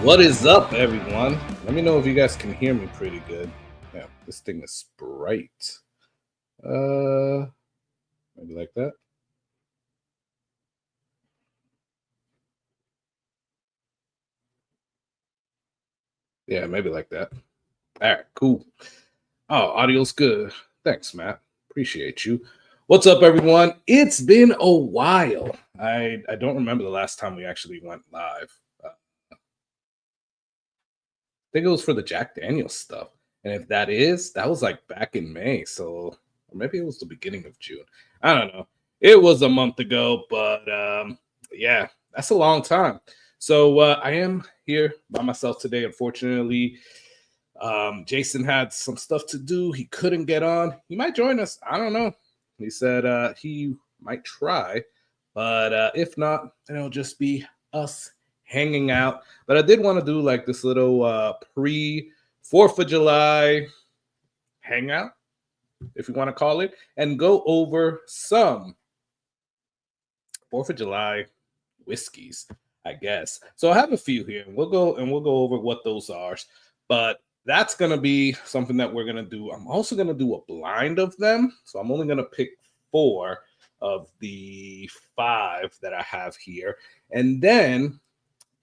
What is up, everyone? Let me know if you guys can hear me pretty good. Yeah, this thing is bright. Uh, Maybe like that. Yeah, maybe like that. All right, cool. Oh, audio's good. Thanks, Matt. Appreciate you. What's up, everyone? It's been a while. I don't remember the last time we actually went live. I think it was for the Jack Daniels stuff, and if that was like back in May. So or maybe it was the beginning of June. I don't know. It was a month ago, but yeah, that's a long time. So I am here by myself today. Unfortunately, Jason had some stuff to do. He couldn't get on. He might join us. I don't know. He said he might try, but if not, then it'll just be us hanging out. But I did want to do like this little pre 4th of July hangout, if you want to call it, and go over some 4th of July whiskeys, I guess. So I have a few here, and we'll go over what those are. But that's gonna be something that we're gonna do. I'm also gonna do a blind of them. So I'm only gonna pick 4 of the 5 that I have here. And then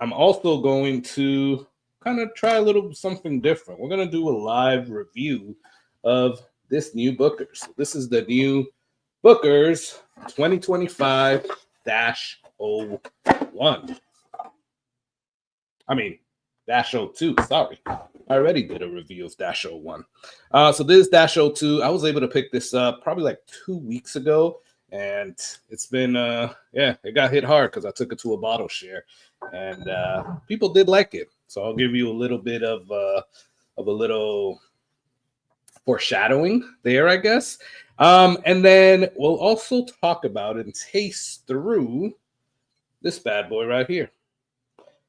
I'm also going to kind of try a little something different. We're gonna do a live review of this new Booker's. So this is the new Booker's 2025-01. I mean, -02. Sorry. I already did a review of -01. So this -02, I was able to pick this up probably like 2 weeks ago. And it's been, yeah, it got hit hard because I took it to a bottle share. And people did like it. So I'll give you a little bit of a little foreshadowing there, I guess. And then we'll also talk about and taste through this bad boy right here.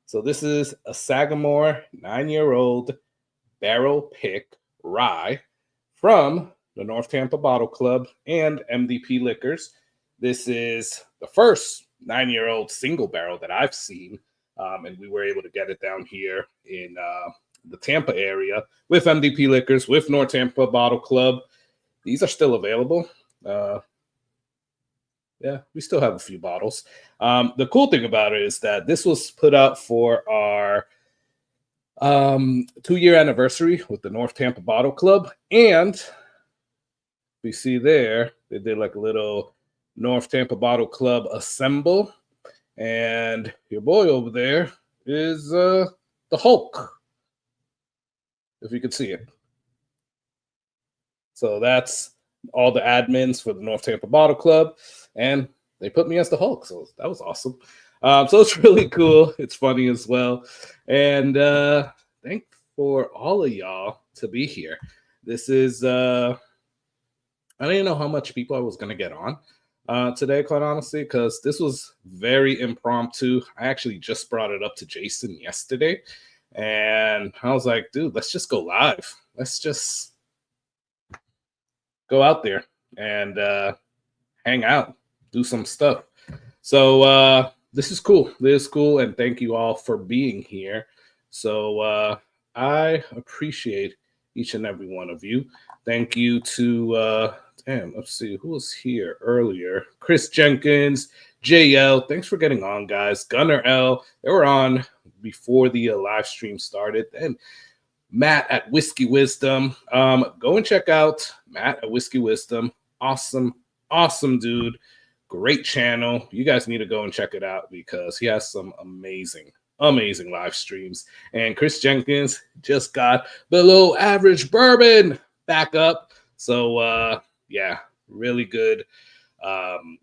So this is a Sagamore 9-year-old barrel pick rye from the North Tampa Bottle Club and MDP Liquors. This is the first 9-year-old single barrel that I've seen, and we were able to get it down here in the Tampa area with MDP Liquors, with North Tampa Bottle Club. These are still available. Yeah, we still have a few bottles. The cool thing about it is that this was put out for our 2-year anniversary with the North Tampa Bottle Club. And we see there, they did like a little North Tampa Bottle Club assemble. And your boy over there is the Hulk, if you could see it. So that's all the admins for the North Tampa Bottle Club, and they put me as the Hulk, so that was awesome. So it's really cool. It's funny as well, and thank for all of y'all to be here. This is I didn't know how much people I was gonna get on today, quite honestly, because this was very impromptu. I actually just brought it up to Jason yesterday, and I was like, dude, let's just go live. Let's just go out there and hang out, do some stuff. So this is cool. This is cool, and thank you all for being here. So I appreciate each and every one of you. Thank you to let's see who was here earlier. Chris Jenkins, JL. Thanks for getting on, guys. Gunnar L. They were on before the live stream started. And Matt at Whiskey Wisdom. Go and check out Matt at Whiskey Wisdom. Awesome dude. Great channel. You guys need to go and check it out because he has some amazing live streams. And Chris Jenkins just got Below Average Bourbon back up. So yeah, really good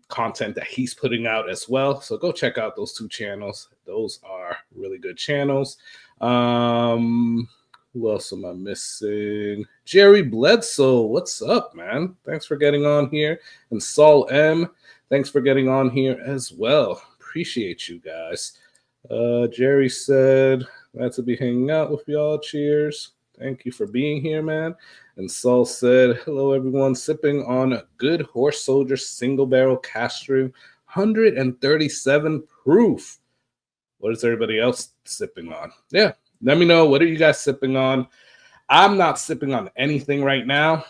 content that he's putting out as well. So go check out those 2 channels. Those are really good channels. Who else am I missing? Jerry Bledsoe, what's up, man? Thanks for getting on here. And Saul M, thanks for getting on here as well. Appreciate you guys. Jerry said, glad to be hanging out with y'all. Cheers. Thank you for being here, man. And Saul said, hello, everyone. Sipping on a Good Horse Soldier single barrel cask strength, 137 proof. What is everybody else sipping on? Yeah, let me know. What are you guys sipping on? I'm not sipping on anything right now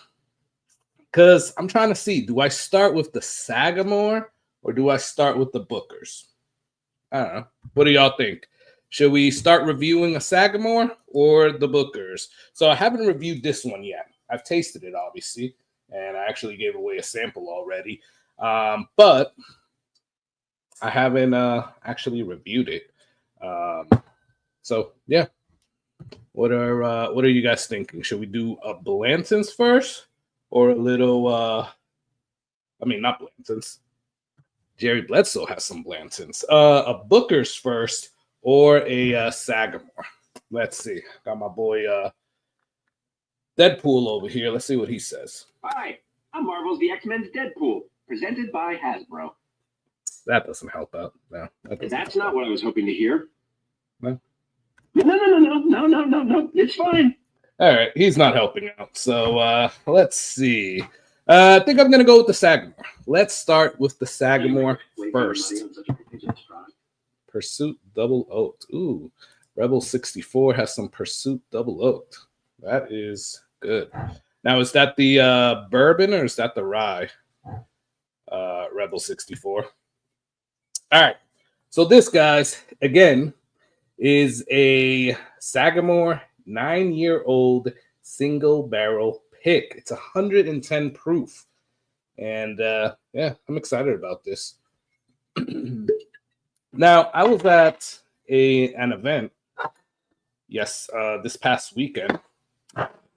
because I'm trying to see, do I start with the Sagamore or do I start with the Bookers? I don't know. What do y'all think? Should we start reviewing a Sagamore or the Bookers? So I haven't reviewed this one yet. I've tasted it, obviously, and I actually gave away a sample already. But I haven't actually reviewed it. So yeah, what are you guys thinking? Should we do a Blanton's first or a little? I mean, not Blanton's. Jerry Bledsoe has some Blantons. A Booker's first or a Sagamore. Let's see. Got my boy Deadpool over here. Let's see what he says. Hi, I'm Marvel's The X-Men's Deadpool, presented by Hasbro. That doesn't help out. No, that's not what I was hoping to hear. No. No. It's fine. All right, he's not helping out. So let's see. I think I'm going to go with the Sagamore. Let's start with the Sagamore first. Pursuit Double Oaked. Ooh, Rebel 64 has some Pursuit Double Oaked. That is good. Now, is that the bourbon or is that the rye? Rebel 64. All right. So this, guys, again, is a Sagamore 9-year-old single barrel pick. It's 110 proof. And yeah, I'm excited about this. Now, I was at an event, yes, this past weekend.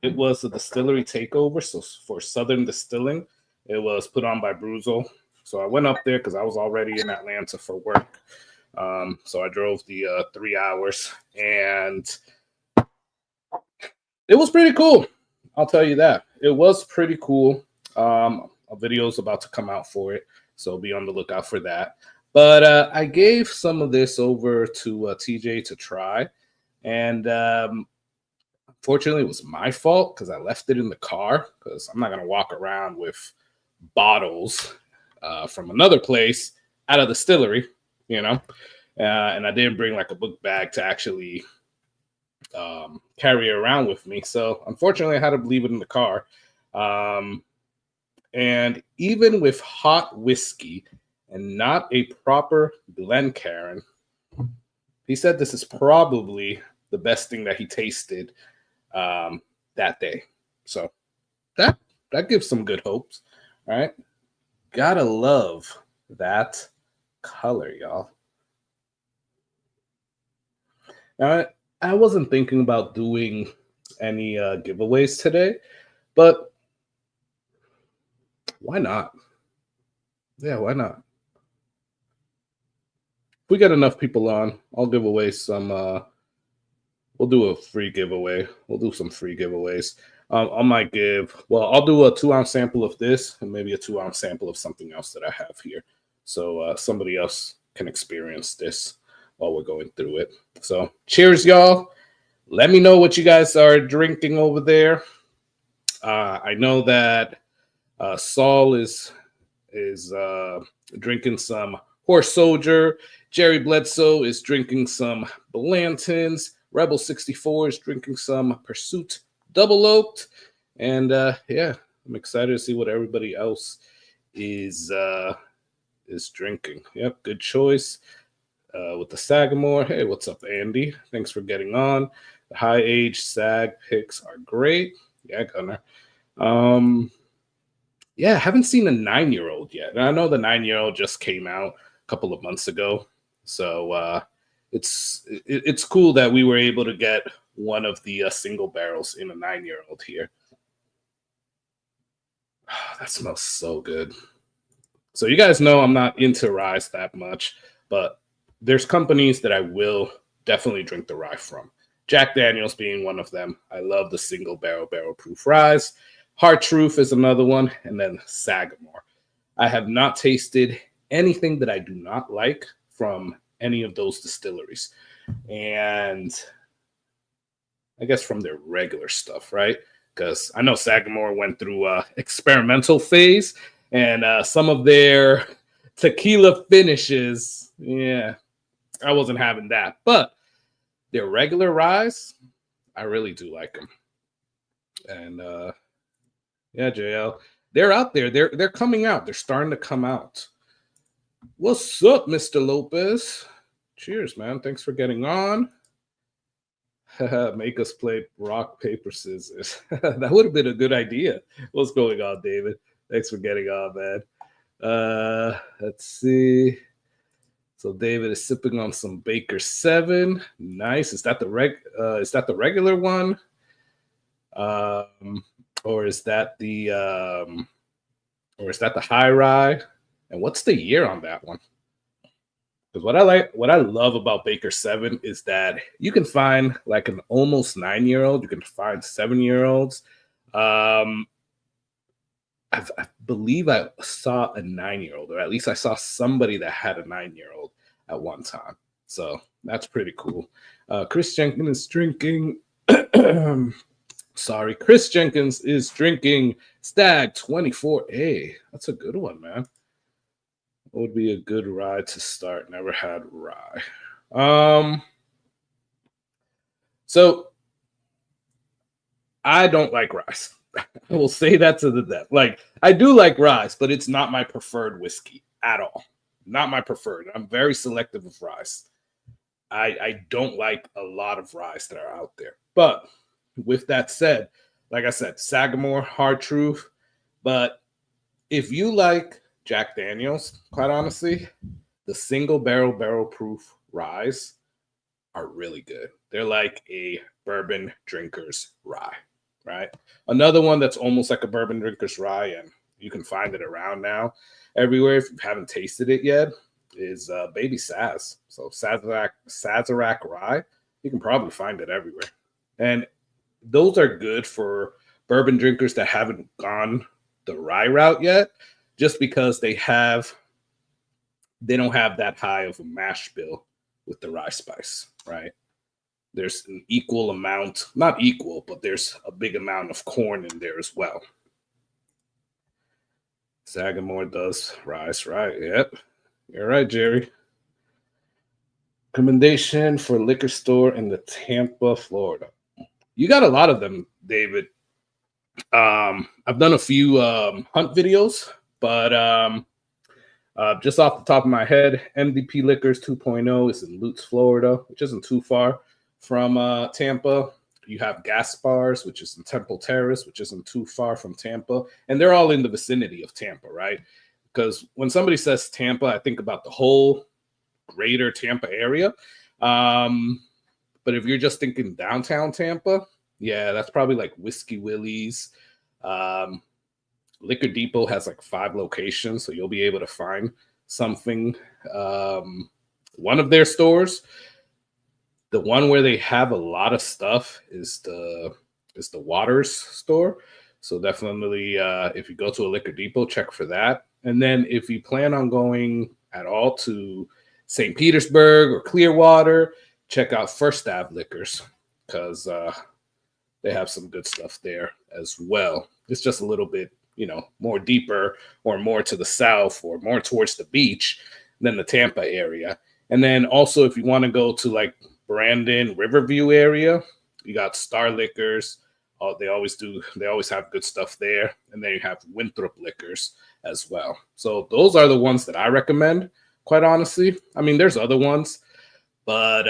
It was a distillery takeover, so for Southern Distilling. It was put on by Bruzel. So I went up there because I was already in Atlanta for work. So I drove the 3 hours, and it was pretty cool. I'll tell you that. It was pretty cool. A video is about to come out for it, so be on the lookout for that. But I gave some of this over to TJ to try, and unfortunately, it was my fault because I left it in the car because I'm not going to walk around with bottles from another place out of the distillery, you know. And I didn't bring like a book bag to actually carry it around with me. So unfortunately, I had to leave it in the car. And even with hot whiskey and not a proper Glencairn, he said this is probably the best thing that he tasted that day. So that gives some good hopes. All right. Gotta love that color, y'all. Now, I wasn't thinking about doing any giveaways today, but why not? Yeah, why not? If we get enough people on, I'll give away some. We'll do a free giveaway. We'll do some free giveaways. I might give. Well, I'll do a 2-ounce sample of this and maybe a 2-ounce sample of something else that I have here, so somebody else can experience this while we're going through it. So, cheers, y'all. Let me know what you guys are drinking over there. I know that Saul is drinking some Horse Soldier. Jerry Bledsoe is drinking some Blantons. Rebel 64 is drinking some Pursuit Double Oaked. And yeah, I'm excited to see what everybody else is drinking. Yep, good choice. With the Sagamore. Hey, what's up, Andy? Thanks for getting on. The high age Sag picks are great. Yeah, Gunner. Yeah, I haven't seen a 9-year-old yet. And I know the 9-year-old just came out a couple of months ago. So it's cool that we were able to get one of the single barrels in a 9-year-old here. Oh, that smells so good. So you guys know I'm not into ryes that much, but there's companies that I will definitely drink the rye from. Jack Daniel's being one of them. I love the single barrel proof ryes. Heart Truth is another one, and then Sagamore. I have not tasted anything that I do not like from any of those distilleries. And I guess from their regular stuff, right? Because I know Sagamore went through an experimental phase, and some of their tequila finishes, yeah, I wasn't having that. But their regular ryes, I really do like them. And yeah, JL, they're out there. They're coming out. They're starting to come out. What's up, Mr. Lopez? Cheers, man. Thanks for getting on. Make us play rock, paper, scissors. That would have been a good idea. What's going on, David? Thanks for getting on, man. Let's see. So David is sipping on some Baker 7. Nice. Is that the regular one? Or is that the high rye? And what's the year on that one? Because what I love about Baker 7 is that you can find like an almost 9-year-old, you can find 7-year-olds. I believe I saw a 9-year-old, or at least I saw somebody that had a 9-year-old at one time. So that's pretty cool. Chris Jenkins is drinking. Sorry, Chris Jenkins is drinking Stag 24A. That's a good one, man. What would be a good rye to start? Never had rye. So I don't like ryes. I will say that to the death. Like, I do like ryes, but it's not my preferred whiskey at all. Not my preferred. I'm very selective of ryes. I don't like a lot of ryes that are out there. But with that said, like I said, Sagamore, Hard Truth. But if you like Jack Daniels, quite honestly, the single barrel proof ryes are really good. They're like a bourbon drinker's rye, right? Another one that's almost like a bourbon drinker's rye, and you can find it around now everywhere if you haven't tasted it yet, is Baby Saz. So Sazerac rye, you can probably find it everywhere. And those are good for bourbon drinkers that haven't gone the rye route yet, just because they don't have that high of a mash bill with the rye spice, right? There's an equal amount, not equal, but there's a big amount of corn in there as well. Sagamore does rice, right? Yep. You're right, Jerry. Recommendation for liquor store in the Tampa, Florida. You got a lot of them, David. I've done a few hunt videos, but just off the top of my head, MDP Liquors 2.0 is in Lutz, Florida, which isn't too far from Tampa. You have Gaspar's, which is in Temple Terrace, which isn't too far from Tampa. And they're all in the vicinity of Tampa, right? Because when somebody says Tampa, I think about the whole greater Tampa area. But if you're just thinking downtown Tampa, yeah, that's probably like Whiskey Willie's. Liquor Depot has like 5 locations, so you'll be able to find something. One of their stores, the one where they have a lot of stuff, is the Waters store. So definitely, if you go to a Liquor Depot, check for that. And then if you plan on going at all to St. Petersburg or Clearwater, check out First Ave Liquors, because they have some good stuff there as well. It's just a little bit, more deeper or more to the south or more towards the beach than the Tampa area. And then also, if you want to go to like Brandon, Riverview area, you got Star Liquors. They always have good stuff there. And then you have Winthrop Liquors as well. So those are the ones that I recommend, quite honestly. I mean, there's other ones, but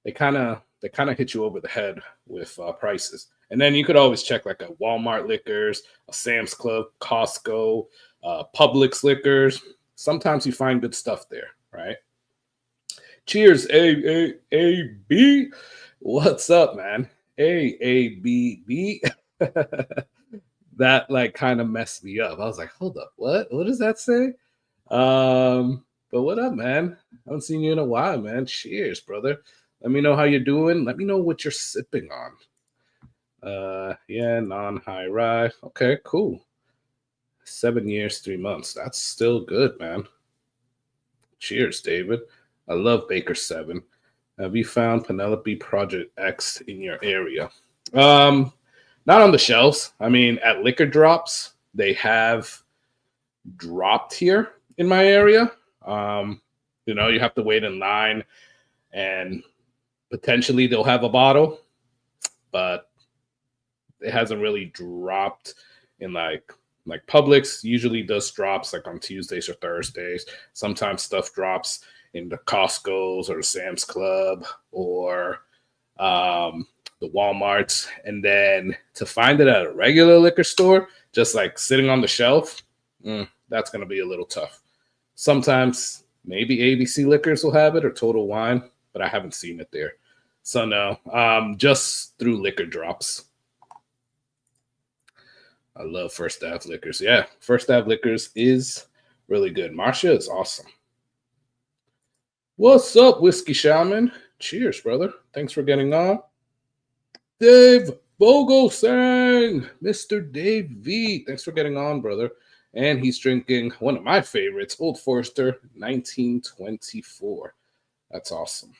they kind of hit you over the head with prices. And then you could always check like a Walmart Liquors, a Sam's Club, Costco, Publix Liquors. Sometimes you find good stuff there, right? Cheers, A-B. What's up, man? A-B-B. That like kind of messed me up. I was like, hold up, what? What does that say? But what up, man? I haven't seen you in a while, man. Cheers, brother. Let me know how you're doing. Let me know what you're sipping on. Yeah, non-high rye. Okay, cool. 7 years, 3 months. That's still good, man. Cheers, David. I love Baker 7. Have you found Penelope Project X in your area? Not on the shelves. I mean, at Liquor Drops, they have dropped here in my area. You know, you have to wait in line, and potentially they'll have a bottle, but it hasn't really dropped in like Publix usually does drops like on Tuesdays or Thursdays. Sometimes stuff drops in the Costco's or the Sam's Club or the Walmarts. And then to find it at a regular liquor store, just like sitting on the shelf, that's going to be a little tough. Sometimes maybe ABC Liquors will have it or Total Wine, but I haven't seen it there. So no, just through liquor drops. I love First Ave Liquors. Yeah, First Ave Liquors is really good. Marcia is awesome. What's up, Whiskey Shaman? Cheers, brother. Thanks for getting on. Dave Vogelsang, Mr. Dave V. Thanks for getting on, brother. And he's drinking one of my favorites, Old Forester 1924. That's awesome.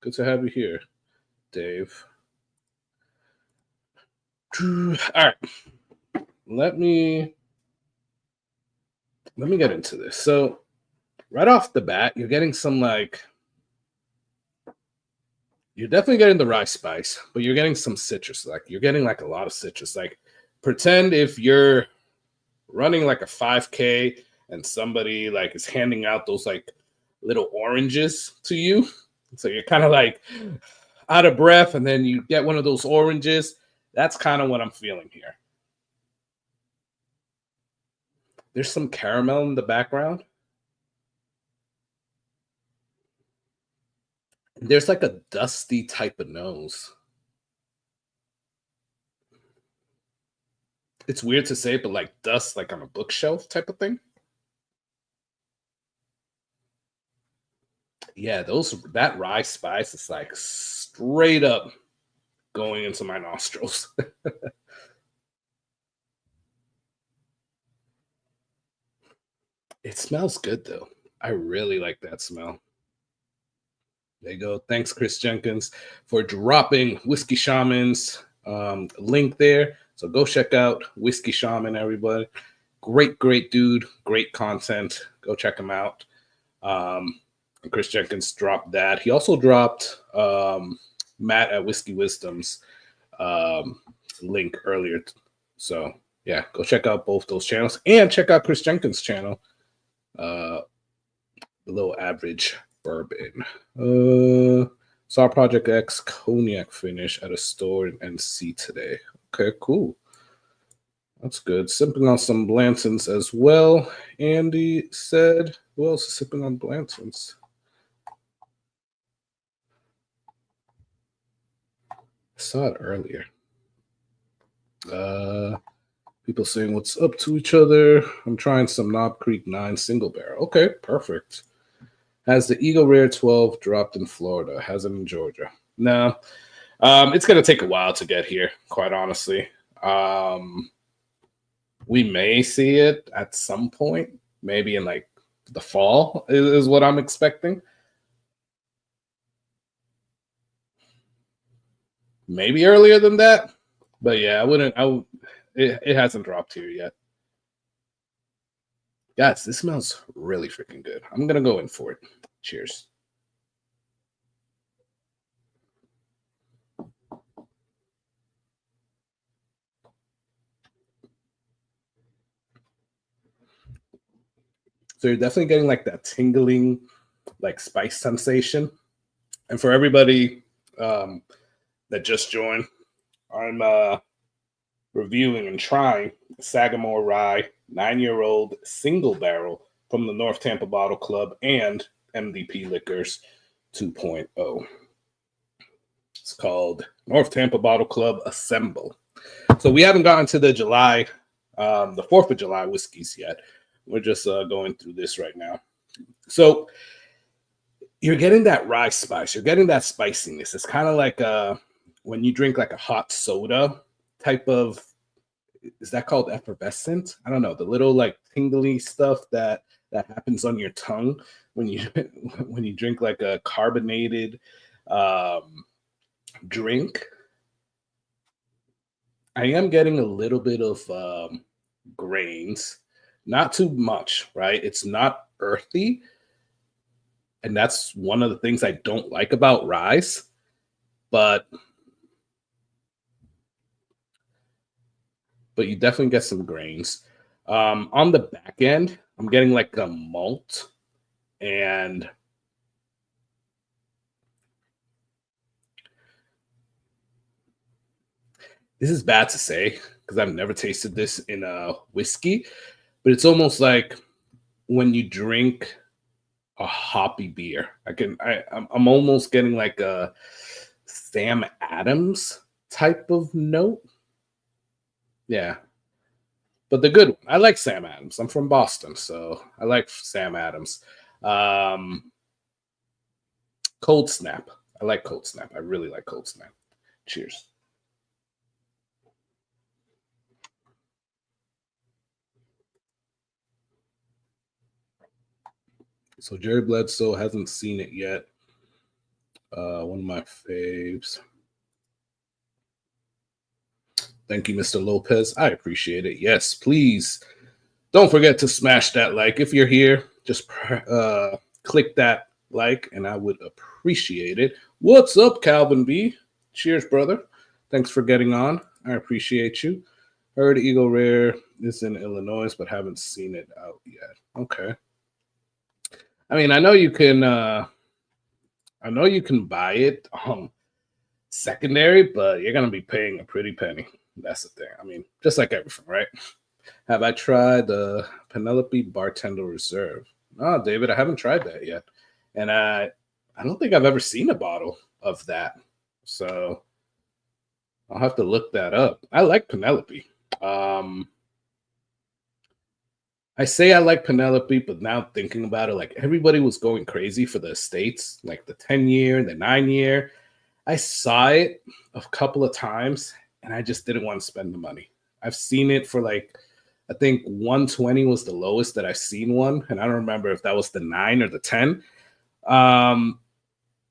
Good to have you here, Dave. All right. Let me get into this. So right off the bat, you're getting some you're definitely getting the rye spice, but you're getting some citrus. Like you're getting like a lot of citrus. Like pretend if you're running like a 5K and somebody like is handing out those like little oranges to you. So you're kind of like out of breath, and then you get one of those oranges. That's kind of what I'm feeling here. There's some caramel in the background. There's like a dusty type of nose. It's weird to say, but like dust, like on a bookshelf type of thing. Yeah, that rye spice is like straight up going into my nostrils. It smells good though. I really like that smell. There you go. Thanks, Chris Jenkins, for dropping Whiskey Shaman's link there. So go check out Whiskey Shaman, everybody. Great dude. Great content. Go check him out. Chris Jenkins dropped that. He also dropped Matt at Whiskey Wisdom's link earlier. So yeah, go check out both those channels and check out Chris Jenkins' channel. Below Average Bourbon. Saw Project X cognac finish at a store in NC today. Okay, cool. That's good. Sipping on some Blanton's as well. Andy said, who else is sipping on Blanton's? I saw it earlier. People saying what's up to each other. I'm trying some Knob Creek 9 single barrel. Okay, perfect. Has the Eagle Rare 12 dropped in Florida? Hasn't in Georgia. No. It's going to take a while to get here, quite honestly. We may see it at some point, maybe in like the fall is what I'm expecting. Maybe earlier than that. But yeah, it hasn't dropped here yet. Guys, this smells really freaking good. I'm going to go in for it. Cheers. So you're definitely getting like that tingling, like spice sensation. And for everybody that just joined, I'm reviewing and trying Sagamore Rye 9-year-old single barrel from the North Tampa Bottle Club and MDP Liquors 2.0. It's called North Tampa Bottle Club Assemble. So we haven't gotten to the 4th of July whiskeys yet. We're just going through this right now. So you're getting that rye spice. You're getting that spiciness. It's kind of like when you drink like a hot soda type of, is that called effervescent? I don't know. The little like tingly stuff that happens on your tongue when you drink like a carbonated drink. I am getting a little bit of grains, not too much, right? It's not earthy, And that's one of the things I don't like about ryes. But you definitely get some grains. On the back end, I'm getting like a malt, and this is bad to say because I've never tasted this in a whiskey, but it's almost like when you drink a hoppy beer. I'm almost getting like a Sam Adams type of note. Yeah, but the good one. I like Sam Adams. I'm from Boston, so I like Sam Adams. Um, Cold Snap. I like Cold Snap. I really like Cold Snap. Cheers. So Jerry Bledsoe hasn't seen it yet. One of my faves. Thank you, Mr. Lopez. I appreciate it. Yes, please don't forget to smash that like. If you're here, just click that like, and I would appreciate it. What's up, Calvin B? Cheers, brother. Thanks for getting on. I appreciate you. Heard Eagle Rare is in Illinois, but haven't seen it out yet. Okay. I mean, I know you can buy it secondary, but you're gonna be paying a pretty penny. That's the thing. I mean, just like everything, right? Have I tried the Penelope Bartender Reserve? No, David, I haven't tried that yet, and I don't think I've ever seen a bottle of that. So I'll have to look that up. I like Penelope. I say I like Penelope, but now thinking about it, like everybody was going crazy for the estates, like the 10-year, the 9-year. I saw it a couple of times and I just didn't want to spend the money. I've seen it for like, I think 120 was the lowest that I've seen one. And I don't remember if that was the 9 or the 10. And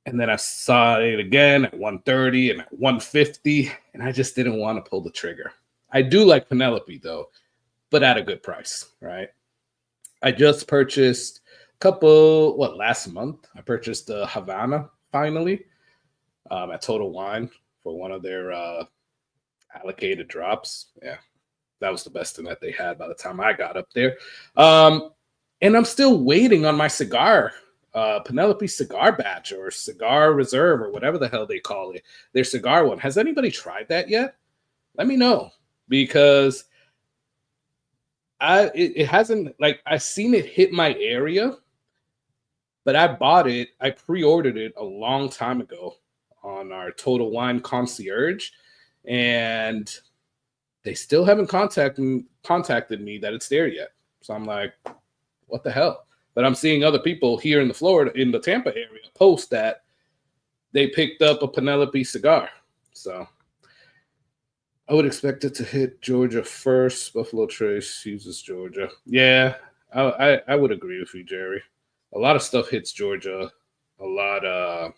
then I saw it again at 130 and at 150. And I just didn't want to pull the trigger. I do like Penelope though, but at a good price, right? I just purchased last month? I purchased the Havana finally at Total Wine for one of their allocated drops. Yeah, that was the best thing that they had by the time I got up there. And I'm still waiting on my cigar, Penelope Cigar Batch or Cigar Reserve or whatever the hell they call it. Their cigar one. Has anybody tried that yet? Let me know, because it hasn't, like, I've seen it hit my area, but I pre-ordered it a long time ago on our Total Wine concierge, and they still haven't contacted me that it's there yet. So I'm like, what the hell? But I'm seeing other people here in the Tampa area post that they picked up a Penelope cigar. So I would expect it to hit Georgia first. Buffalo Trace uses Georgia. Yeah, I would agree with you, Jerry. A lot of stuff hits Georgia a lot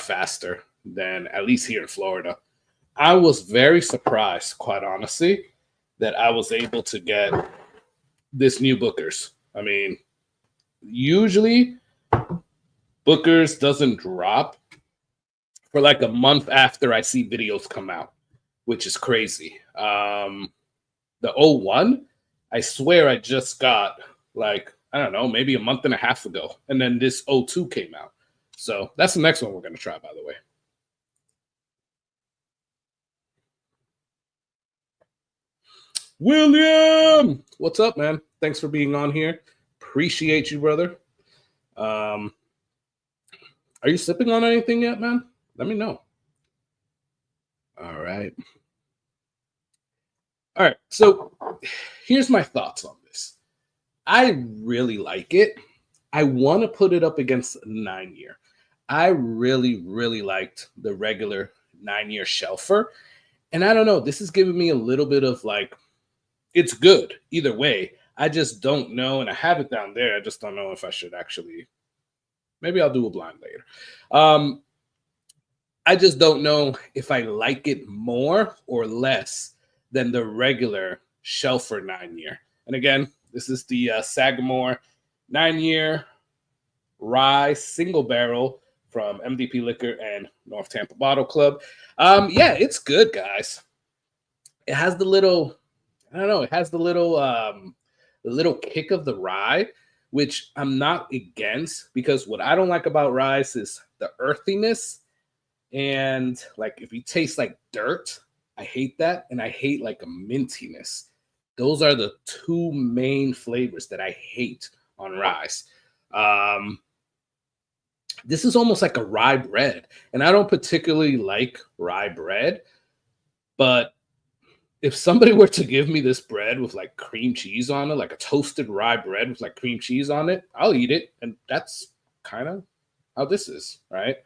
faster than at least here in Florida. I was very surprised, quite honestly, that I was able to get this new Booker's. I mean, usually Booker's doesn't drop for like a month after I see videos come out, which is crazy. The 01, I swear I just got like, I don't know, maybe a month and a half ago. And then this 02 came out. So that's the next one we're going to try, by the way. William, what's up, man? Thanks for being on here. Appreciate you, brother. Are you sipping on anything yet, man? Let me know. All right. All right. So here's my thoughts on this. I really like it. I want to put it up against 9-year. I really, really liked the regular 9-year shelfer. And I don't know, this is giving me a little bit of like, it's good either way. I just don't know. And I have it down there. I just don't know if I should actually, maybe I'll do a blind later. I just don't know if I like it more or less than the regular shelfer 9-year. And again, this is the Sagamore 9-year rye single barrel from MDP Liquor and North Tampa Bottle Club. Yeah, it's good, guys. It has the little, I don't know, it has the little kick of the rye, which I'm not against, because what I don't like about rye is the earthiness. And like if you taste like dirt, I hate that. And I hate like a mintiness. Those are the two main flavors that I hate on rye. Um, this is almost like a rye bread. And I don't particularly like rye bread, but if somebody were to give me this bread with like cream cheese on it, like a toasted rye bread with like cream cheese on it, I'll eat it. And that's kind of how this is, right?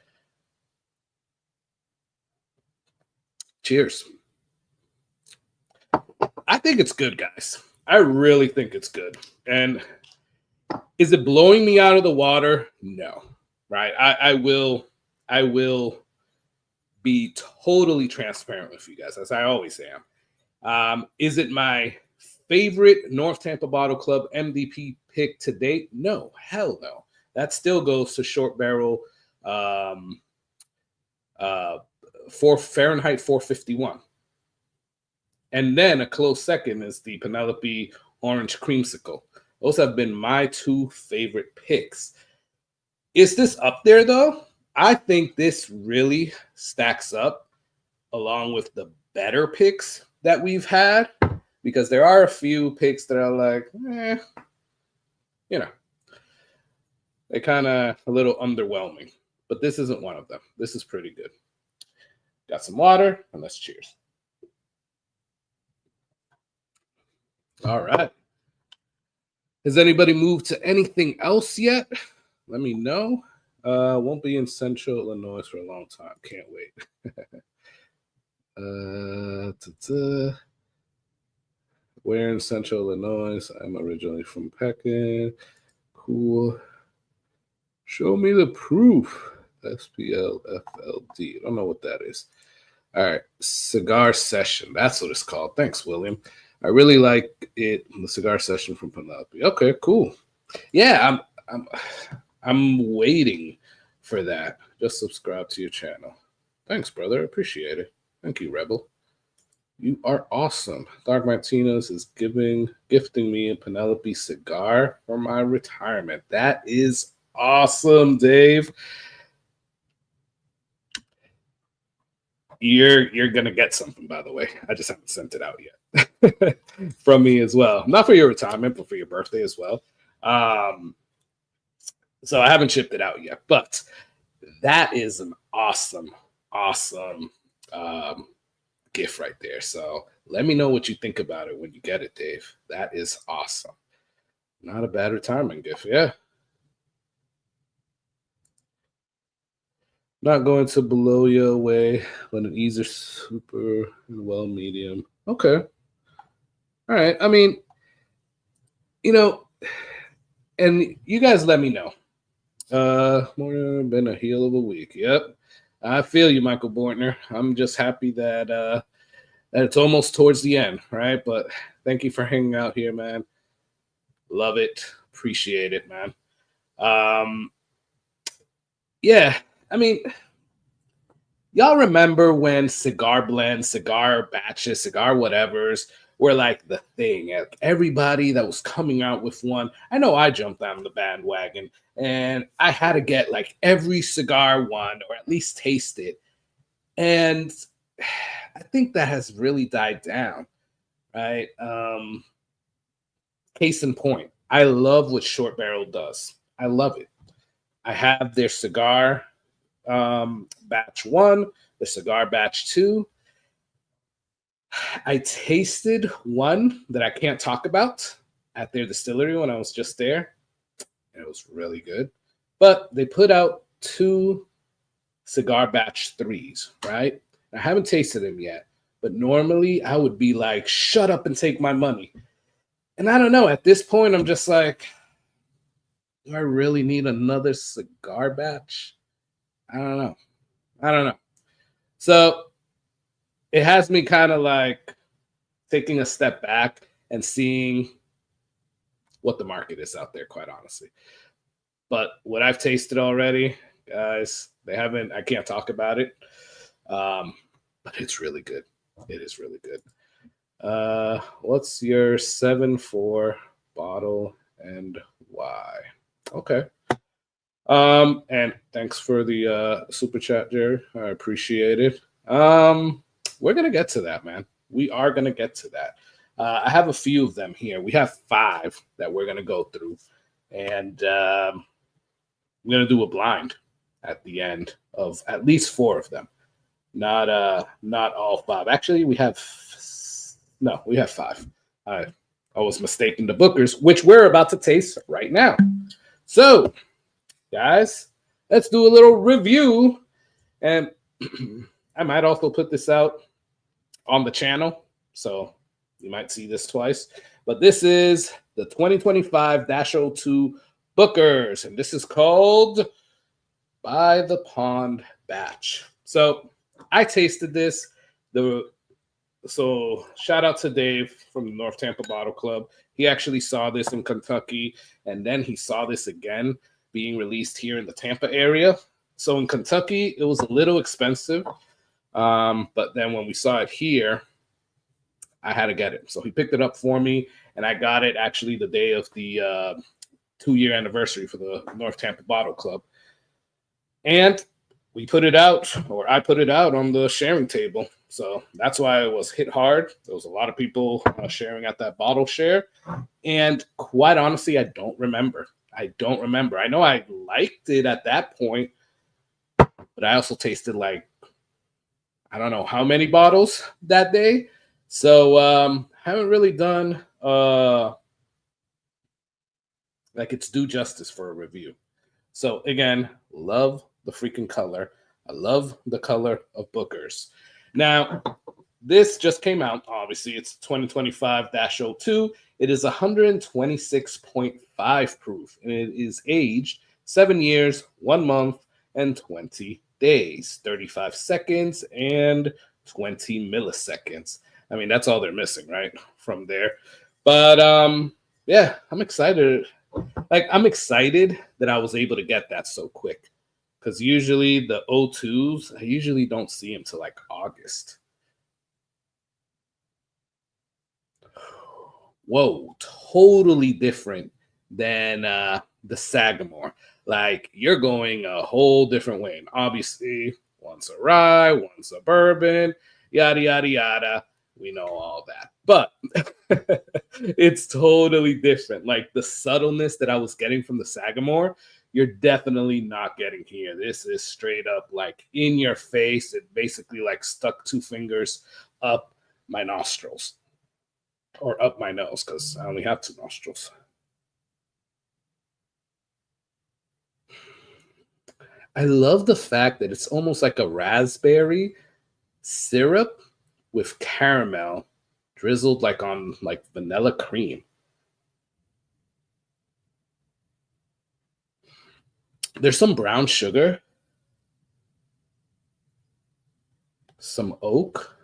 Cheers. I think it's good, guys. I really think it's good. And is it blowing me out of the water? No. Right? I will be totally transparent with you guys, as I always am. Is it my favorite North Tampa Bottle Club MDP pick to date? No, hell no. That still goes to Short Barrel for Fahrenheit 451. And then a close second is the Penelope Orange Creamsicle. Those have been my two favorite picks. Is this up there, though? I think this really stacks up along with the better picks that we've had, because there are a few picks that are like, they're kind of a little underwhelming. But this isn't one of them. This is pretty good. Got some water, and let's cheers. All right. Has anybody moved to anything else yet? Let me know. Won't be in Central Illinois for a long time. Can't wait. Where in Central Illinois? I'm originally from Pekin. Cool. Show me the proof. SPLFLD. I don't know what that is. All right. Cigar Session. That's what it's called. Thanks, William. I really like it. The Cigar Session from Penelope. Okay, cool. Yeah, I'm waiting for that. Just subscribe to your channel. Thanks, brother. Appreciate it. Thank you, Rebel. You are awesome. Dark Martinez is gifting me a Penelope cigar for my retirement. That is awesome, Dave. You're gonna get something, by the way. I just haven't sent it out yet. From me as well. Not for your retirement, but for your birthday as well. So I haven't shipped it out yet, but that is an awesome gift right there. So let me know what you think about it when you get it, Dave. That is awesome. Not a bad retirement gift. Yeah. Not going to below your way, but an easier super and well medium. Okay. All right. I mean, and you guys let me know. More been a heel of a week. Yep. I feel you, Michael Bortner. I'm just happy that it's almost towards the end, right? But thank you for hanging out here, man. Love it. Appreciate it, man. Yeah, I mean, y'all remember when cigar blends, cigar batches, cigar whatevers were like the thing? Like everybody that was coming out with one. I know I jumped on the bandwagon and I had to get like every cigar one or at least taste it. And I think that has really died down, right? Case in point, I love what Short Barrel does. I love it. I have their cigar batch 1, the cigar batch 2. I tasted one that I can't talk about at their distillery when I was just there. And it was really good. But they put out 2 cigar batch 3s, right? I haven't tasted them yet. But normally I would be like, shut up and take my money. And I don't know. At this point, I'm just like, do I really need another cigar batch? I don't know. So it has me kind of like taking a step back and seeing what the market is out there, quite honestly. But what I've tasted already, guys, they haven't. I can't talk about it, but it's really good. It is really good. What's your 7-4 bottle and why? Okay. And thanks for the super chat, Jerry. I appreciate it. We're gonna get to that, man. We are gonna get to that. I have a few of them here. We have 5 that we're gonna go through, and I'm gonna do a blind at the end of at least 4 of them. Not all 5. Actually, we have 5. I was mistaken the Bookers, which we're about to taste right now. So, guys, let's do a little review, and I might also put this out on the channel, so you might see this twice. But this is the 2025-02 Bookers, and this is called By the Pond Batch. So I tasted this. So shout out to Dave from the North Tampa Bottle Club. He actually saw this in Kentucky, and then he saw this again being released here in the Tampa area. So in Kentucky, it was a little expensive. But then when we saw it here, I had to get it. So he picked it up for me, and I got it actually the day of the 2-year anniversary for the North Tampa Bottle Club. And we put it out, or I put it out on the sharing table. So that's why it was hit hard. There was a lot of people sharing at that bottle share. And quite honestly, I don't remember. I know I liked it at that point, but I also tasted like, I don't know how many bottles that day. So haven't really done like its due justice for a review. So again, love the freaking color. I love the color of Bookers. Now, this just came out. Obviously, it's 2025-02. It is 126.5 proof, and it is aged 7 years, 1 month, and 20 days, 35 seconds, and 20 milliseconds. I mean, that's all they're missing, right, from there. But yeah, I'm excited. I'm excited that I was able to get that so quick, because usually the O2s, I usually don't see them till like August. Whoa, totally different than the Sagamore. Like, you're going a whole different way. And obviously, one's a rye, one's a bourbon, yada, yada, yada. We know all that. But it's totally different. Like, the subtleness that I was getting from the Sagamore, you're definitely not getting here. This is straight up like in your face. It basically like stuck 2 fingers up my nostrils, or up my nose, because I only have 2 nostrils. I love the fact that it's almost like a raspberry syrup with caramel drizzled like on like vanilla cream. There's some brown sugar, some oak,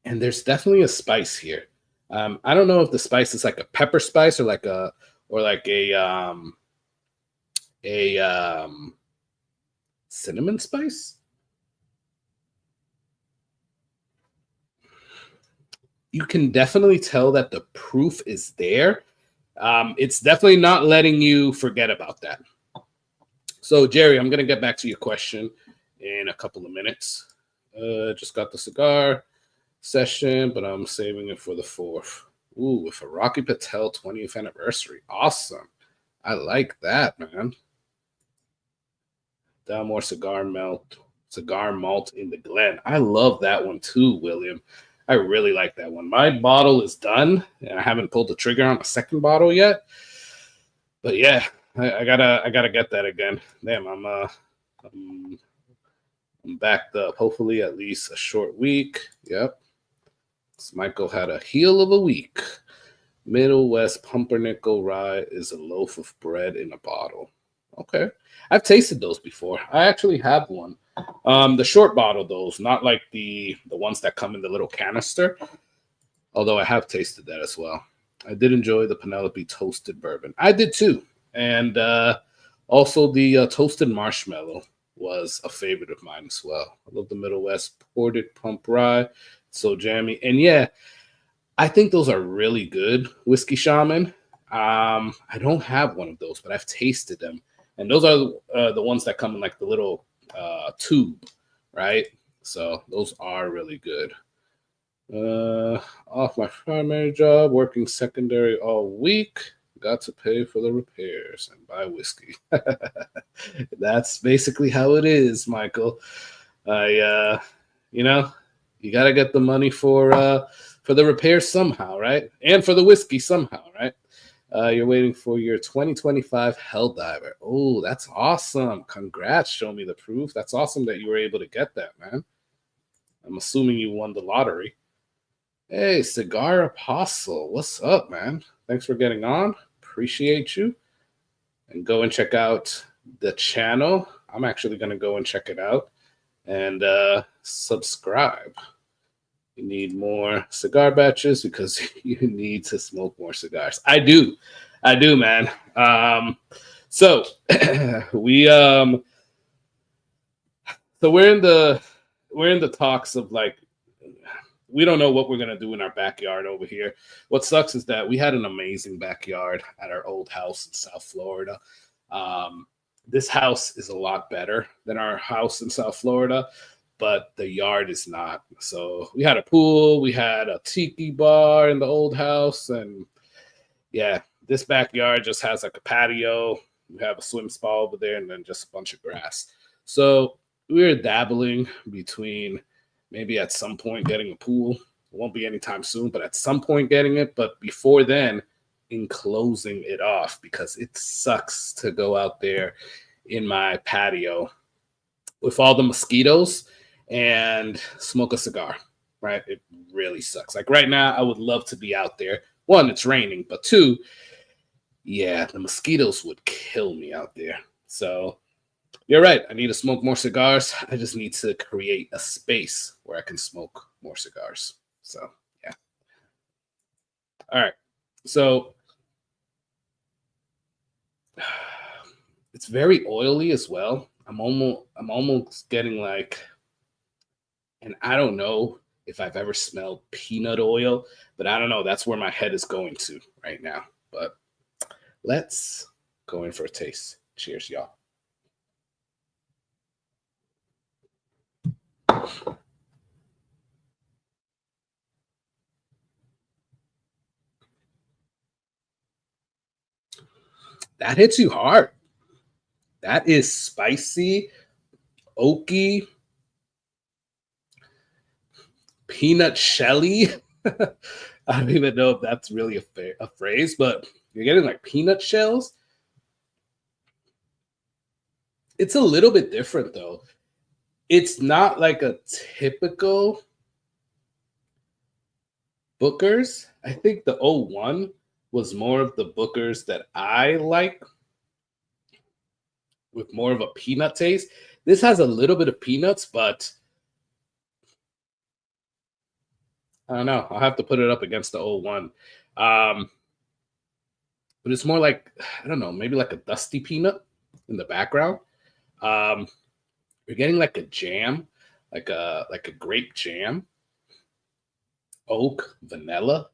and there's definitely a spice here. I don't know if the spice is like a pepper spice or like a cinnamon spice. You can definitely tell that the proof is there. It's definitely not letting you forget about that. So, Jerry, I'm going to get back to your question in a couple of minutes. Just got the cigar session, but I'm saving it for the 4th. Ooh, with a Rocky Patel 20th anniversary. Awesome. I like that, man. Dalmore cigar malt in the Glen. I love that one too, William. I really like that one. My bottle is done, and I haven't pulled the trigger on a second bottle yet. But yeah, I gotta get that again. Damn, I'm backed up. Hopefully, at least a short week. Yep. Michael had a heel of a week. Middle West pumpernickel rye is a loaf of bread in a bottle. Okay, I've tasted those before. I actually have one. The short bottle, those, not like the ones that come in the little canister. Although I have tasted that as well. I did enjoy the Penelope toasted bourbon. I did too. And Also, the toasted marshmallow was a favorite of mine as well. I love the Middle West ported pump rye, so jammy, and yeah, I think those are really good whiskey shaman. I don't have one of those, but I've tasted them, and those are the ones that come in like the little tube, right? So those are really good. Off my primary job, working secondary all week. Got to pay for the repairs and buy whiskey. That's basically how it is, Michael. I, you know, you got to get the money for the repairs somehow, right? And for the whiskey somehow, right? You're waiting for your 2025 Helldiver. Oh, that's awesome. Congrats. Show me the proof. That's awesome that you were able to get that, man. I'm assuming you won the lottery. Hey, Cigar Apostle. What's up, man? Thanks for getting on. Appreciate you. And go and check out the channel. I'm actually going to go and check it out and subscribe. You need more cigar batches because you need to smoke more cigars. I do, man. So we so we're in the talks of like, we don't know what we're gonna do in our backyard over here. What sucks is that we had an amazing backyard at our old house in South Florida. This house is a lot better than our house in South Florida, but the yard is not. So we had a pool, we had a tiki bar in the old house, and yeah, this backyard just has like a patio. We have a swim spa over there, and then just a bunch of grass. So we're dabbling between maybe at some point getting a pool. It won't be anytime soon, but at some point getting it. But before then, enclosing it off because it sucks to go out there in my patio with all the mosquitoes and smoke a cigar, right? It really sucks. Like right now, I would love to be out there. One, it's raining, but two, yeah, the mosquitoes would kill me out there. So you're right. I need to smoke more cigars. I just need to create a space where I can smoke more cigars. So yeah. All right. So it's very oily as well. I'm almost getting like, and I don't know if I've ever smelled peanut oil, but I don't know. That's where my head is going to right now. But let's go in for a taste. Cheers, y'all. That hits you hard. That is spicy, oaky, peanut shelly. I don't even know if that's really a phrase, but you're getting like peanut shells. It's a little bit different though. It's not like a typical Booker's. I think the '01 was more of the Booker's that I like, with more of a peanut taste. This has a little bit of peanuts, but I don't know. I'll have to put it up against the '01. But it's more like, I don't know, maybe like a dusty peanut in the background. You're getting like a jam, like a grape jam, oak, vanilla.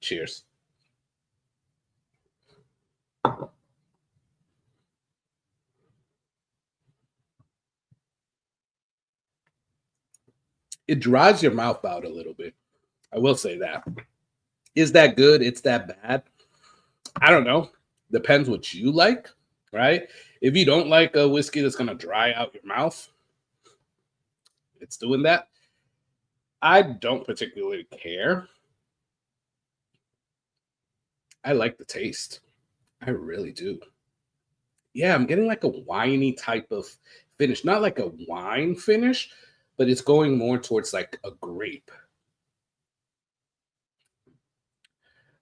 Cheers. It dries your mouth out a little bit. I will say that. Is that good? It's that bad? I don't know. Depends what you like, right? If you don't like a whiskey that's going to dry out your mouth, it's doing that. I don't particularly care. I like the taste. I really do. Yeah, I'm getting like a winey type of finish. Not like a wine finish, but it's going more towards like a grape.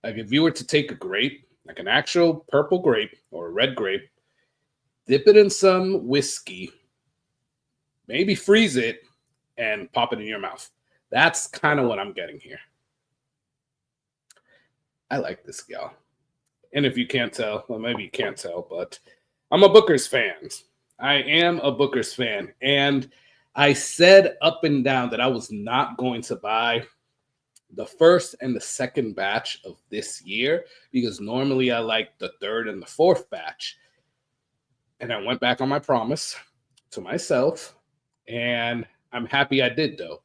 Like if you were to take a grape, like an actual purple grape or a red grape, dip it in some whiskey, maybe freeze it and pop it in your mouth. That's kind of what I'm getting here. I like this gal. And if you can't tell, well, maybe you can't tell, but I'm a Booker's fan. I am a Booker's fan. And I said up and down that I was not going to buy the first and the second batch of this year because normally I like the third and the fourth batch. And I went back on my promise to myself. And I'm happy I did, though,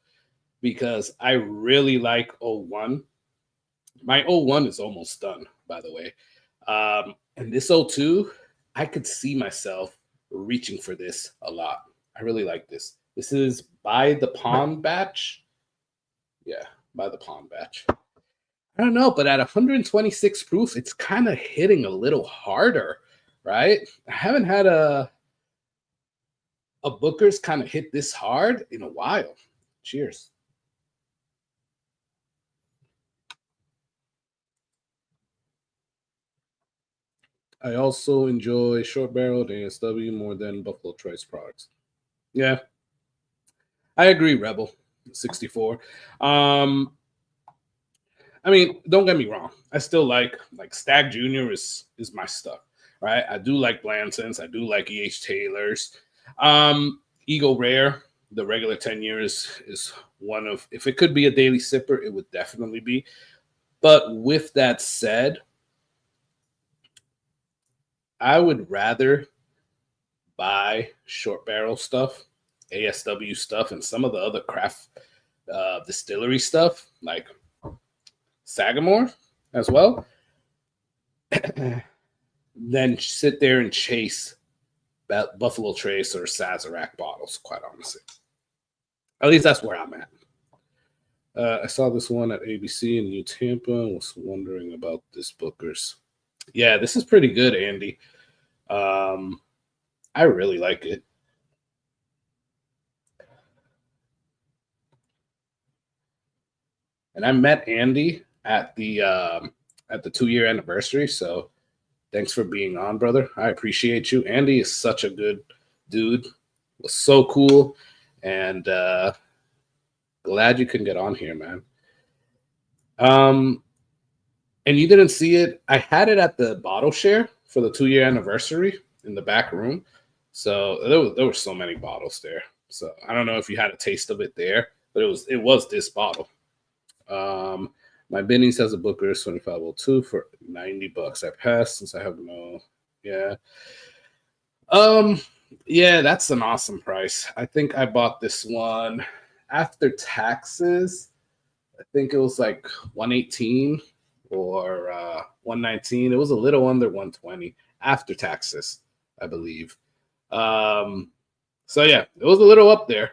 because I really like '01. My '01 is almost done, by the way. And this '02, I could see myself reaching for this a lot. I really like this. This is by the Pond batch. Yeah, by the Pond batch. I don't know, but at 126 proof, it's kind of hitting a little harder, right? I haven't had a Booker's kind of hit this hard in a while. Cheers. I also enjoy short barreled ASW more than Buffalo Trace products. Yeah, I agree, Rebel 64. I mean, don't get me wrong. I still like Stag Junior is my stuff, right? I do like Blansons. I do like EH Taylors. Eagle Rare, the regular 10 years is one of, if it could be a daily sipper, it would definitely be. But with that said, I would rather buy short barrel stuff, ASW stuff, and some of the other craft distillery stuff like Sagamore as well, than sit there and chase Buffalo Trace or Sazerac bottles, quite honestly. At least that's where I'm at. I saw this one at ABC in New Tampa and was wondering about this Booker's. Yeah, this is pretty good, Andy. I really like it. And I met Andy at the 2-year anniversary. So thanks for being on, brother. I appreciate you. Andy is such a good dude. Was so cool, and glad you can get on here, man. And you didn't see it. I had it at the bottle share for the 2-year anniversary in the back room. So there were so many bottles there. So I don't know if you had a taste of it there, but it was this bottle. My Benny's has a Booker's 2502 for $90. I passed since I have no. Yeah. Yeah, that's an awesome price. I think I bought this one after taxes. I think it was like 118 or 119. It was a little under 120 after taxes, I believe. So yeah, it was a little up there.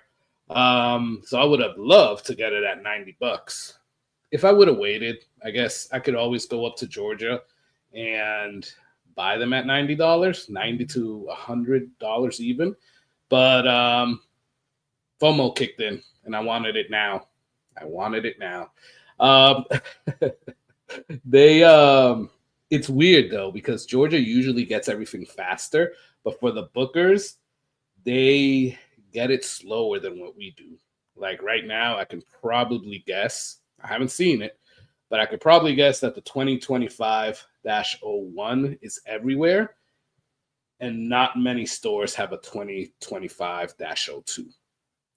So I would have loved to get it at $90. If I would have waited, I guess I could always go up to Georgia and buy them at $90, $90 to $100 even. But FOMO kicked in, and I wanted it now. Um, it's weird though because Georgia usually gets everything faster, but for the Bookers, they get it slower than what we do. Like right now, I can probably guess. I haven't seen it, but I could probably guess that the 2025-01 is everywhere, and not many stores have a 2025-02.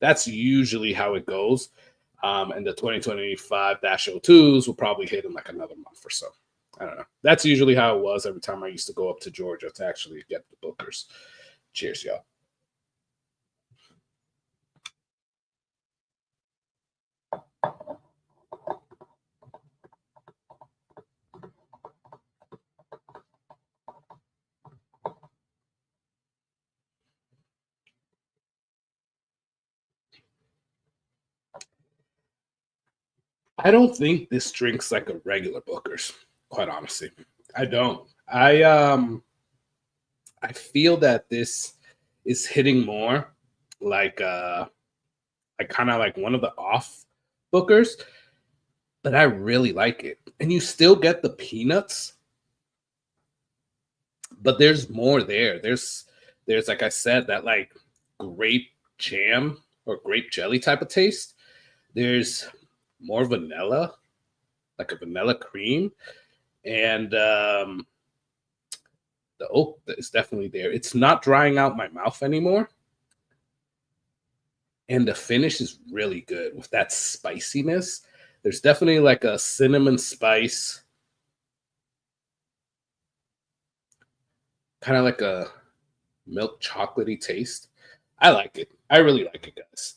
That's usually how it goes. And the 2025-02s will probably hit in like another month or so. I don't know. That's usually how it was every time I used to go up to Georgia to actually get the Bookers. Cheers, y'all. I don't think this drinks like a regular Booker's, quite honestly. I don't. I feel that this is hitting more like kind of like one of the off Bookers, but I really like it. And you still get the peanuts, but there's more there. There's like I said, that like grape jam or grape jelly type of taste. There's more vanilla, like a vanilla cream, and The oak is definitely there. It's not drying out my mouth anymore. And the finish is really good with that spiciness. There's definitely like a cinnamon spice, kind of like a milk chocolatey taste. I like it. I really like it, guys.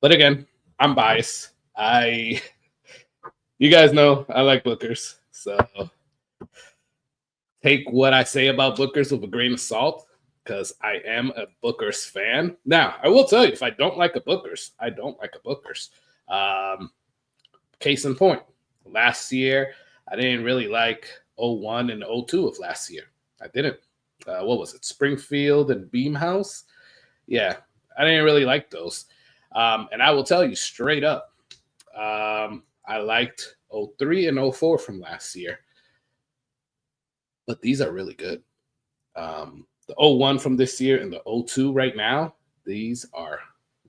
But again, I'm biased. You guys know I like Bookers, so take what I say about Bookers with a grain of salt because I am a Bookers fan. Now, I will tell you, if I don't like a Bookers, I don't like a Bookers. Case in point, last year, I didn't really like 01 and 02 of last year. I didn't. What was it? Springfield and Beam House? Yeah, I didn't really like those. And I will tell you straight up, I liked 03 and 04 from last year. But these are really good. The 01 from this year and the 02 right now, these are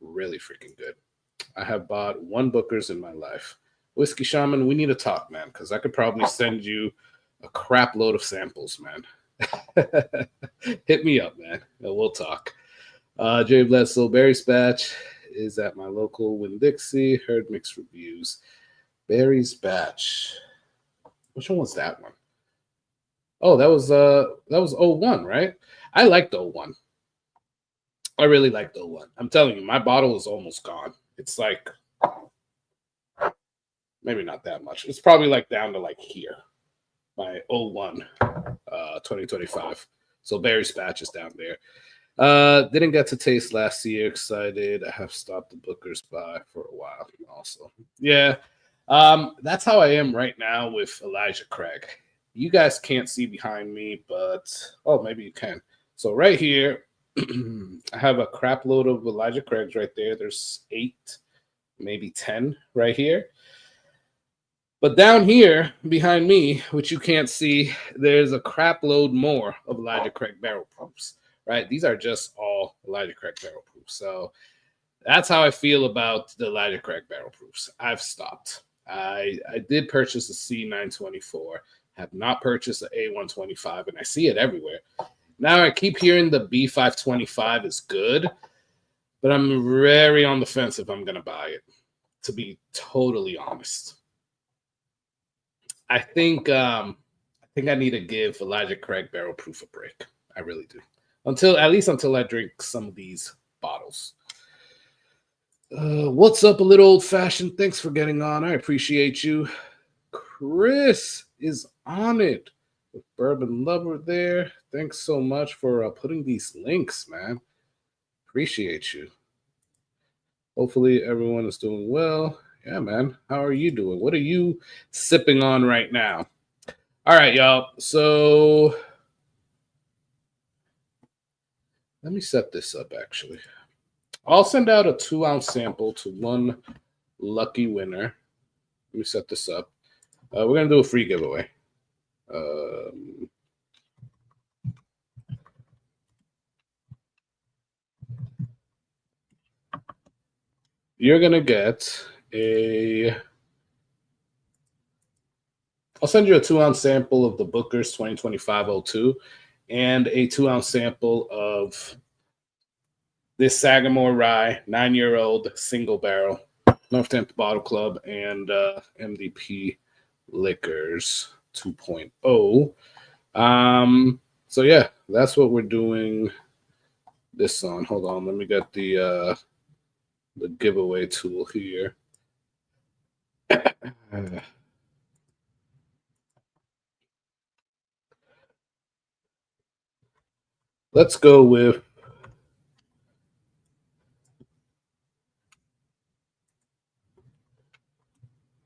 really freaking good. I have bought one Booker's in my life. Whiskey Shaman, we need to talk, man, because I could probably send you a crap load of samples, man. Hit me up, man, and we'll talk. Jay Bledsoe, Barry's Batch is at my local Winn-Dixie. Heard mixed reviews. Barry's Batch. Which one was that one? Oh, that was 01, right? I liked 01. I really liked 01. I'm telling you, my bottle is almost gone. It's like maybe not that much. It's probably like down to like here. My 01 2025. So Barry's Batch is down there. Didn't get to taste last year. Excited. I have stopped the Booker's buy for a while also. Yeah. That's how I am right now with Elijah Craig. You guys can't see behind me, but maybe you can. So right here, I have a crap load of Elijah Craig's right there. There's 8, maybe 10 right here. But down here behind me, which you can't see, there's a crap load more of Elijah Craig barrel proofs, right? These are just all Elijah Craig barrel proofs. So that's how I feel about the Elijah Craig barrel proofs. I've stopped. I did purchase a C924, have not purchased an A125, and I see it everywhere. Now I keep hearing the B525 is good, but I'm very on the fence if I'm going to buy it, to be totally honest. I think I need to give Elijah Craig barrel proof a break. I really do. Until I drink some of these bottles. What's up, a little old fashioned? Thanks for getting on. I appreciate you. Chris is on it with Bourbon Lover there. Thanks so much for putting these links, man. Appreciate you. Hopefully everyone is doing well. Yeah, man. How are you doing? What are you sipping on right now? All right, y'all. So let me set this up, actually. I'll send out a 2-ounce sample to one lucky winner. Let me set this up. We're going to do a free giveaway. You're going to get I'll send you a 2-ounce sample of the Booker's 2025-02 and a 2-ounce sample of this Sagamore Rye, 9-year-old single barrel, North Tampa Bottle Club, and MDP Liquors 2.0. So yeah, that's what we're doing this on. Hold on, let me get the giveaway tool here. Let's go with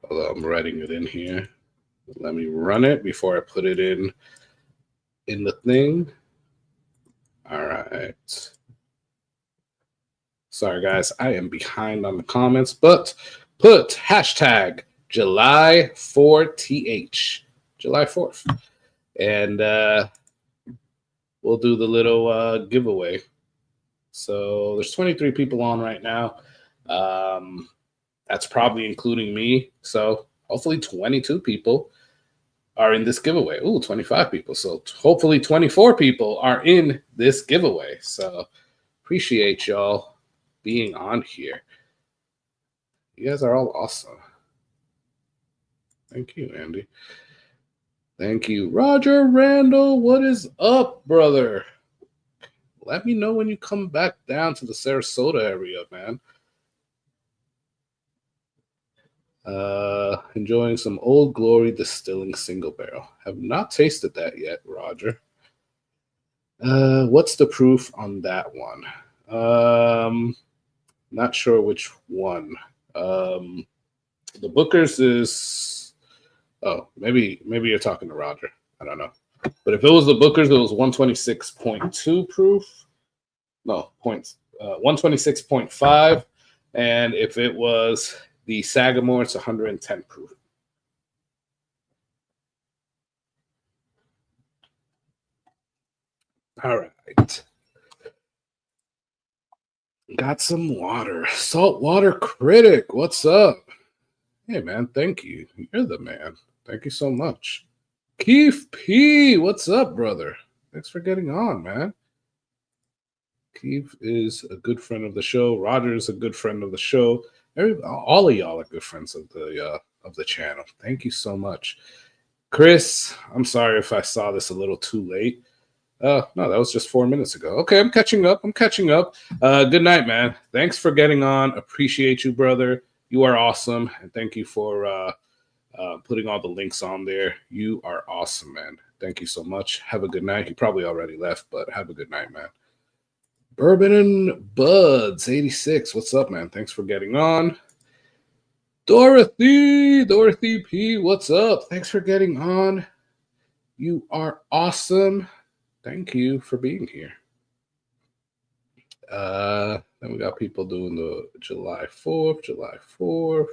I'm writing it in here. Let me run it before I put it in the thing. All right. Sorry, guys. I am behind on the comments, but put hashtag July 4th, July 4th. And we'll do the little giveaway. So there's 23 people on right now. That's probably including me. So hopefully 22 people are in this giveaway. Ooh, 25 people. So hopefully 24 people are in this giveaway. So appreciate y'all being on here. You guys are all awesome. Thank you, Andy. Thank you. Roger Randall, what is up, brother? Let me know when you come back down to the Sarasota area, man. Enjoying some Old Glory Distilling single barrel. Have not tasted that yet, Roger. What's the proof on that one? Not sure which one. The Booker's is. Oh, maybe you're talking to Roger. I don't know. But if it was the Booker's, it was 126.2 proof. No, 126.5. And if it was the Sagamore, it's 110 proof. All right. Got some water. Saltwater Critic, what's up? Hey, man, thank you. You're the man. Thank you so much. Keith P, what's up, brother? Thanks for getting on, man. Keith is a good friend of the show. Roger is a good friend of the show. All of y'all are good friends of the channel. Thank you so much. Chris, I'm sorry if I saw this a little too late. No, that was just 4 minutes ago. Okay, I'm catching up. Good night, man. Thanks for getting on. Appreciate you, brother. You are awesome. And thank you for putting all the links on there. You are awesome, man. Thank you so much. Have a good night. You probably already left, but have a good night, man. Bourbon and Buds 86. What's up, man? Thanks for getting on. Dorothy P. What's up? Thanks for getting on. You are awesome. Thank you for being here. Then we got people doing the July 4th.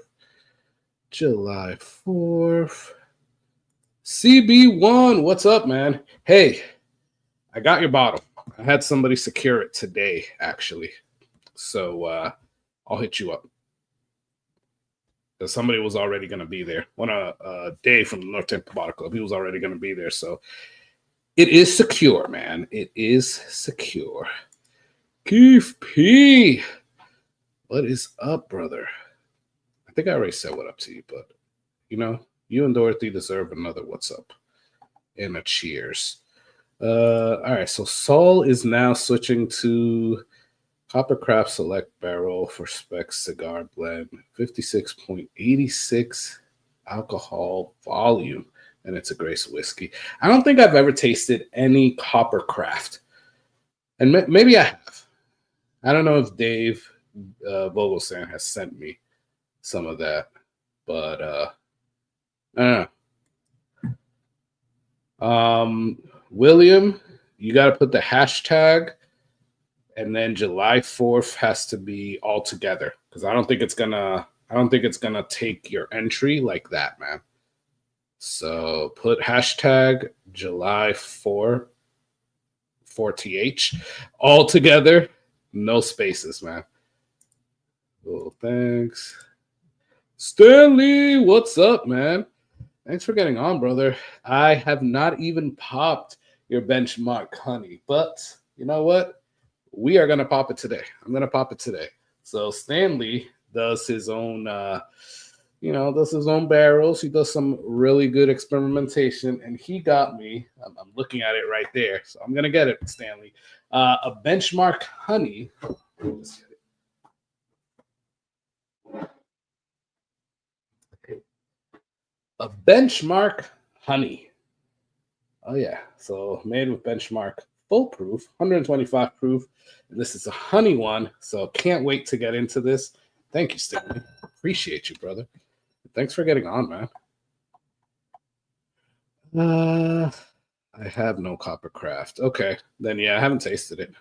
CB1, what's up, man? Hey, I got your bottle. I had somebody secure it today, actually. So I'll hit you up. Because somebody was already going to be there. Dave from the North Tampa Bottle Club, he was already going to be there. So it is secure, man. It is secure. Keith P. What is up, brother? I think I already said what up to you, but you and Dorothy deserve another what's up and a cheers. All right, so Saul is now switching to Coppercraft Select Barrel for Spec Cigar Blend, 56.86 alcohol volume, and it's a Grace whiskey. I don't think I've ever tasted any Coppercraft, and maybe I have. I don't know if Dave Vogelsang has sent me some of that, but I don't know. William, you got to put the hashtag, and then July 4th has to be all together, because I don't think it's gonna take your entry like that, man. So put hashtag July 4th all together, no spaces, man. Oh, thanks. Stanley, what's up, man? Thanks for getting on, brother. I have not even popped your benchmark honey, but you know what? We are going to pop it today. I'm going to pop it today. So Stanley does his own, barrels. He does some really good experimentation, and he got me, I'm looking at it right there, so I'm going to get it, Stanley, a benchmark honey. A benchmark honey. Oh, yeah. So made with benchmark full proof, 125 proof. And this is a honey one. So can't wait to get into this. Thank you, Stanley. Appreciate you, brother. Thanks for getting on, man. I have no Coppercraft. Okay. Then, yeah, I haven't tasted it.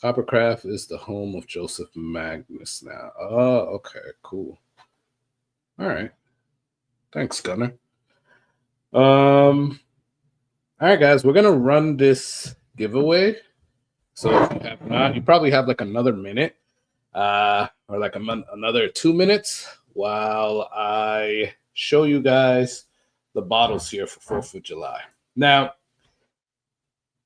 Coppercraft is the home of Joseph Magnus now. Oh, okay. Cool. All right. Thanks, Gunner. All right, guys, we're gonna run this giveaway. So if you have not, you probably have like another minute, or like another 2 minutes while I show you guys the bottles here for 4th of July. Now,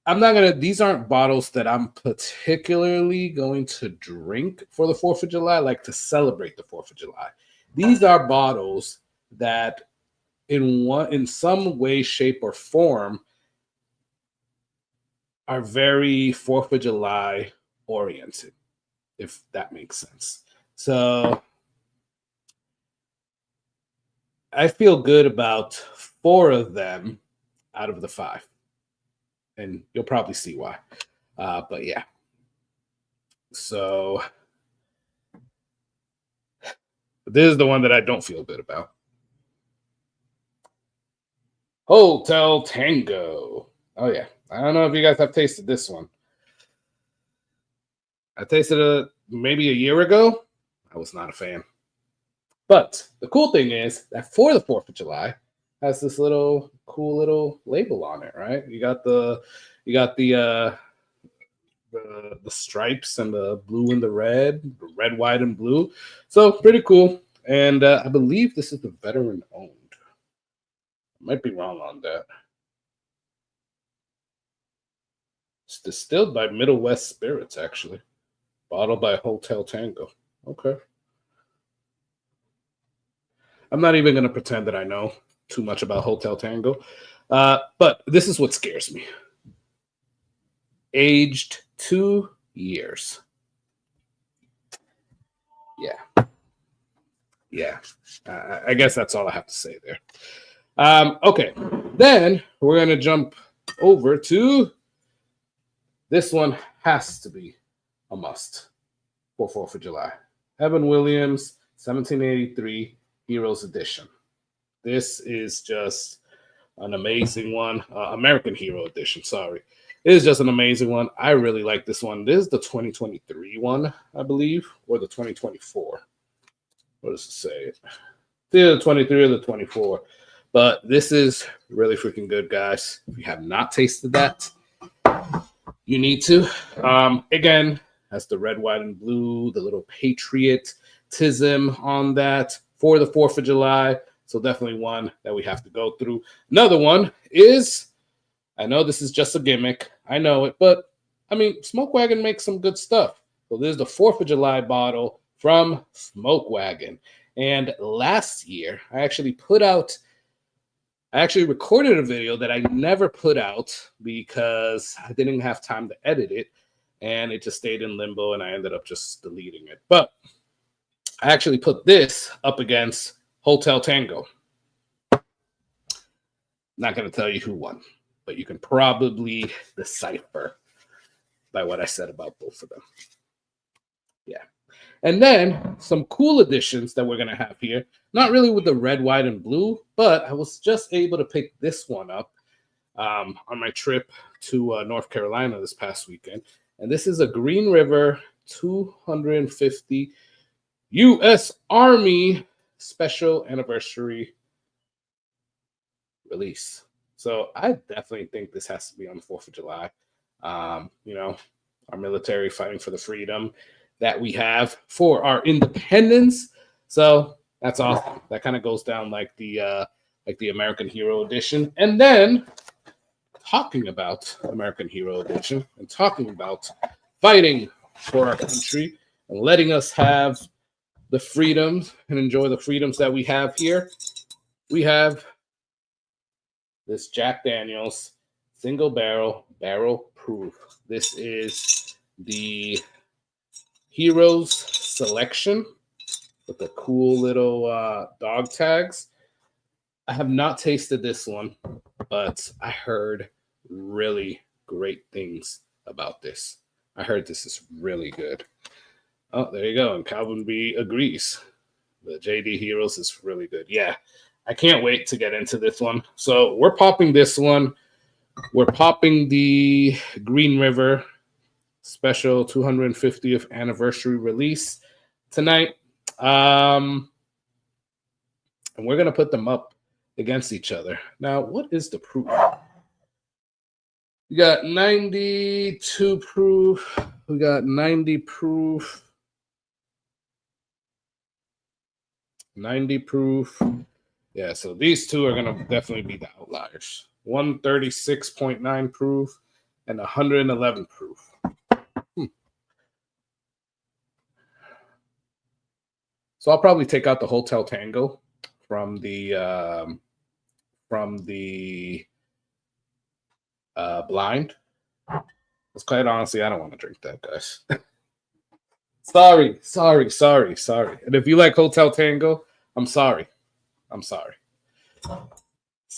I'm not gonna. These aren't bottles that I'm particularly going to drink for the 4th of July, like to celebrate the 4th of July. These are bottles that, in some way, shape, or form, are very 4th of July oriented, if that makes sense. So I feel good about 4 of them out of the 5. And you'll probably see why. But yeah. So this is the one that I don't feel good about. Hotel Tango. Oh yeah. I don't know if you guys have tasted this one. I tasted it maybe a year ago. I was not a fan. But the cool thing is that for the 4th of July, has this little cool little label on it, right? You got the stripes and the blue and the red, white, and blue. So pretty cool. And I believe this is the veteran owned. I might be wrong on that. It's distilled by Middle West Spirits, actually. Bottled by Hotel Tango. Okay. I'm not even going to pretend that I know too much about Hotel Tango. But this is what scares me. Aged 2 years. Yeah. I guess that's all I have to say there. Okay. Then we're going to jump over to this one. Has to be a must for 4th of July. Evan Williams, 1783 Heroes Edition. This is just an amazing one. American Hero Edition, sorry. It is just an amazing one. I really like this one. This is the 2023 one, I believe, or the 2024. What does it say? It's either the 23 or the 24. But this is really freaking good, guys. If you have not tasted that, you need to. Again, that's the red, white, and blue, the little patriotism on that for the 4th of July. So definitely one that we have to go through. Another one is, I know this is just a gimmick. I know it, but I mean, Smoke Wagon makes some good stuff. So this is the 4th of July bottle from Smoke Wagon. And last year, I actually recorded a video that I never put out because I didn't have time to edit it. And it just stayed in limbo and I ended up just deleting it. But I actually put this up against Hotel Tango. Not going to tell you who won, but you can probably decipher by what I said about both of them. Yeah. And then some cool additions that we're going to have here. Not really with the red, white, and blue, but I was just able to pick this one up on my trip to North Carolina this past weekend. And this is a Green River 250 U.S. Army Special Anniversary release. So I definitely think this has to be on the 4th of July. You know, our military fighting for the freedom that we have for our independence. So that's awesome. That kind of goes down like the American Hero Edition. And then talking about American Hero Edition and talking about fighting for our country and letting us have the freedoms and enjoy the freedoms that we have here, we have this Jack Daniel's single barrel proof. This is the Heroes Selection with the cool little dog tags. I have not tasted this one, but I heard really great things about this. I heard this is really good. Oh, there you go. And Calvin B agrees. The JD Heroes is really good. Yeah, I can't wait to get into this one. So we're popping this one. We're popping the Green River special 250th anniversary release tonight. And we're going to put them up against each other. Now, what is the proof? We got 92 proof. We got 90 proof. 90 proof. Yeah, so these two are gonna definitely be the outliers. 136.9 proof and 111 proof. So I'll probably take out the Hotel Tango from the blind. Because quite honestly, I don't want to drink that, guys. sorry. And if you like Hotel Tango, I'm sorry. It's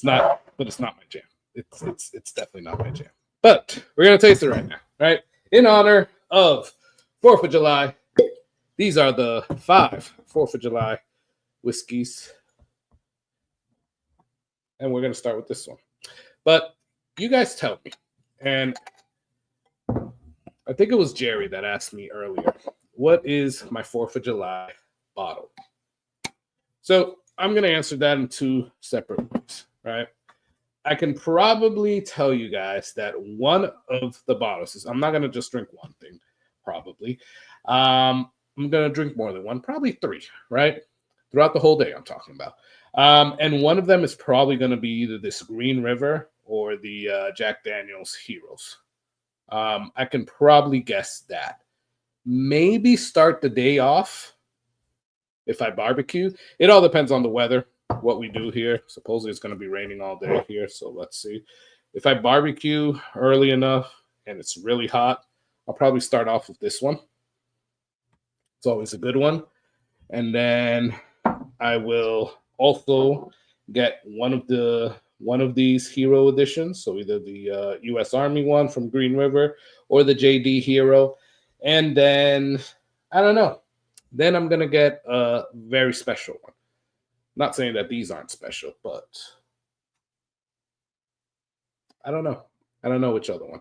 not, but it's not my jam. It's definitely not my jam. But we're gonna taste it right now, right? In honor of 4th of July. These are the 5 4th of July whiskeys. And we're gonna start with this one. But you guys tell me, and I think it was Jerry that asked me earlier, what is my 4th of July bottle? So I'm going to answer that in 2 separate ways, right? I can probably tell you guys that one of the bottles is, I'm not going to just drink one thing, probably. I'm going to drink more than one, probably 3, right? Throughout the whole day, I'm talking about. And one of them is probably going to be either this Green River or the Jack Daniel's Heroes. I can probably guess that. Maybe start the day off if I barbecue. It all depends on the weather, what we do here. Supposedly it's going to be raining all day here, so let's see. If I barbecue early enough and it's really hot, I'll probably start off with this one. It's always a good one. And then I will also get one of these hero editions, so either the U.S. Army one from Green River or the JD Hero. And then, I don't know. Then I'm going to get a very special one. Not saying that these aren't special, but I don't know. I don't know which other one.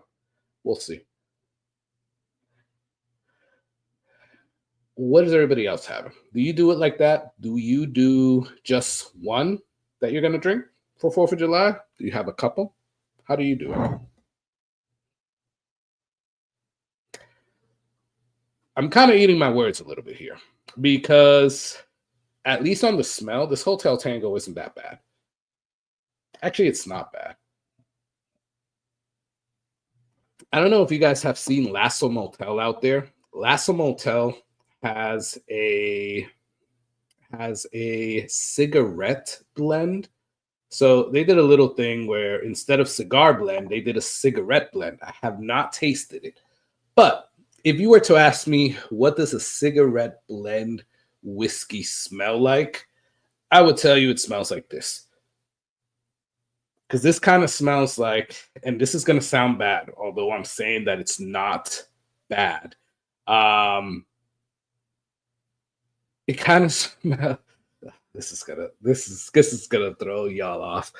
We'll see. What is everybody else having? Do you do it like that? Do you do just one that you're going to drink for 4th of July? Do you have a couple? How do you do it? I'm kind of eating my words a little bit here because at least on the smell, this Hotel Tango isn't that bad. Actually, it's not bad. I don't know if you guys have seen Lasso Motel out there. Lasso Motel has a cigarette blend. So they did a little thing where instead of cigar blend, they did a cigarette blend. I have not tasted it. But if you were to ask me, what does a cigarette blend whiskey smell like? I would tell you it smells like this. Because this kind of smells like, and this is going to sound bad, although I'm saying that it's not bad. It kind of smells. This is gonna throw y'all off.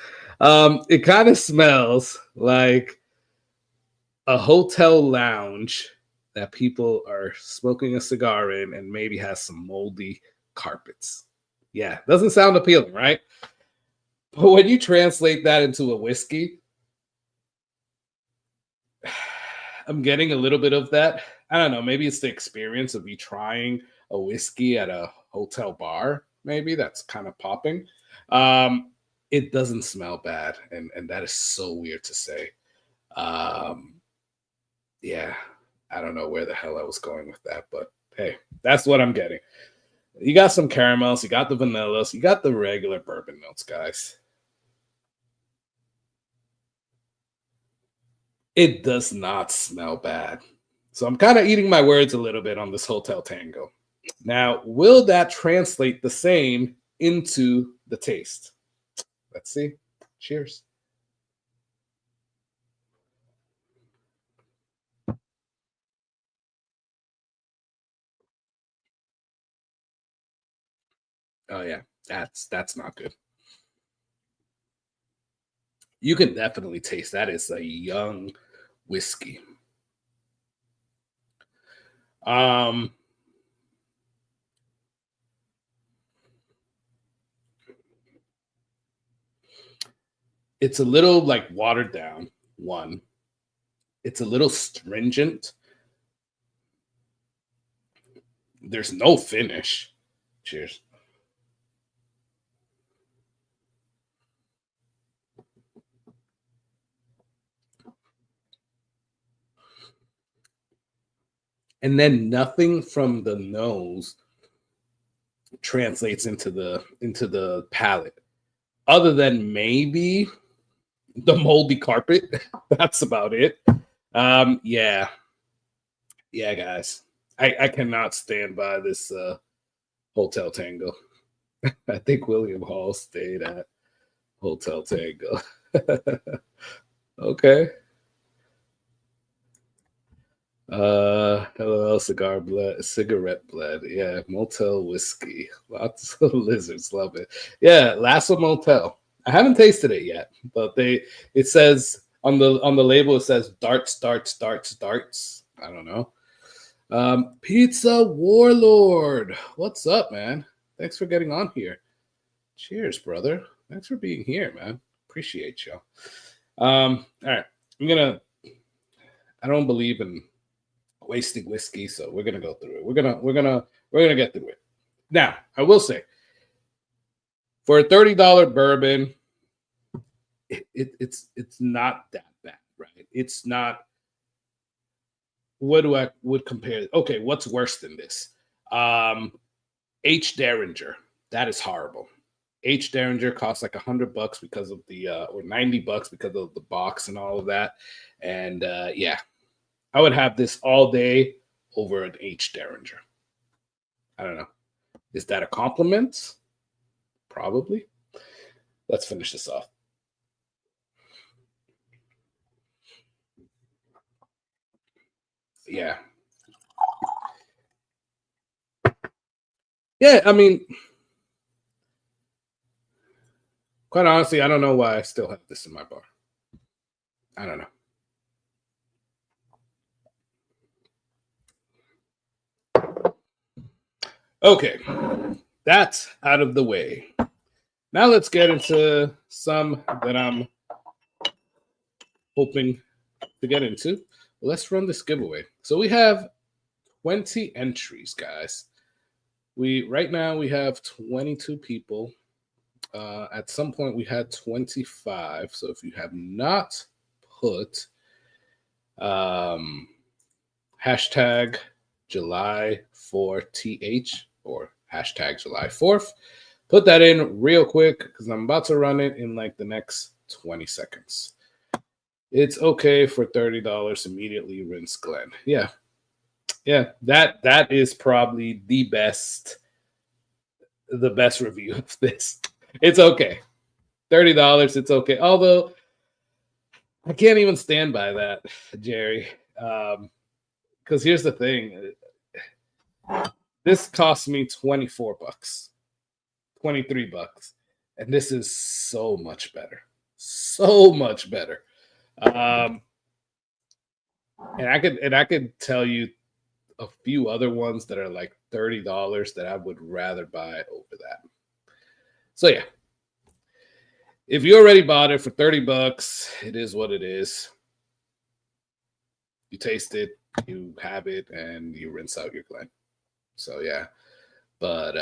It kind of smells like a hotel lounge that people are smoking a cigar in and maybe has some moldy carpets. Yeah, doesn't sound appealing, right? But when you translate that into a whiskey, I'm getting a little bit of that. I don't know, maybe it's the experience of you trying a whiskey at a hotel bar. Maybe that's kind of popping. It doesn't smell bad, and that is so weird to say. Yeah, I don't know where the hell I was going with that, but hey, that's what I'm getting. You got some caramels, you got the vanillas, you got the regular bourbon notes, guys. It does not smell bad. So I'm kind of eating my words a little bit on this Hotel Tango. Now, will that translate the same into the taste? Let's see. Cheers. Oh yeah, that's not good. You can definitely taste that is a young whiskey. Um it's a little like watered down, one. It's a little stringent. There's no finish. Cheers. and then nothing from the nose translates into the palate, other than maybe the moldy carpet. That's about it. Yeah, guys, I cannot stand by this Hotel Tango. I think William Hall stayed at Hotel Tango. Okay. Hello, cigarette blood. Yeah, motel whiskey. Lots of lizards love it. Yeah, Lasso Motel. I haven't tasted it yet, but it says on the label it says darts, darts, darts, darts. I don't know. Pizza Warlord. What's up, man? Thanks for getting on here. Cheers, brother. Thanks for being here, man. Appreciate you. All right. I don't believe in wasting whiskey, so we're gonna go through it. We're gonna get through it. Now, I will say, for a $30 bourbon, it's not that bad, right? It's not. What do I would compare? Okay, what's worse than this? H. Derringer. That is horrible. H. Derringer costs like $100 because of the or $90 because of the box and all of that. And yeah, I would have this all day over an H. Derringer. I don't know. Is that a compliment? Probably. Let's finish this off. Yeah. Yeah, I mean, quite honestly, I don't know why I still have this in my bar. I don't know. Okay, that's out of the way. Now let's get into some that I'm hoping to get into. Let's run this giveaway. So we have 20 entries, guys. Right now we have 22 people. At some point we had 25. So if you have not put hashtag July 4th or hashtag July 4th, put that in real quick because I'm about to run it in like the next 20 seconds. It's okay for $30. Immediately rinse Glenn. Yeah. That is probably the best review of this. It's okay. $30. It's okay. Although I can't even stand by that, Jerry. Because here's the thing. This cost me $24, $23, and this is so much better. So much better. And I could tell you a few other ones that are like $30 that I would rather buy over that. So yeah, if you already bought it for $30, it is what it is. You taste it, you have it, and you rinse out your Glen. So yeah, but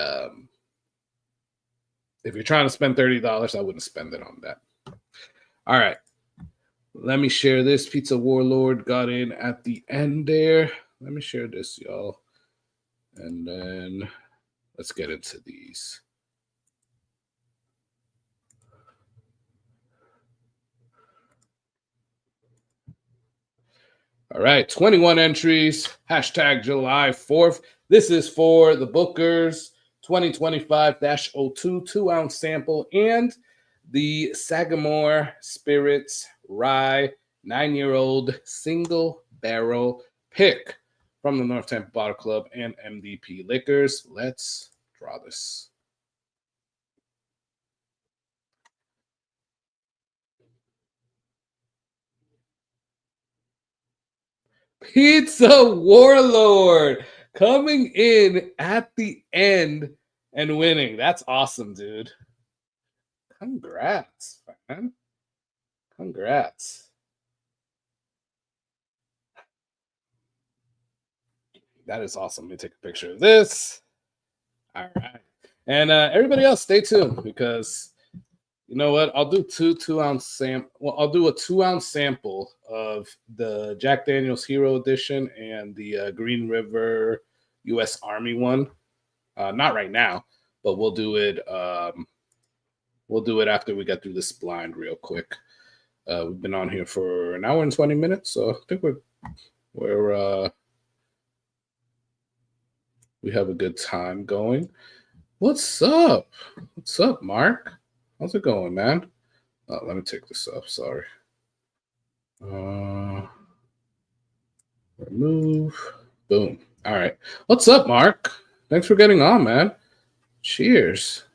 if you're trying to spend $30, I wouldn't spend it on that. All right, let me share this. Pizza Warlord got in at the end there. Let me share this, y'all. And then let's get into these. All right, 21 entries. Hashtag July 4th. This is for the Booker's 2025-02 2-ounce sample and the Sagamore Spirits Rye 9-year-old single barrel pick from the North Tampa Bottle Club and MDP Liquors. Let's draw this. Pizza Warlord coming in at the end and winning. That's awesome, dude. Congrats, man. Congrats. That is awesome. Let me take a picture of this. All right. And everybody else, stay tuned because You know what? I'll do I'll do a 2-ounce sample of the Jack Daniel's Hero Edition and the Green River U.S. Army one. Not right now, but we'll do it. We'll do it after we get through this blind real quick. We've been on here for an hour and 20 minutes, so I think we have a good time going. What's up? What's up, Mark? How's it going, man? Oh, let me take this off. Sorry. Remove. Boom. All right. What's up, Mark? Thanks for getting on, man. Cheers.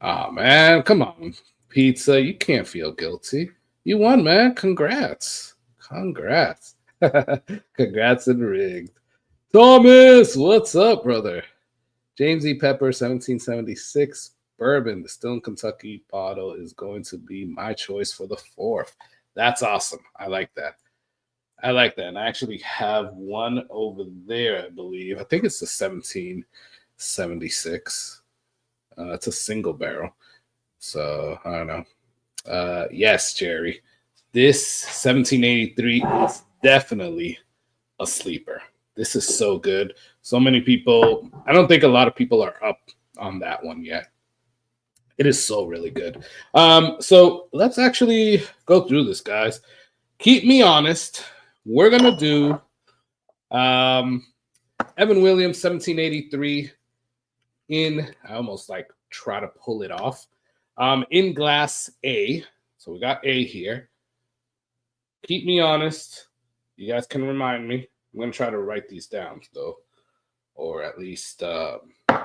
Oh, man. Come on. Pizza. You can't feel guilty. You won, man. Congrats. Congrats. Congrats and rigged. Thomas, what's up, brother? James E. Pepper, 1776 bourbon, distilled in Kentucky bottle is going to be my choice for the 4th. That's awesome. I like that. I like that. And I actually have one over there, I believe. I think it's the 1776. It's a single barrel. So I don't know. Yes, Jerry. This 1783 is definitely a sleeper. This is so good. So many people, I don't think a lot of people are up on that one yet. It is so really good. So let's actually go through this, guys. Keep me honest. We're going to do Evan Williams, 1783 in, I almost like try to pull it off, in glass A. So we got A here. Keep me honest. You guys can remind me. I'm going to try to write these down, though, or at least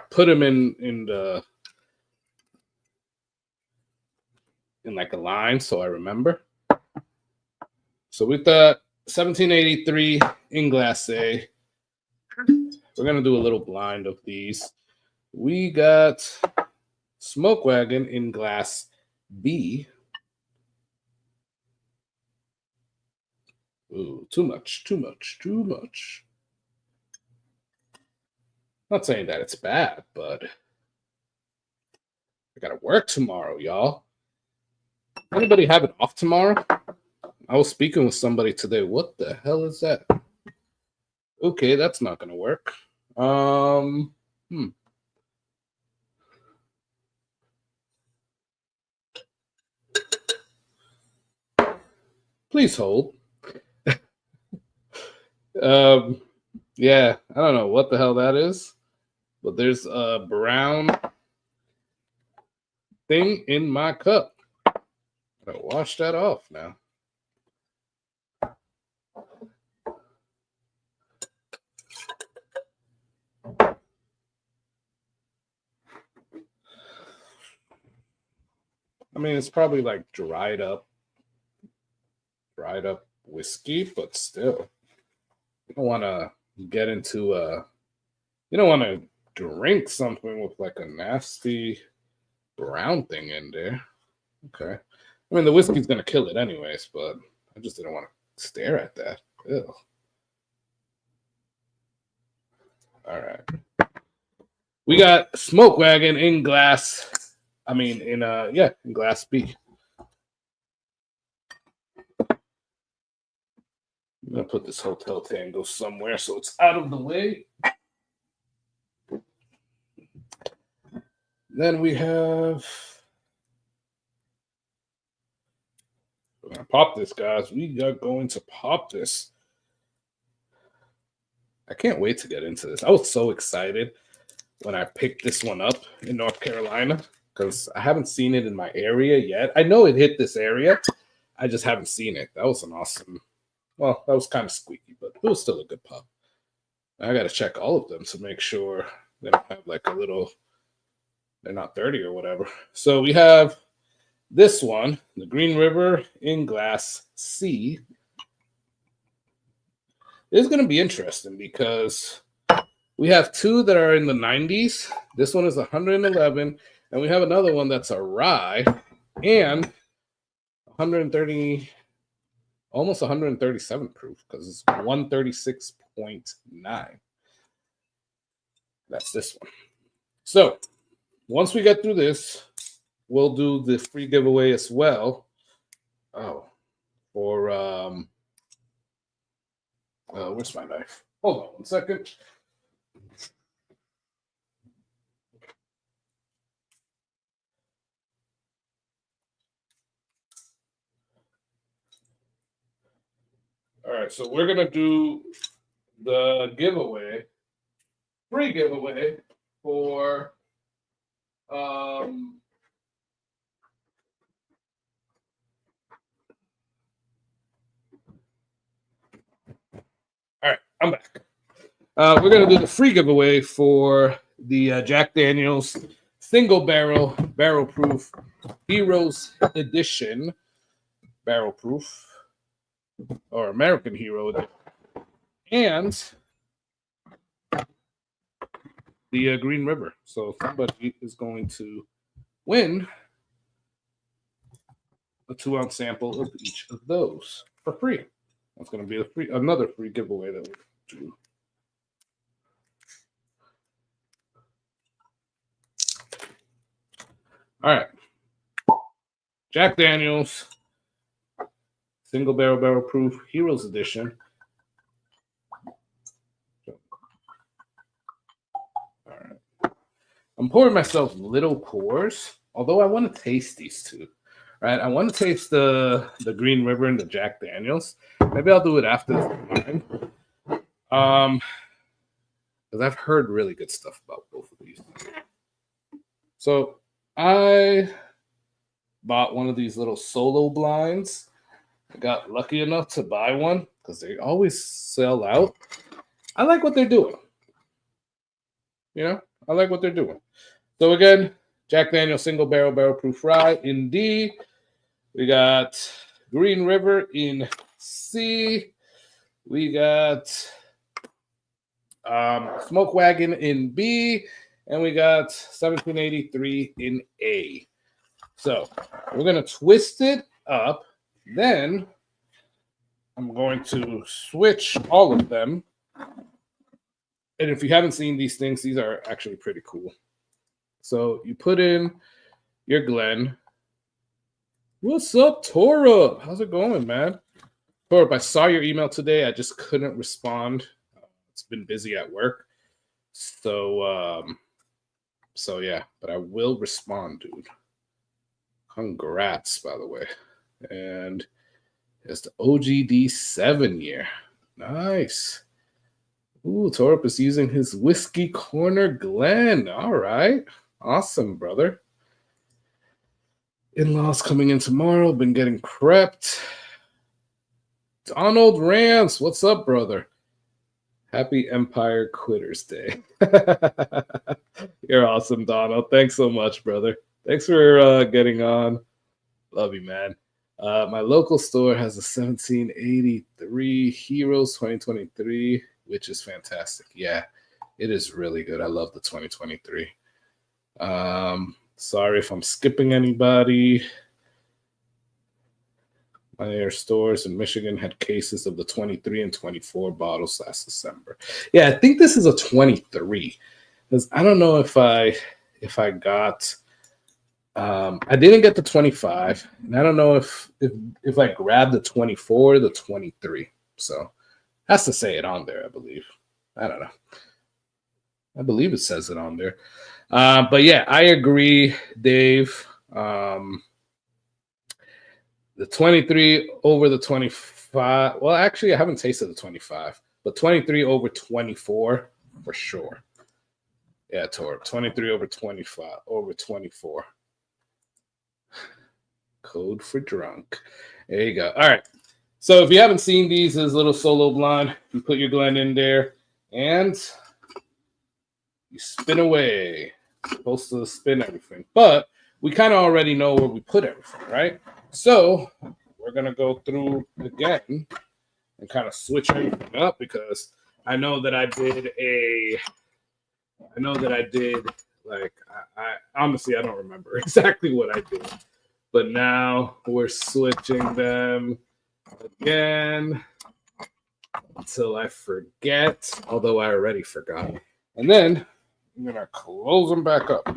put them in like a line so I remember. So with the 1783 in glass A, we're going to do a little blind of these. We got Smoke Wagon in glass B. Ooh, too much. Not saying that it's bad, but I gotta work tomorrow, y'all. Anybody have it off tomorrow? I was speaking with somebody today. What the hell is that? Okay, that's not gonna work. Please hold. Yeah, I don't know what the hell that is, but there's a brown thing in my cup. Gotta wash that off now. I mean, it's probably like dried up whiskey, but still, you don't want to get into you don't want to drink something with like a nasty brown thing in there. Okay. I mean, the whiskey's going to kill it anyways, but I just didn't want to stare at that. Ew. All right. We got Smoke Wagon in glass. I mean, in glass B. I'm going to put this hotel tango somewhere so it's out of the way. Then we have... We're going to pop this, guys. We are going to pop this. I can't wait to get into this. I was so excited when I picked this one up in North Carolina because I haven't seen it in my area yet. I know it hit this area. I just haven't seen it. That was an awesome... Well, that was kind of squeaky, but it was still a good pop. I got to check all of them to make sure they don't have like a little... They're not 30 or whatever. So we have this one, the Green River in glass C. It's going to be interesting because we have two that are in the 90s. This one is 111, and we have another one that's a rye and 130, almost 137 proof because it's 136.9. That's this one. So once we get through this, we'll do the free giveaway as well. Oh, for where's my knife? Hold on 1 second. All right, so we're gonna do the giveaway, free giveaway for all right, I'm back. We're gonna do the free giveaway for the Jack Daniel's single barrel proof Heroes Edition, barrel proof or American Hero Edition, and the Green River. So somebody is going to win a 2-ounce sample of each of those for free. That's going to be another free giveaway that we do. All right, Jack Daniel's single barrel proof Heroes Edition. All right, I'm pouring myself little pours, although I want to taste these two. Right, I want to taste the Green River and the Jack Daniel's. Maybe I'll do it after this time. Because I've heard really good stuff about both of these. So I bought one of these little solo blinds. I got lucky enough to buy one because they always sell out. I like what they're doing. You know, I like what they're doing. So again, Jack Daniel's single barrel proof rye in D. We got Green River in C. We got Smoke Wagon in B. And we got 1783 in A. So we're going to twist it up. Then I'm going to switch all of them. And if you haven't seen these things, these are actually pretty cool. So you put in your Glen. What's up, Torub? How's it going, man? Torub, I saw your email today. I just couldn't respond. It's been busy at work. So yeah, but I will respond, dude. Congrats, by the way. And it's the OGD 7 year. Nice. Ooh, Torub is using his Whiskey Corner Glen. All right. Awesome, brother. In-laws coming in tomorrow. Been getting prepped. Donald Rance, what's up, brother? Happy Empire Quitters Day. You're awesome, Donald. Thanks so much, brother. Thanks for getting on. Love you, man. My local store has a 1783 Heroes 2023, which is fantastic. Yeah, it is really good. I love the 2023. Sorry if I'm skipping anybody. My stores in Michigan had cases of the 23 and 24 bottles last December. Yeah, I think this is a 23 because I don't know if I got. I didn't get the 25, and I don't know if I grabbed the 24 or the 23. So has to say it on there, I believe. I don't know. I believe it says it on there. But yeah, I agree, Dave. The 23 over the 25. Well, actually, I haven't tasted the 25, but 23 over 24 for sure. Yeah, Tor. 23 over 25 over 24. Code for drunk. There you go. All right. So if you haven't seen these, this little solo blind, you put your Glen in there and you spin away. You're supposed to spin everything, but we kind of already know where we put everything, right? So we're gonna go through again and kind of switch everything up because I know that I did like I honestly I don't remember exactly what I did, but now we're switching them again until I forget, although I already forgot. And then I'm gonna close them back up.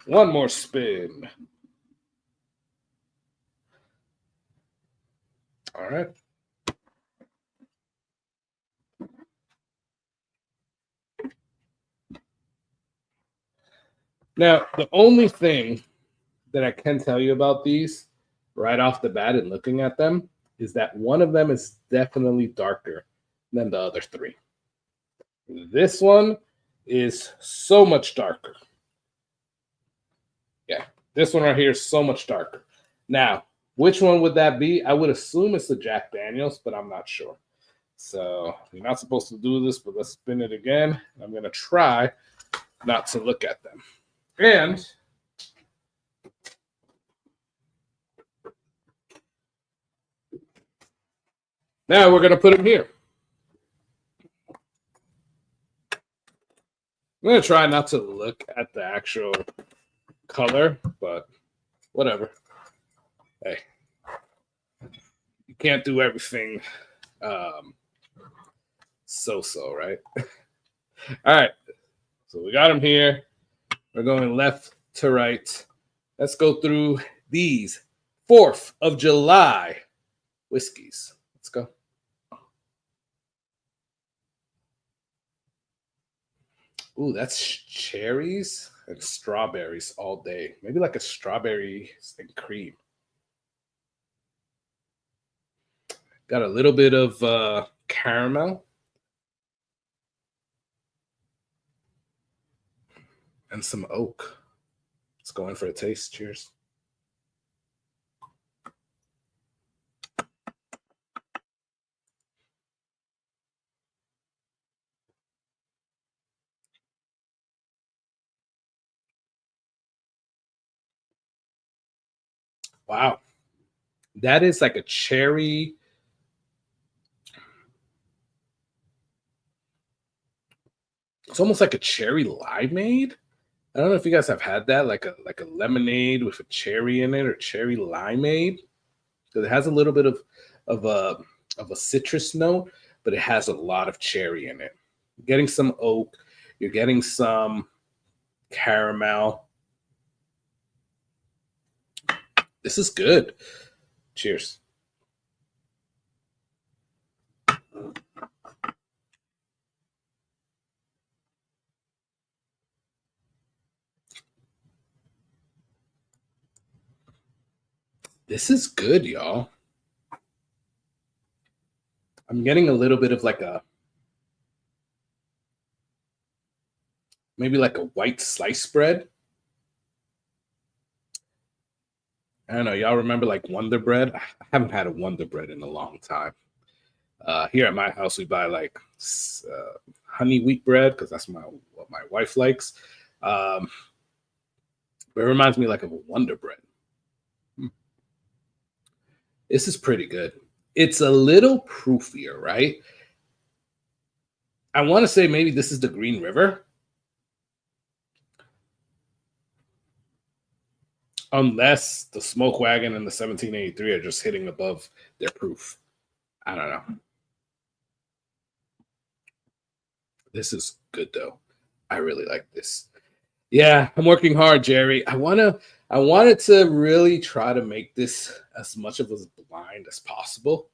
One more spin. All right. Now, the only thing that I can tell you about these right off the bat and looking at them is that one of them is definitely darker than the other three. This one is so much darker. Yeah, this one right here is so much darker. Now, which one would that be? I would assume it's the Jack Daniels, but I'm not sure. So you're not supposed to do this, but let's spin it again. I'm going to try not to look at them. And now we're going to put them here. I'm going to try not to look at the actual color, but whatever. Hey, you can't do everything so, right? All right. So we got them here. We're going left to right. Let's go through these 4th of July whiskeys. Let's go. Ooh, that's cherries and strawberries all day. Maybe like a strawberry and cream. Got a little bit of caramel. And some oak. Let's go in for a taste. Cheers. Wow. That is like a cherry. It's almost like a cherry limeade. I don't know if you guys have had that, like a lemonade with a cherry in it, or cherry limeade. So it has a little bit of a citrus note, but it has a lot of cherry in it. You're getting some oak, you're getting some caramel. This is good. Cheers. This is good, y'all. I'm getting a little bit of like maybe like a white slice bread. I don't know. Y'all remember like Wonder Bread? I haven't had a Wonder Bread in a long time. Here at my house, we buy like honey wheat bread because that's what my wife likes. But it reminds me like of a Wonder Bread. This is pretty good. It's a little proofier, right? I want to say maybe this is the Green River. Unless the Smoke Wagon and the 1783 are just hitting above their proof. I don't know. This is good though. I really like this. Yeah, I'm working hard, Jerry. I wanted to really try to make this as much of a blind as possible.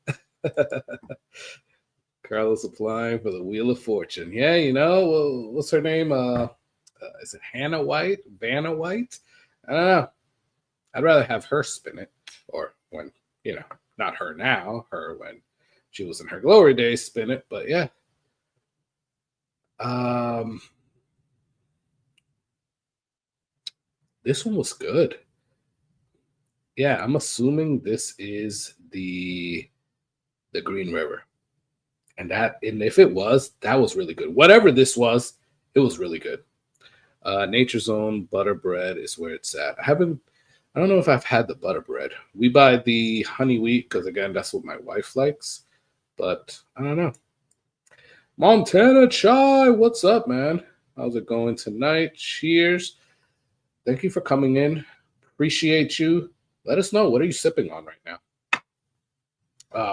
Carlos applying for the Wheel of Fortune. Yeah, you know, what's her name? Is it Hannah White? Vanna White? I don't know. I'd rather have her spin it, or when, not her now, her when she was in her glory days, spin it. But yeah. This one was good. Yeah, I'm assuming this is the Green River. And if it was, that was really good. Whatever this was, it was really good. Nature's Own butter bread is where it's at. I don't know if I've had the butter bread. We buy the honey wheat because, again, that's what my wife likes. But I don't know. Montana Chai, what's up, man? How's it going tonight? Cheers. Thank you for coming in. Appreciate you. Let us know. What are you sipping on right now?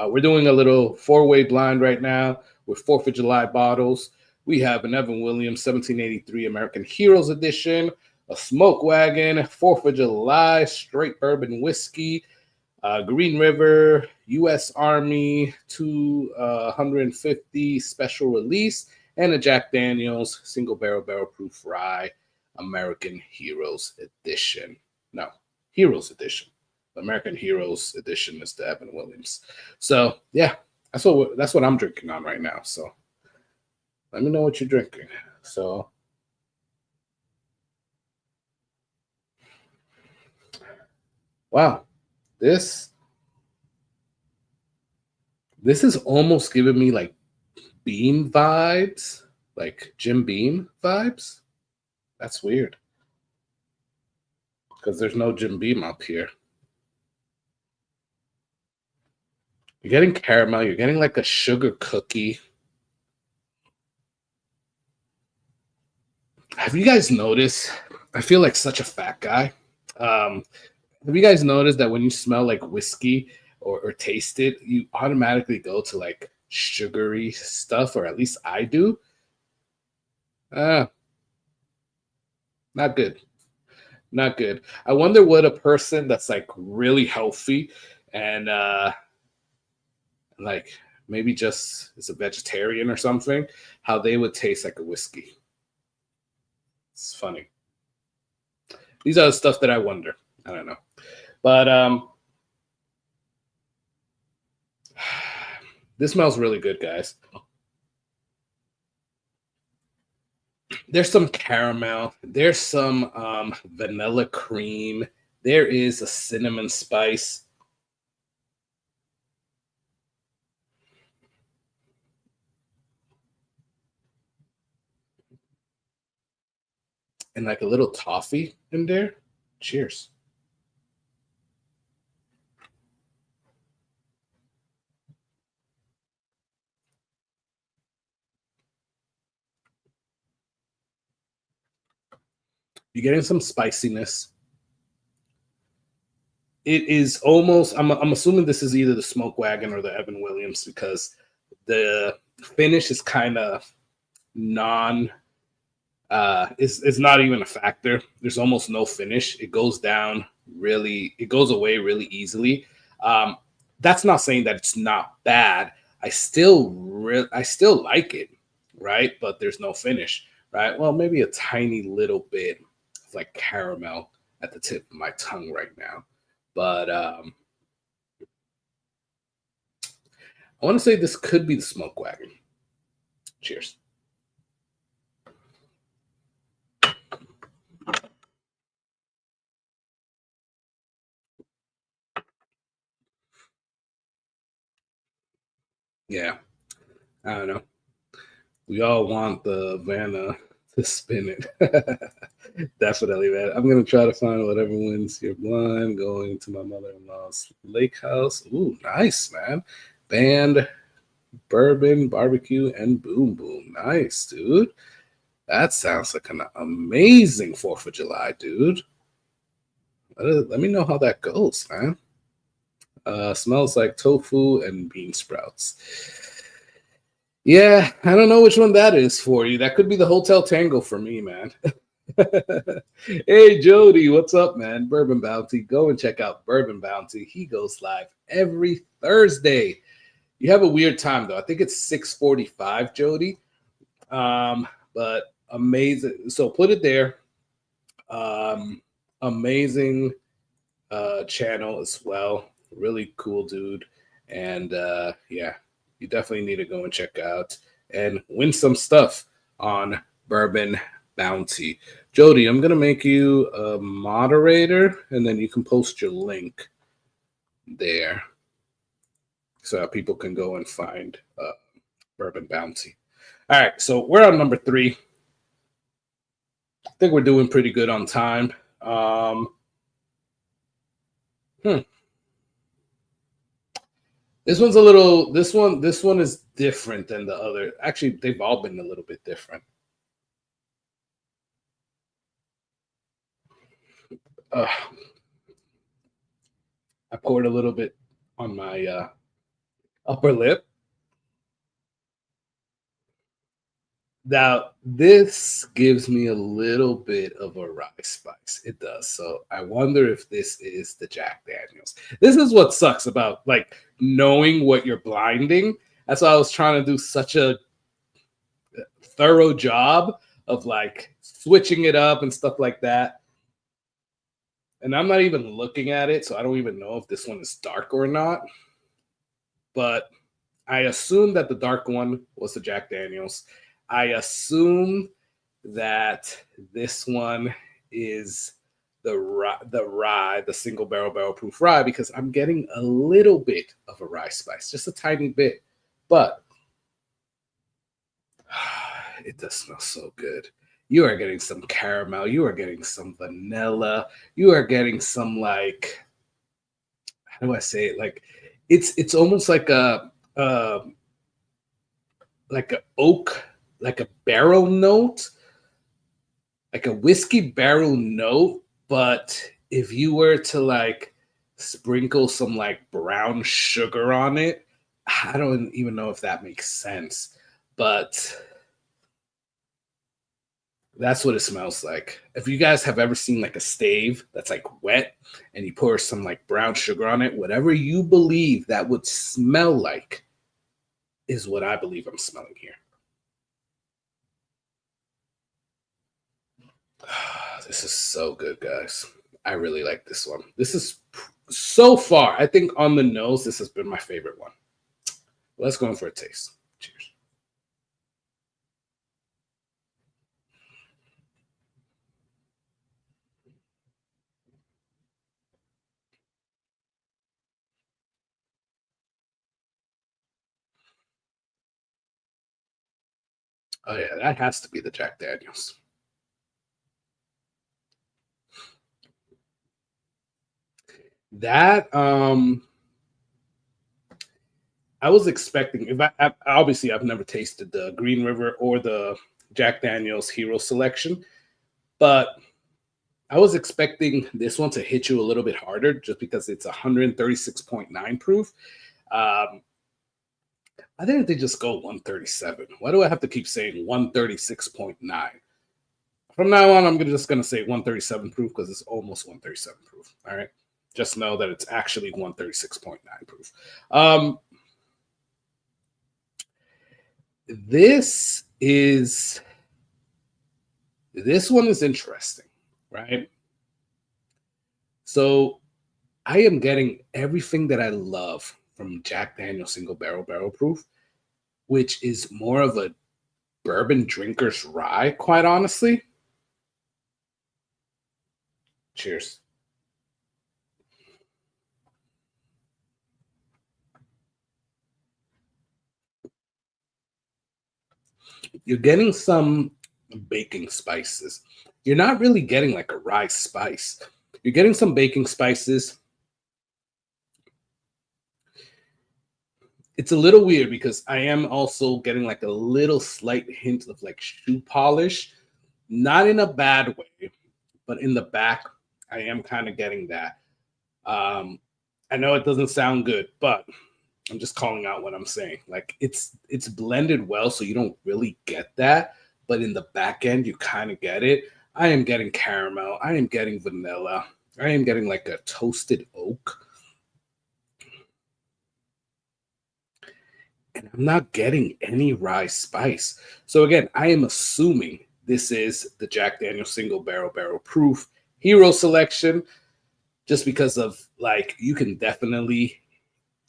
We're doing a little 4-way blind right now with 4th of July bottles. We have an Evan Williams 1783 American Heroes Edition, a smoke wagon, 4th of July, straight bourbon whiskey, Green River, U.S. Army 250 special release, and a Jack Daniels single barrel proof rye, American Heroes Edition. No, Heroes Edition. The American Heroes Edition is the Evan Williams. So yeah, that's what I'm drinking on right now. So let me know what you're drinking. So wow, this is almost giving me like Beam vibes, like Jim Beam vibes. That's weird because there's no Jim Beam up here. You're getting caramel. You're getting like a sugar cookie. Have you guys noticed? I feel like such a fat guy. Have you guys noticed that when you smell like whiskey or taste it, you automatically go to like sugary stuff, or at least I do? Not good. Not good. I wonder what a person that's like really healthy and like maybe just is a vegetarian or something, how they would taste like a whiskey. It's funny. These are the stuff that I wonder. I don't know. But this smells really good, guys. There's some caramel. There's some vanilla cream. There is a cinnamon spice. And like a little toffee in there. Cheers. You're getting some spiciness. It is almost, I'm assuming this is either the Smoke Wagon or the Evan Williams, because the finish is kind of non, it's not even a factor. There's almost no finish. It goes down really, it goes away really easily. That's not saying that it's not bad. I still like it, right? But there's no finish, right? Well, maybe a tiny little bit of like caramel at the tip of my tongue right now. But I want to say this could be the Smoke Wagon. Cheers. Yeah, I don't know. We all want the Vanna to spin it. Definitely, man. I'm gonna try to find whatever wins your blind. Going to my mother-in-law's lake house. Ooh, nice, man. Band, bourbon, barbecue, and boom boom. Nice, dude. That sounds like an amazing 4th of July, dude. Let me know how that goes, man. Smells like tofu and bean sprouts. Yeah, I don't know which one that is for you. That could be the Hotel Tango for me, man. Hey, Jody, what's up, man? Bourbon Bounty. Go and check out Bourbon Bounty. He goes live every Thursday. You have a weird time, though. I think it's 6:45, Jody. But amazing. So put it there. Amazing channel as well. Really cool dude. And yeah, you definitely need to go and check out and win some stuff on Bourbon Bounty. Jody, I'm going to make you a moderator, and then you can post your link there so people can go and find Bourbon Bounty. All right, so we're on number 3. I think we're doing pretty good on time. This one's a little. This one is different than the other. Actually, they've all been a little bit different. I poured a little bit on my upper lip. Now, this gives me a little bit of a rye spice. It does. So I wonder if this is the Jack Daniels. This is what sucks about like knowing what you're blinding. That's why I was trying to do such a thorough job of like switching it up and stuff like that. And I'm not even looking at it, so I don't even know if this one is dark or not. But I assume that the dark one was the Jack Daniels. I assume that this one is the single barrel proof rye, because I'm getting a little bit of a rye spice, just a tiny bit, but it does smell so good. You are getting some caramel, you are getting some vanilla, you are getting some, like, how do I say it? Like it's almost like a oak, like a barrel note, like a whiskey barrel note. But if you were to like sprinkle some like brown sugar on it, I don't even know if that makes sense, but that's what it smells like. If you guys have ever seen like a stave that's like wet and you pour some like brown sugar on it, whatever you believe that would smell like is what I believe I'm smelling here. This is so good, guys. I really like this one. This is so far, I think on the nose, this has been my favorite one. Let's go in for a taste. Cheers. Oh yeah, that has to be the Jack Daniels. That I was expecting. If I obviously I've never tasted the Green River or the Jack Daniels Hero Selection, but I was expecting this one to hit you a little bit harder just because it's 136.9 proof. Um, I think they just go 137. Why do I have to keep saying 136.9? From now on, I'm just going to say 137 proof because it's almost 137 proof. All right. Just know that it's actually 136.9 proof. This one is interesting, right? So I am getting everything that I love from Jack Daniel's single barrel proof, which is more of a bourbon drinker's rye, quite honestly. Cheers. You're getting some baking spices. You're not really getting like a rye spice. You're getting some baking spices. It's a little weird because I am also getting like a little slight hint of like shoe polish, not in a bad way, but in the back, I am kind of getting that. Um, I know it doesn't sound good, but I'm just calling out what I'm saying. Like it's blended well, so you don't really get that, but in the back end, you kind of get it. I am getting caramel. I am getting vanilla. I am getting like a toasted oak. And I'm not getting any rye spice. So again, I am assuming this is the Jack Daniel single barrel proof hero selection, just because of like you can definitely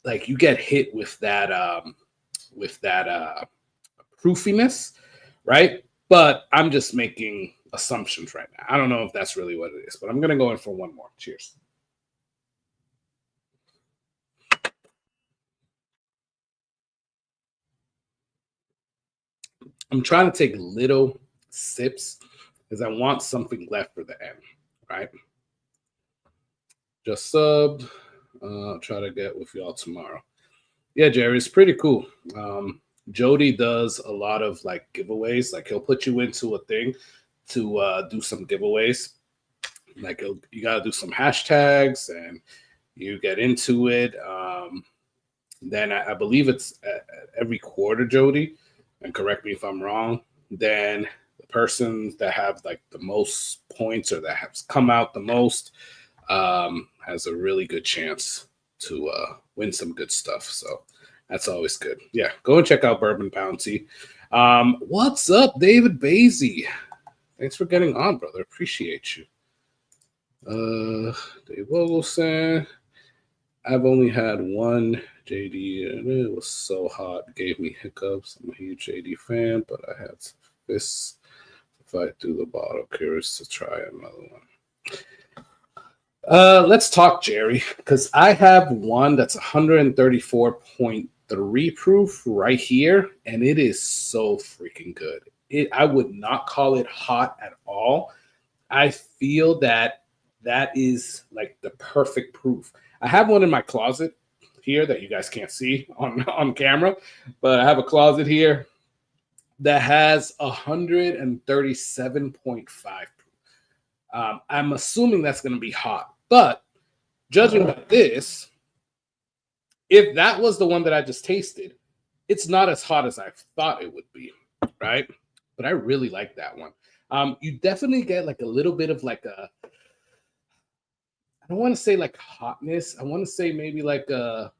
like you get hit with that proofiness, right? But I'm just making assumptions right now. I don't know if that's really what it is, but I'm gonna go in for one more. Cheers. I'm trying to take little sips because I want something left for the end, right? Just subbed. I'll try to get with y'all tomorrow. Yeah, Jerry, it's pretty cool. Jody does a lot of like giveaways. Like he'll put you into a thing to do some giveaways. Like you got to do some hashtags and you get into it. Then I believe it's every quarter, Jody, and correct me if I'm wrong. then the person that have like the most points or that has come out the most has a really good chance to win some good stuff. So that's always good. Yeah, go and check out Bourbon Bounty. What's up, David Basie? Thanks for getting on, brother. Appreciate you. Dave Vogelson. I've only had one JD, and it was so hot. It gave me hiccups. I'm a huge JD fan, but I had this to fight through the bottle. Curious to try another one. Let's talk, Jerry, because I have one that's 134.3 proof right here, and it is so freaking good. I would not call it hot at all. I feel that is like the perfect proof. I have one in my closet here that you guys can't see on camera, but I have a closet here that has 137.5 proof. I'm assuming that's going to be hot, but judging by this, if that was the one that I just tasted, it's not as hot as I thought it would be, right? But I really like that one. You definitely get like a little bit of like a, I don't want to say like hotness. I want to say maybe like a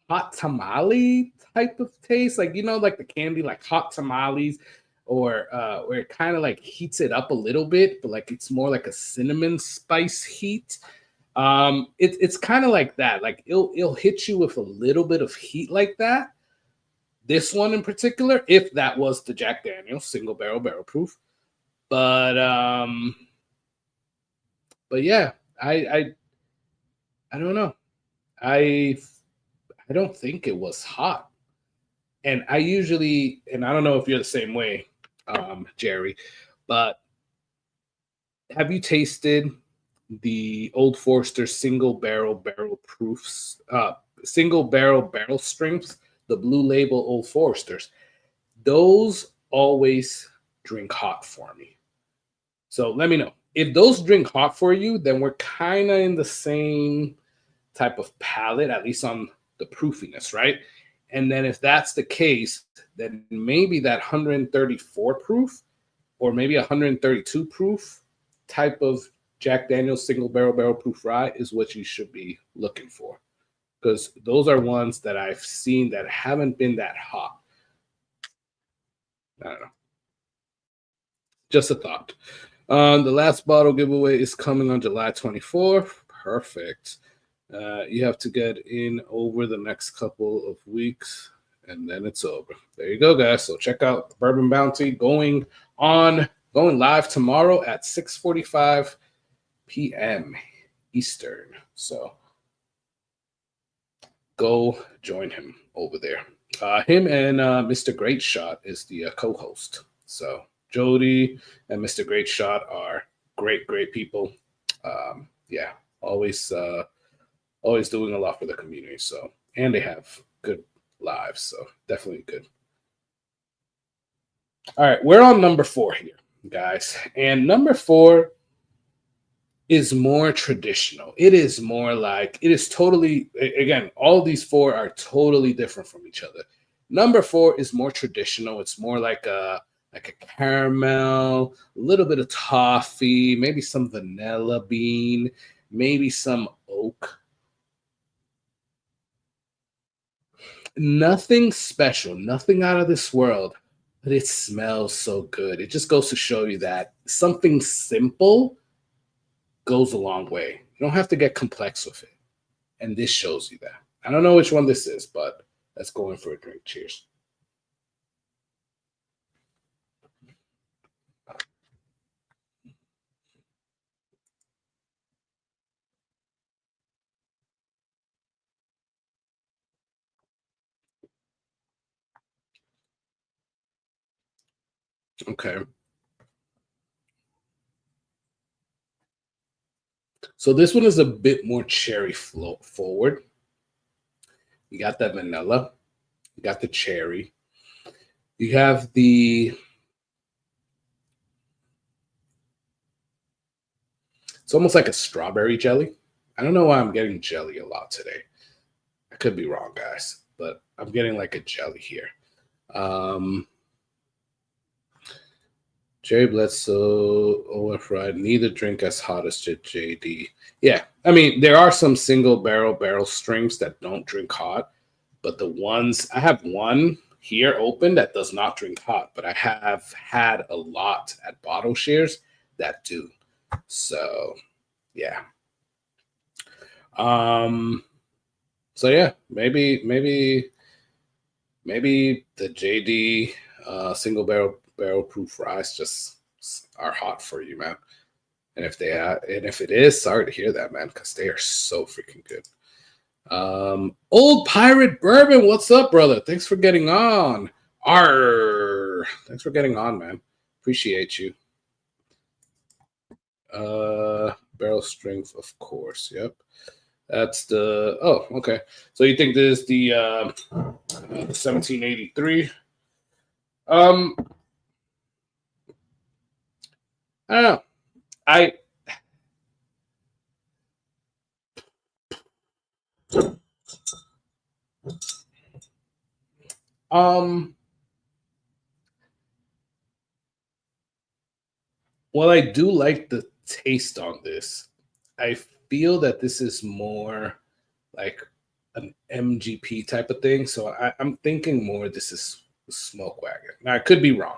hot tamale type of taste. Like, you know, like the candy, like hot tamales, or where it kind of like heats it up a little bit, but like it's more like a cinnamon spice heat. It's kind of like that. Like it'll hit you with a little bit of heat like that. This one in particular, if that was the Jack Daniel's single barrel proof. But yeah, I don't know. I don't think it was hot. And I usually, and I don't know if you're the same way, Jerry, but have you tasted the Old Forester single barrel proofs, single barrel strengths, the Blue Label Old Foresters? Those always drink hot for me. So let me know. If those drink hot for you, then we're kind of in the same type of palate, at least on the proofiness, right? And then if that's the case, then maybe that 134 proof or maybe 132 proof type of Jack Daniel's single barrel proof rye is what you should be looking for, because those are ones that I've seen that haven't been that hot. I don't know. Just a thought. The last bottle giveaway is coming on July 24th. Perfect. You have to get in over the next couple of weeks, and then it's over. There you go, guys. So check out Bourbon Bounty going live tomorrow at 6:45 p.m. Eastern. So go join him over there. Him and Mr. Great Shot is the co-host. So Jody and Mr. Great Shot are great people. Yeah, always doing a lot for the community. So, and they have good lives. So definitely good. All right, we're on number 4 here, guys. And number 4 is more traditional. It is more like, it is totally, again, all of these 4 are totally different from each other. Number 4 is more traditional. It's more like a caramel, a little bit of toffee, maybe some vanilla bean, maybe some oak. Nothing special, nothing out of this world, but it smells so good. It just goes to show you that something simple goes a long way. You don't have to get complex with it. And this shows you that. I don't know which one this is, but let's go in for a drink. Cheers. Okay. So this one is a bit more cherry forward. You got that vanilla. You got the cherry. You have the... It's almost like a strawberry jelly. I don't know why I'm getting jelly a lot today. I could be wrong, guys, but I'm getting like a jelly here. Um, Jerry Bledsoe, OF Ride, neither drink as hot as JD. Yeah, I mean, there are some single barrel strings that don't drink hot, but the ones I have one here open that does not drink hot, but I have had a lot at bottle shares that do. So, yeah. So yeah, maybe the JD single barrel proof ryes just are hot for you, man. And if it is, sorry to hear that, man, because they are so freaking good. Old Pirate Bourbon, what's up, brother? Thanks for getting on. Thanks for getting on, man. Appreciate you. Barrel strength, of course. Yep. That's the okay. So you think this is the 1783? I don't know. I um well, I do like the taste on this. I feel that this is more like an MGP type of thing. So I'm thinking more this is Smoke Wagon. Now I could be wrong.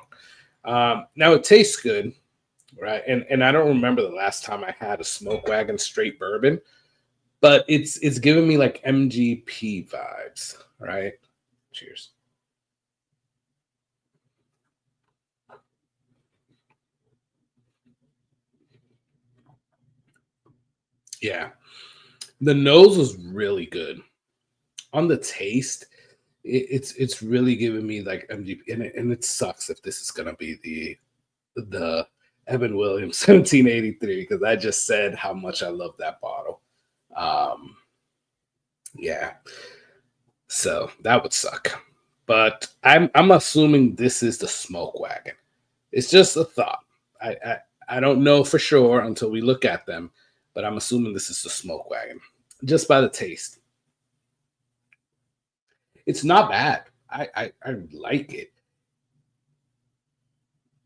Now it tastes good, right? And I don't remember the last time I had a Smoke Wagon straight bourbon, but it's giving me like MGP vibes, right? Cheers. Yeah, the nose was really good. On the taste, it's really giving me like MGP, and it sucks if this is gonna be the Evan Williams 1783 because I just said how much I love that bottle. Um, yeah, so that would suck. But I'm assuming this is the Smoke Wagon. It's just a thought. I don't know for sure until we look at them, but I'm assuming this is the Smoke Wagon just by the taste. It's not bad. I like it.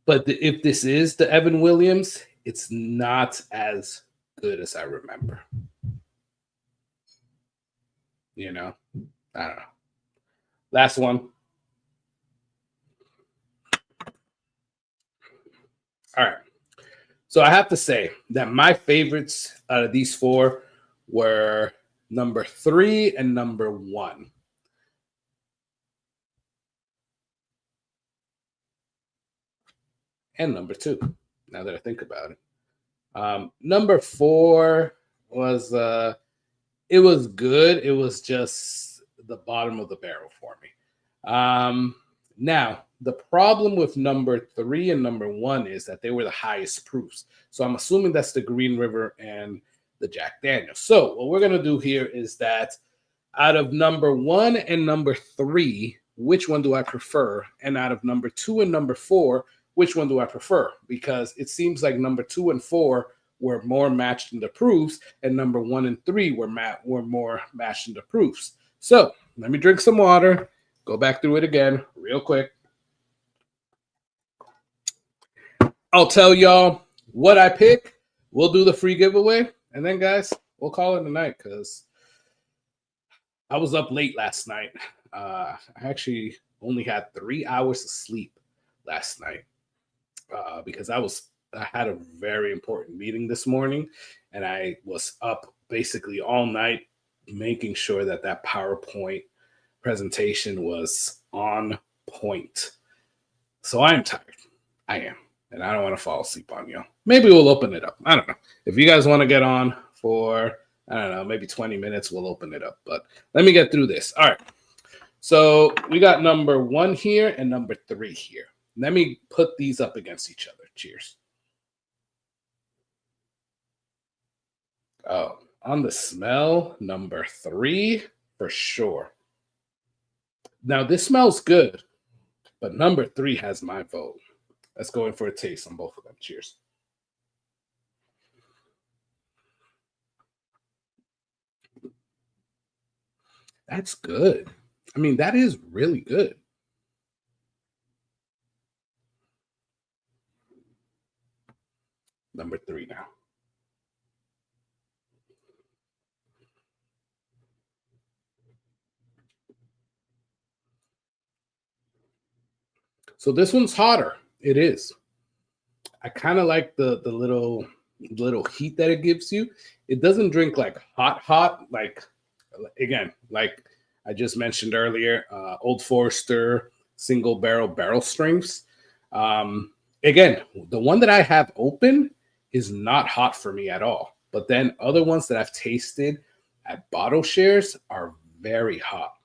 But if this is the Evan Williams, it's not as good as I remember. You know, I don't know. Last one. All right. So I have to say that my favorites out of these four were number 3 and number 1. And number 2, now that I think about it. Number 4 was it was good. It was just the bottom of the barrel for me. Now the problem with number 3 and number 1 is that they were the highest proofs. So I'm assuming that's the Green River and the Jack Daniels. So what we're gonna do here is that out of number 1 and number 3, which one do I prefer? And out of number 2 and number 4, which one do I prefer? Because it seems like number 2 and 4 were more matched in the proofs, and number 1 and 3 were more matched in the proofs. So let me drink some water, go back through it again real quick. I'll tell y'all what I pick. We'll do the free giveaway, and then guys, we'll call it a night because I was up late last night. I actually only had 3 hours of sleep last night because I had a very important meeting this morning, and I was up basically all night making sure that that PowerPoint presentation was on point. So I'm tired. I am, and I don't want to fall asleep on you. Maybe we'll open it up. I don't know. If you guys want to get on for, I don't know, maybe 20 minutes, we'll open it up. But let me get through this. All right. So we got number 1 here and number 3 here. Let me put these up against each other. Cheers. Oh, on the smell, number 3 for sure. Now this smells good, but number 3 has my vote. Let's go in for a taste on both of them. Cheers. That's good. I mean, that is really good. number 3 now. So this one's hotter. It is. I kind of like the little heat that it gives you. It doesn't drink like hot, like again, like I just mentioned earlier, Old Forester single barrel strengths. Again, the one that I have open is not hot for me at all. But then other ones that I've tasted at bottle shares are very hot.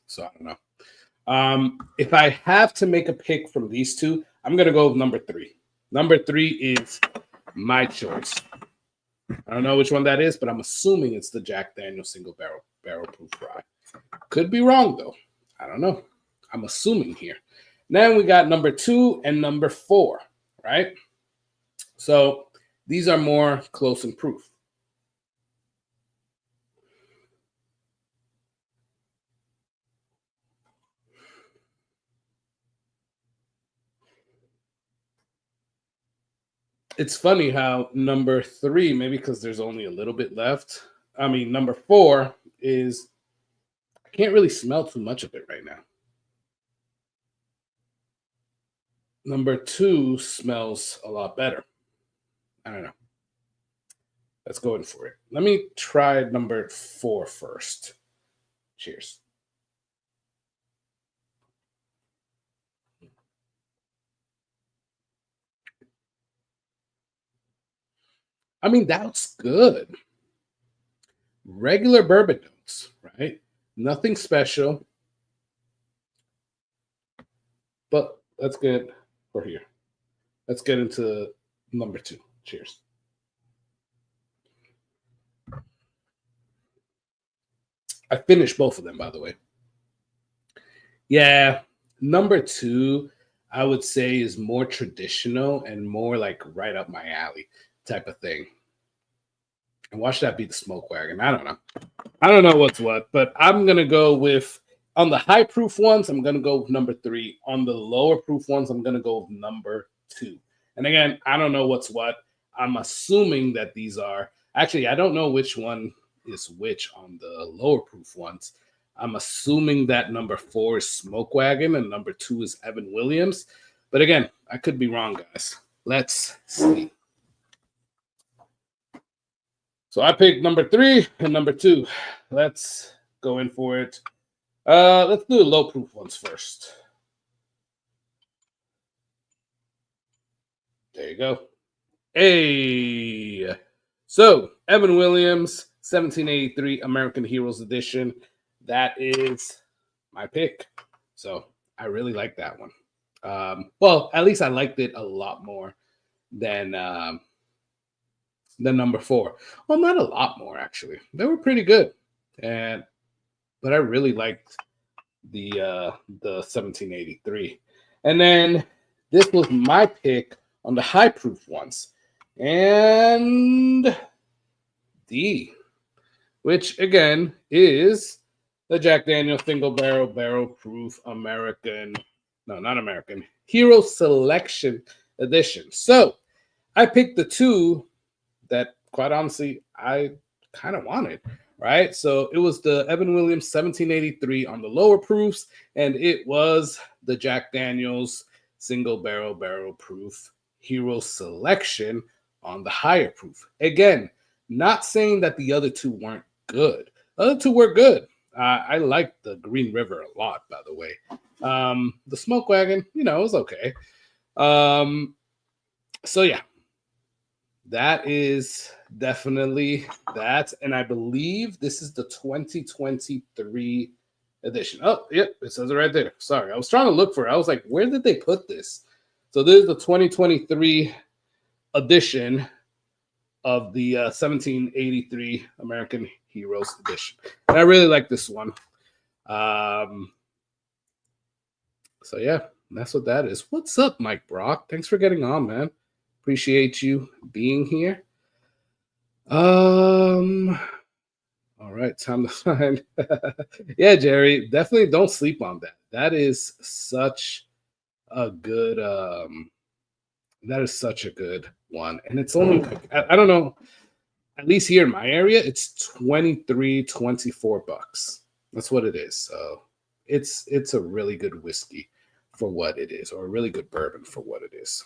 So I don't know. If I have to make a pick from these two, I'm gonna go with number 3. Number 3 is my choice. I don't know which one that is, but I'm assuming it's the Jack Daniel's single barrel proof rye. Could be wrong though. I don't know. I'm assuming here. Then we got number 2 and number 4, right? So these are more close in proof. It's funny how number 3, maybe because there's only a little bit left. I mean, number 4 is, I can't really smell too much of it right now. Number 2 smells a lot better. I don't know. Let's go in for it. Let me try number 4 first. Cheers. I mean, that's good. Regular bourbon notes, right? Nothing special. But let's get for here. Let's get into number 2. Cheers. I finished both of them, by the way. Yeah, number 2, I would say, is more traditional and more like right up my alley type of thing. And watch that be the smoke wagon. I don't know. I don't know what's what, but I'm gonna go with, on the high proof ones, I'm gonna go with number 3. On the lower proof ones, I'm gonna go with number 2. And again, I don't know what's what. I'm assuming that these are, actually, I don't know which one is which on the lower proof ones. I'm assuming that number 4 is Smoke Wagon and number 2 is Evan Williams. But again, I could be wrong, guys. Let's see. So I picked number 3 and number 2. Let's go in for it. Let's do the low proof ones first. There you go. Hey. So Evan Williams, 1783 American Heroes Edition. That is my pick. So I really like that one. Well, at least I liked it a lot more than number 4. Well, not a lot more actually. They were pretty good, but I really liked the 1783. And then this was my pick on the high proof ones, and D, which again is the Jack Daniel's single barrel proof American, no, not American, Hero Selection Edition. So I picked the 2 that, quite honestly, I kind of wanted, right? So it was the Evan Williams 1783 on the lower proofs, and it was the Jack Daniel's single barrel proof Hero Selection on the higher proof. Again, not saying that the other 2 weren't good. The other 2 were good. I liked the Green River a lot, by the way. The Smoke Wagon, it was okay. So yeah, that is definitely that. And I believe this is the 2023 edition. Oh, yep, it says it right there. Sorry, I was trying to look for it. I was like, where did they put this? So this is the 2023 edition of the 1783 American Heroes Edition. And I really like this one. So yeah, that's what that is. What's up, Mike Brock? Thanks for getting on, man. Appreciate you being here. All right, time to find. Yeah, Jerry, definitely don't sleep on that. That is such a good That is such a good one. And it's only like, I don't know, at least here in my area, it's 23, 24 bucks. That's what it is. So it's a really good whiskey for what it is, or a really good bourbon for what it is.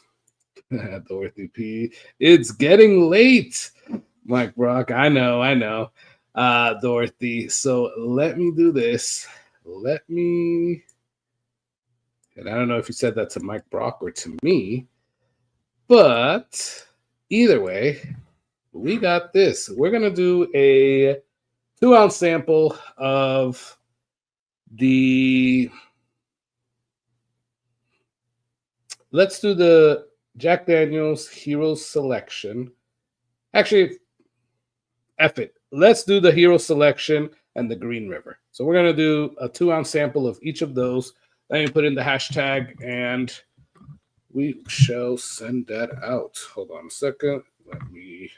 Dorothy P. It's getting late. Mike Brock, I know. Dorothy. So let me do this. Let me, and I don't know if you said that to Mike Brock or to me, but either way, we got this. We're gonna do a 2-ounce sample of the. Let's do the Jack Daniel's Hero Selection. Actually, F it. Let's do the Hero Selection and the Green River. So we're gonna do a 2-ounce sample of each of those. Then you put in the hashtag, and we shall send that out. Hold on a second. Let me.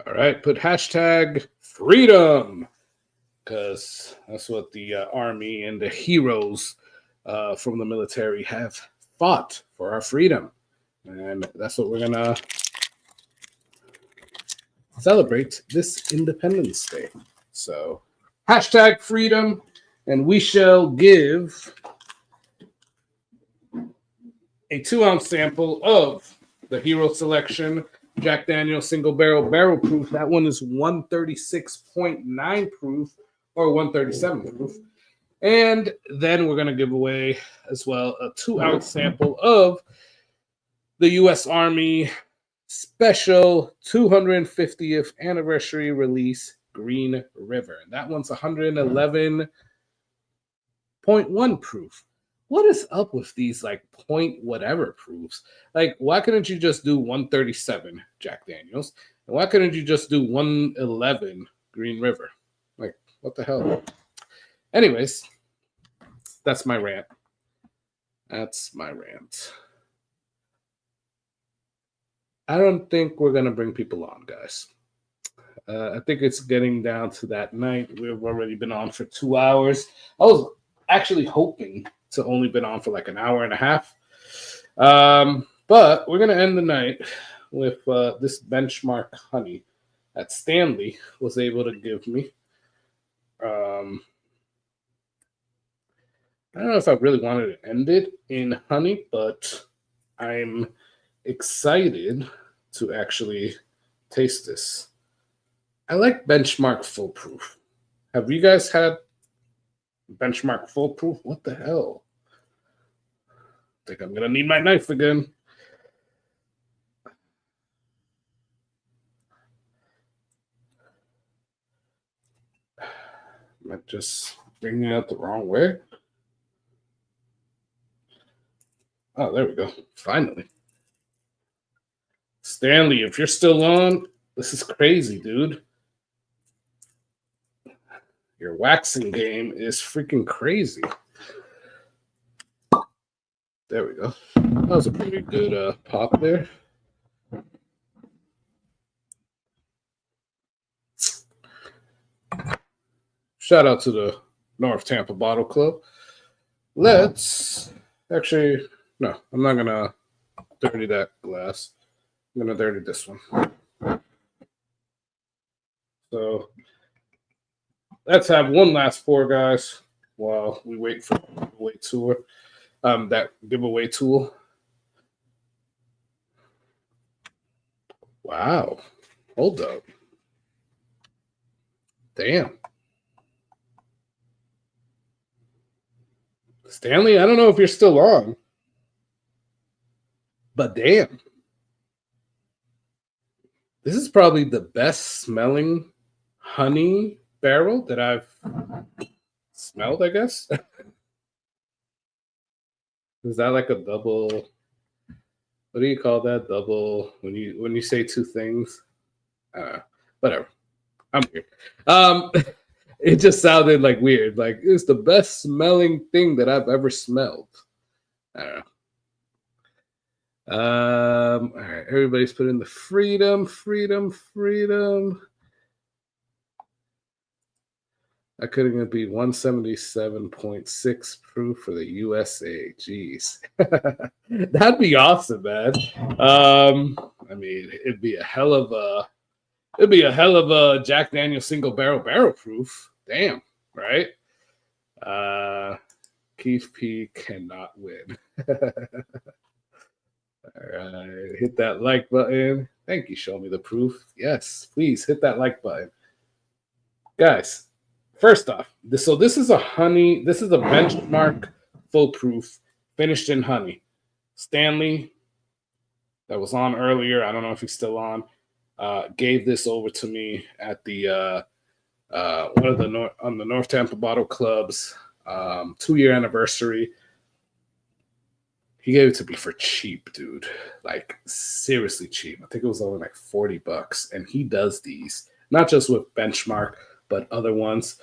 All right, put hashtag freedom, because that's what the army and the heroes from the military have fought for, our freedom. And that's what we're going to celebrate this Independence Day. So, hashtag freedom, and we shall give a 2-ounce sample of the Hero Selection Jack Daniel Single Barrel Proof. That one is 136.9 proof or 137 proof. And then we're going to give away as well a 2-ounce sample of the U.S. Army Special 250th Anniversary Release Green River. And that one's 111.1 proof. What is up with these like point whatever proofs? Like, why couldn't you just do 137 Jack Daniels? And why couldn't you just do 111 Green River? Like, what the hell? Anyways, that's my rant. That's my rant. I don't think we're going to bring people on, guys. I think it's getting down to that night. We've already been on for 2 hours. I was actually hoping to only been on for like an hour and a half. But we're going to end the night with this benchmark honey that Stanley was able to give me. I don't know if I really wanted to end it in honey, but I'm excited to actually taste this. I like Benchmark Full Proof. Have you guys had Benchmark Full Proof? What the hell? I think I'm going to need my knife again. Am I just bringing it out the wrong way? Oh, there we go. Finally. Stanley, if you're still on, this is crazy, dude. Your waxing game is freaking crazy. There we go. That was a pretty good pop there. Shout out to the North Tampa Bottle Club. Let's actually, no, I'm not going to dirty that glass. I'm going to dirty this one. So let's have one last pour, guys, while we wait for the giveaway tour. That giveaway tool. Wow. Hold up. Damn. Stanley, I don't know if you're still on, but damn. This is probably the best smelling honey barrel that I've smelled, I guess. Is that like a double? What do you call that? Double when you say two things? Whatever. I'm weird. It just sounded like weird. Like it's the best smelling thing that I've ever smelled. I don't know. All right, everybody's put in the freedom. I couldn't even be 177.6 proof for the USA. Jeez. That'd be awesome, man. I mean, it'd be a hell of a Jack Daniel single barrel proof. Damn, right? Keith P cannot win. All right, hit that like button. Thank you. Show me the proof. Yes, please hit that like button, guys. First off, this is a honey. This is a benchmark full proof, finished in honey. Stanley, that was on earlier. I don't know if he's still on. Gave this over to me at the one of the on the North Tampa Bottle Club's 2-year anniversary. He gave it to me for cheap, dude. Like seriously cheap. I think it was only like $40, and he does these not just with Benchmark but other ones.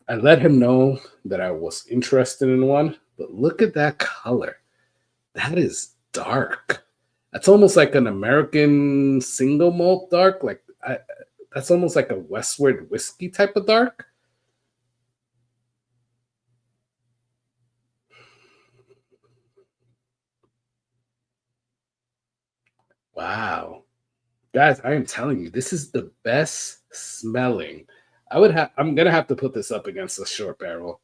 I let him know that I was interested in one, but look at that color. That is dark. That's almost like an American single malt dark. Like that's almost like a Westward whiskey type of dark. Wow. Guys, I am telling you, this is the best smelling. I'm gonna have to put this up against a short barrel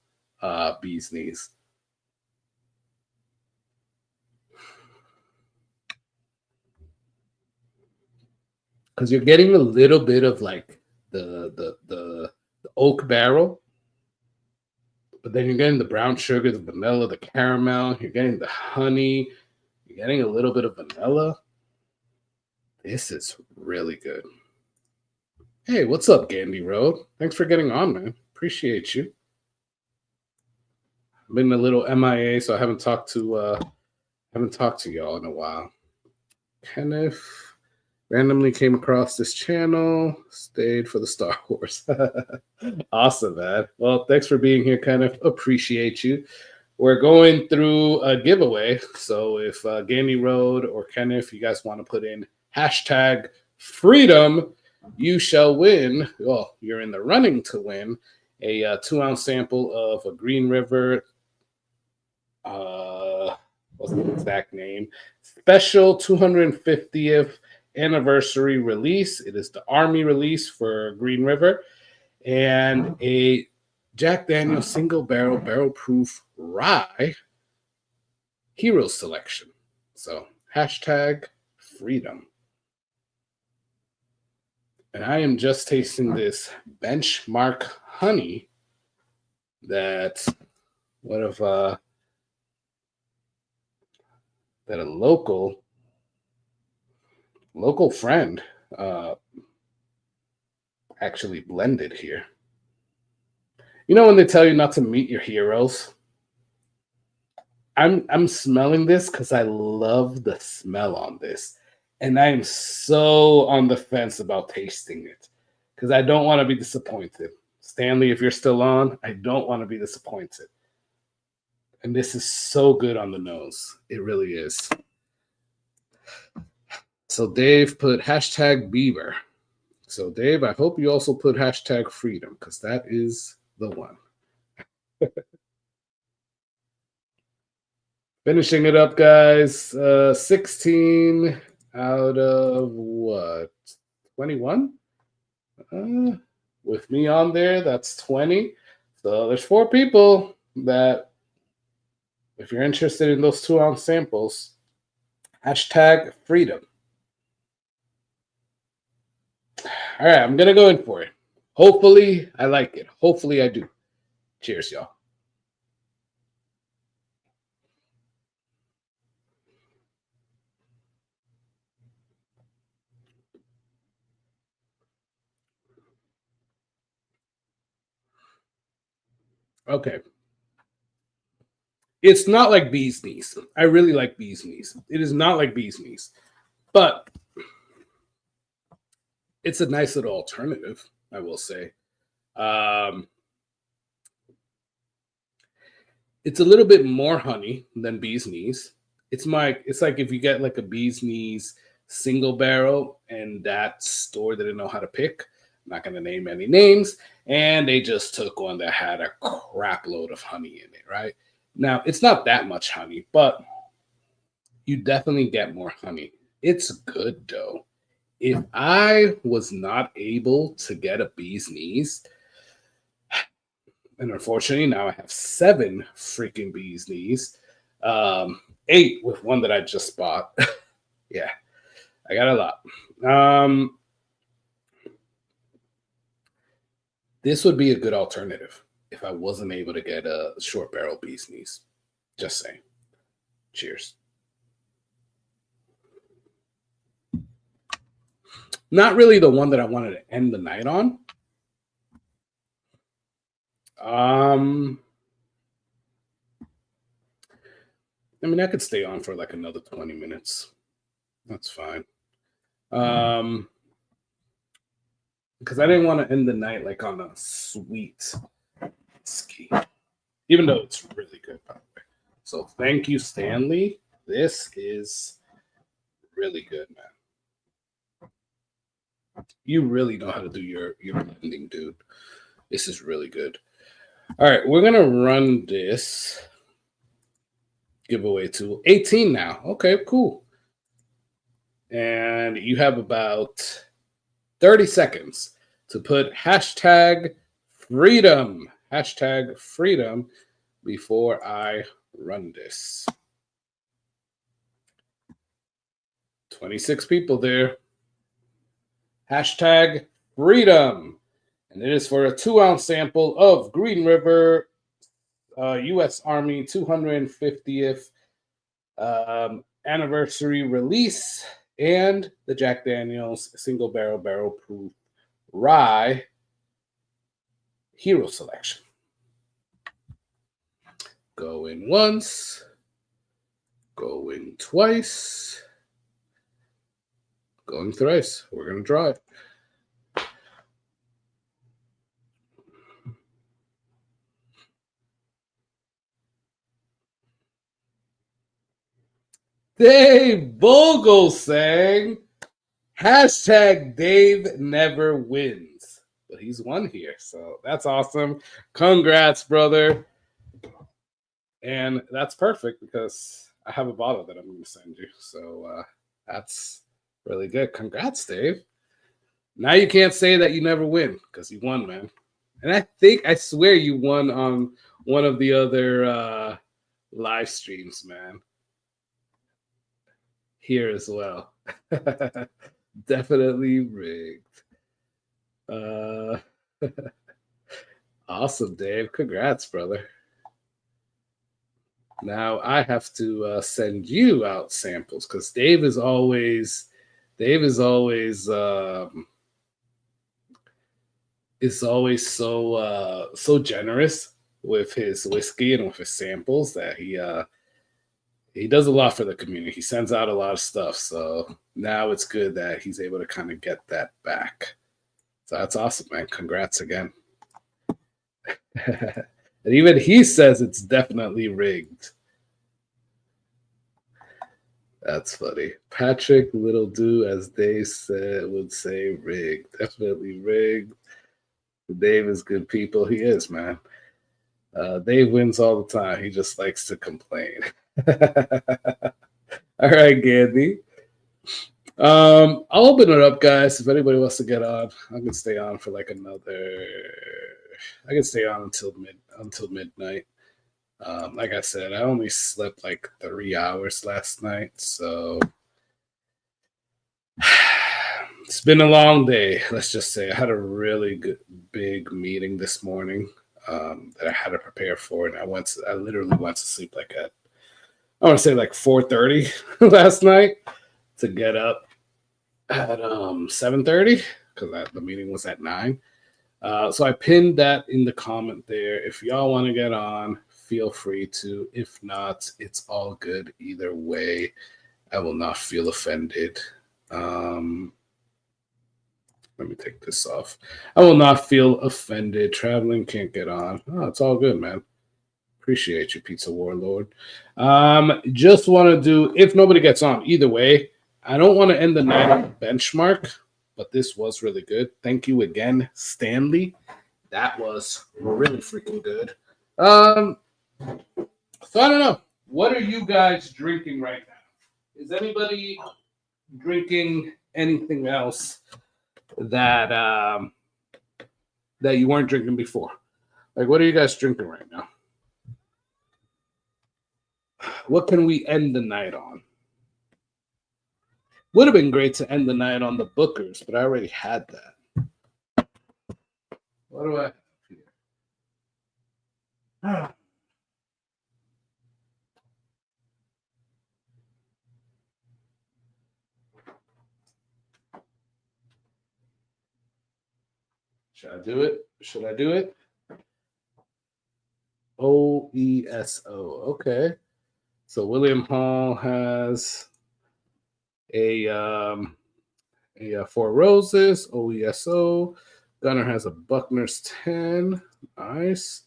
bee's knees. Because you're getting a little bit of like the oak barrel, but then you're getting the brown sugar, the vanilla, the caramel, you're getting the honey, you're getting a little bit of vanilla. This is really good. Hey, what's up, Gandy Road? Thanks for getting on, man. Appreciate you. I've been a little MIA, so I haven't talked to y'all in a while. Kenneth randomly came across this channel, stayed for the Star Wars. Awesome, man. Well, thanks for being here, Kenneth. Appreciate you. We're going through a giveaway, so if Gandy Road or Kenneth, you guys want to put in hashtag freedom, you shall win. Well, you're in the running to win a 2-ounce sample of a Green River. What's the exact name? Special 250th anniversary release. It is the Army release for Green River, and a Jack Daniel single barrel proof rye hero selection. So hashtag freedom. And I am just tasting this Benchmark honey that a local friend actually blended here. You know when they tell you not to meet your heroes? I'm smelling this because I love the smell on this. And I am so on the fence about tasting it because I don't want to be disappointed. Stanley, if you're still on, I don't want to be disappointed. And this is so good on the nose. It really is. So Dave put hashtag Bieber. So Dave, I hope you also put hashtag freedom because that is the one. Finishing it up, guys. 16 out of what? 21? With me on there, that's 20. So there's 4 people that, if you're interested in those 2-ounce samples, hashtag freedom. All right, I'm going to go in for it. Hopefully, I like it. Hopefully, I do. Cheers, y'all. Okay. It's not like bee's knees. I really like bee's knees. It is not like bee's knees. But it's a nice little alternative, I will say. Um, it's a little bit more honey than bee's knees. It's like if you get like a bee's knees single barrel and that store didn't know how to pick. I'm not gonna name any names, and they just took one that had a crap load of honey in it, right? Now it's not that much honey, but you definitely get more honey. It's good though. If I was not able to get a bee's knees, and unfortunately now I have 7 freaking bees knees, 8 with one that I just bought. Yeah, I got a lot. This would be a good alternative if I wasn't able to get a short barrel bees knees. Just saying. Cheers. Not really the one that I wanted to end the night on. I mean, I could stay on for like another 20 minutes. That's fine. Because I didn't want to end the night like on a sweet whiskey, even though it's really good, by the way. So thank you, Stanley. This is really good, man. You really know how to do your blending, dude. This is really good. All right, we're gonna run this giveaway to 18 now. Okay, cool. And you have about 30 seconds to put hashtag freedom before I run this. 26 people there. Hashtag freedom. And it is for a 2-ounce sample of Green River U.S. Army 250th anniversary release and the Jack Daniels single barrel proof rye hero selection. Going once, going twice, going thrice. We're going to draw it. Dave Bogle sang hashtag Dave never wins. But he's won here. So that's awesome. Congrats, brother. And that's perfect because I have a bottle that I'm going to send you. So that's really good. Congrats, Dave. Now you can't say that you never win because you won, man. And I swear you won on one of the other live streams, man. Here as well. Definitely rigged. Awesome, Dave. Congrats, brother. Now I have to send you out samples because Dave is always so generous with his whiskey and with his samples that he does a lot for the community. He sends out a lot of stuff. So now it's good that he's able to kind of get that back. So that's awesome, man. Congrats again. And even he says it's definitely rigged. That's funny. Patrick Littledew, as Dave would say, rigged. Definitely rigged. Dave is good people. He is, man. Dave wins all the time. He just likes to complain. All right, Gandhi. I'll open it up, guys. If anybody wants to get on, I can stay on for like another. I can stay on until midnight. Like I said, I only slept like 3 hours last night, so it's been a long day. Let's just say I had a really good big meeting this morning that I had to prepare for, and I literally went to sleep like at I want to say like 4:30 last night to get up at 7:30 because the meeting was at 9. So I pinned that in the comment there. If y'all want to get on, feel free to. If not, it's all good either way. I will not feel offended. Let me take this off. I will not feel offended. Traveling can't get on. Oh, it's all good, man. Appreciate you, Pizza Warlord. Just want to do, if nobody gets on, either way, I don't want to end the night on benchmark, but this was really good. Thank you again, Stanley. That was really freaking good. So I don't know. What are you guys drinking right now? Is anybody drinking anything else that that you weren't drinking before? Like, what are you guys drinking right now? What can we end the night on? Would have been great to end the night on the Bookers, but I already had that. What do I have here? Should I do it? Should I do it? OESO. Okay. So William Hall has a Four Roses, OESO. Gunner has a Buckner's 10. Nice.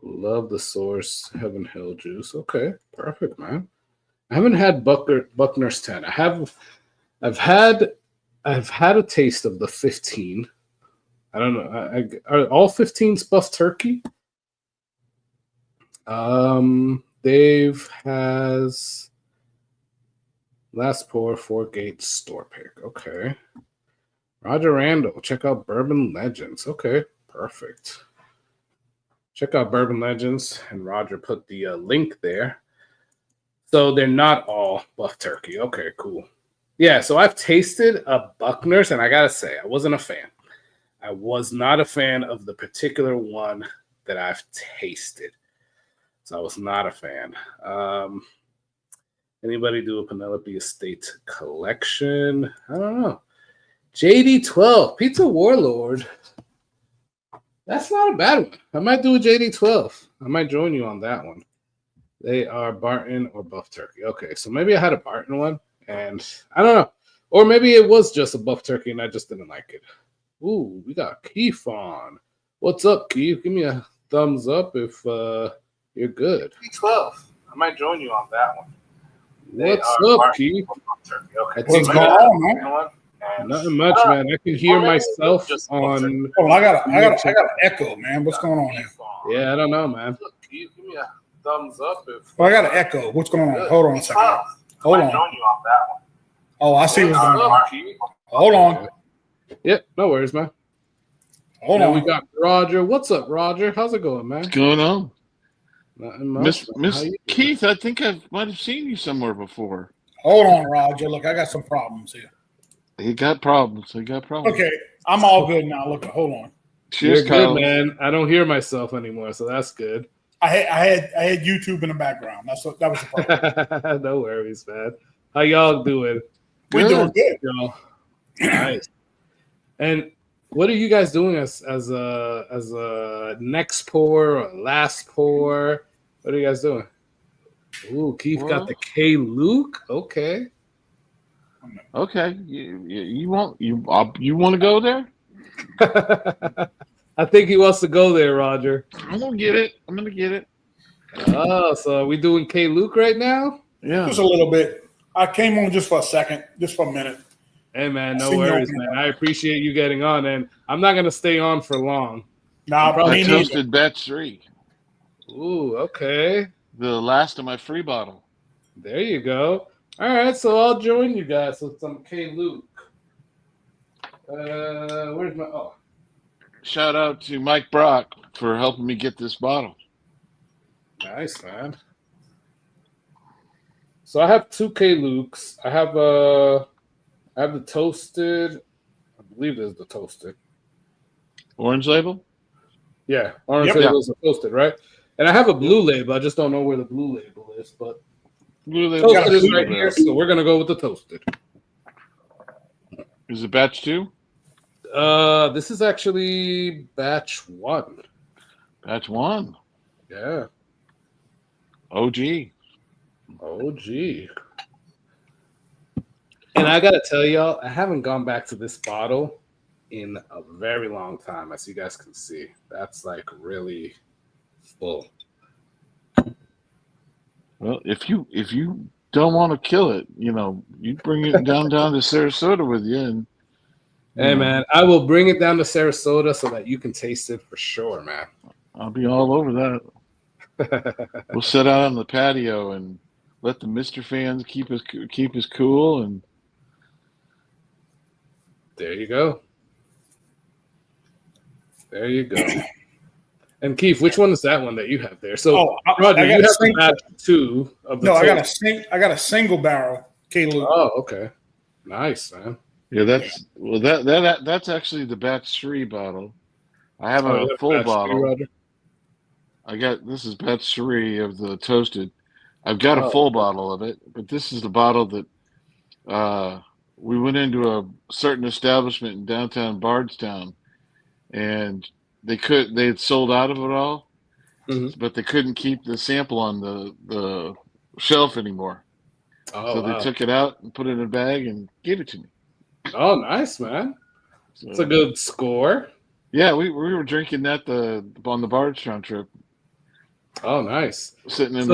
Love the Source Heaven Hill juice. Okay, perfect, man. I haven't had Buckner's 10. I've had a taste of the 15. I don't know. Are all 15s buff turkey? Dave has Last Pour, 4 Gate Store Pick. Okay. Roger Randall, check out Bourbon Legends. Okay, perfect. Check out Bourbon Legends, and Roger put the link there. So they're not all buff turkey. Okay, cool. Yeah, so I've tasted a Buckner's, and I gotta say, I wasn't a fan. I was not a fan of the particular one that I've tasted. So I was not a fan. Anybody do a Penelope Estate collection? I don't know. JD12, Pizza Warlord. That's not a bad one. I might do a JD12. I might join you on that one. They are Barton or Buff Turkey. Okay, so maybe I had a Barton one, and I don't know. Or maybe it was just a Buff Turkey, and I just didn't like it. Ooh, we got Keith on. What's up, Keith? Give me a thumbs up if you're good. JD12. I might join you on that one. What's up, Keith? Okay, what's going on, man? Nothing much, man. I can hear myself on. Oh, I got an echo, man. What's going on here? Yeah, I don't know, man. Give me a thumbs up if. I got an echo. What's going on? Hold on a second. Hold on. Oh, I see what's going on. Hold on. Yep, no worries, man. Hold on. We got Roger. What's up, Roger? How's it going, man? What's going on? Nothing much. Miss Keith, I think I might have seen you somewhere before. Hold on, Roger. Look, I got some problems here. He got problems. Okay, I'm all good now. Look, hold on. Cheers, You're Kyle. good, man. I don't hear myself anymore, so that's good. I had YouTube in the background. That was the problem. No worries, man. How y'all doing? We're doing good. Y'all. Nice. And what are you guys doing as a next pour or last pour? What are you guys doing? Ooh, Keith got the K Luke. Okay. Okay. You want to go there? I think he wants to go there, Roger. I'm gonna get it. Oh, so are we doing K Luke right now? Yeah. Just a little bit. I came on just for a second, just for a minute. Hey man, no worries, man. I appreciate you getting on, and I'm not gonna stay on for long. Nah, I toasted batch 3. Ooh, okay. The last of my free bottle. There you go. All right, so I'll join you guys with some K Luke. Where's my Shout out to Mike Brock for helping me get this bottle. Nice, man. So I have 2 K Lukes. I have the toasted. I believe this is the toasted. Orange label? Yeah, orange label is the toasted, right? And I have a blue label. I just don't know where the blue label is, but Blue label toasted is right here, so we're gonna go with the toasted. Is it batch 2? This is actually batch 1. Batch 1. Yeah. OG. And I gotta tell y'all, I haven't gone back to this bottle in a very long time, as you guys can see. That's like really full. Well, if you don't want to kill it, you bring it down to Sarasota with you, and Hey man, I will bring it down to Sarasota so that you can taste it for sure, man. I'll be all over that. We'll sit out on the patio and let the Mister fans keep us cool, and There you go. There you go. And Keith, which one is that one that you have there? So, Roger, you have the batch 2 of the. No, I got a single barrel K-Luke. Oh, okay, nice, man. Yeah, that's actually the batch 3 bottle. I have a full bottle. This is batch 3 of the toasted. I've got a full bottle of it, but this is the bottle that we went into a certain establishment in downtown Bardstown, and they had sold out of it all, but they couldn't keep the sample on the shelf anymore. So they took it out and put it in a bag and gave it to me. Oh, nice, man. It's a good score. Yeah, we were drinking that on the Bardstown trip. Oh, nice. Sitting in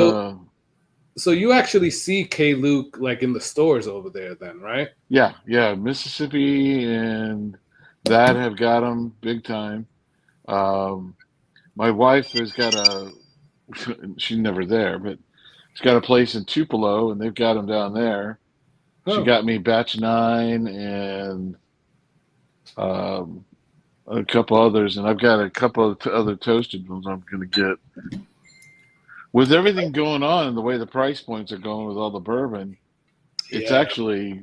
So you actually see K-Luke like in the stores over there then, right? Yeah. Mississippi and that have got them big time. My wife has got she's never there, but she's got a place in Tupelo, and they've got them down there. She got me batch 9 and a couple others, and I've got a couple of other toasted ones I'm going to get. With everything going on and the way the price points are going with all the bourbon, it's actually,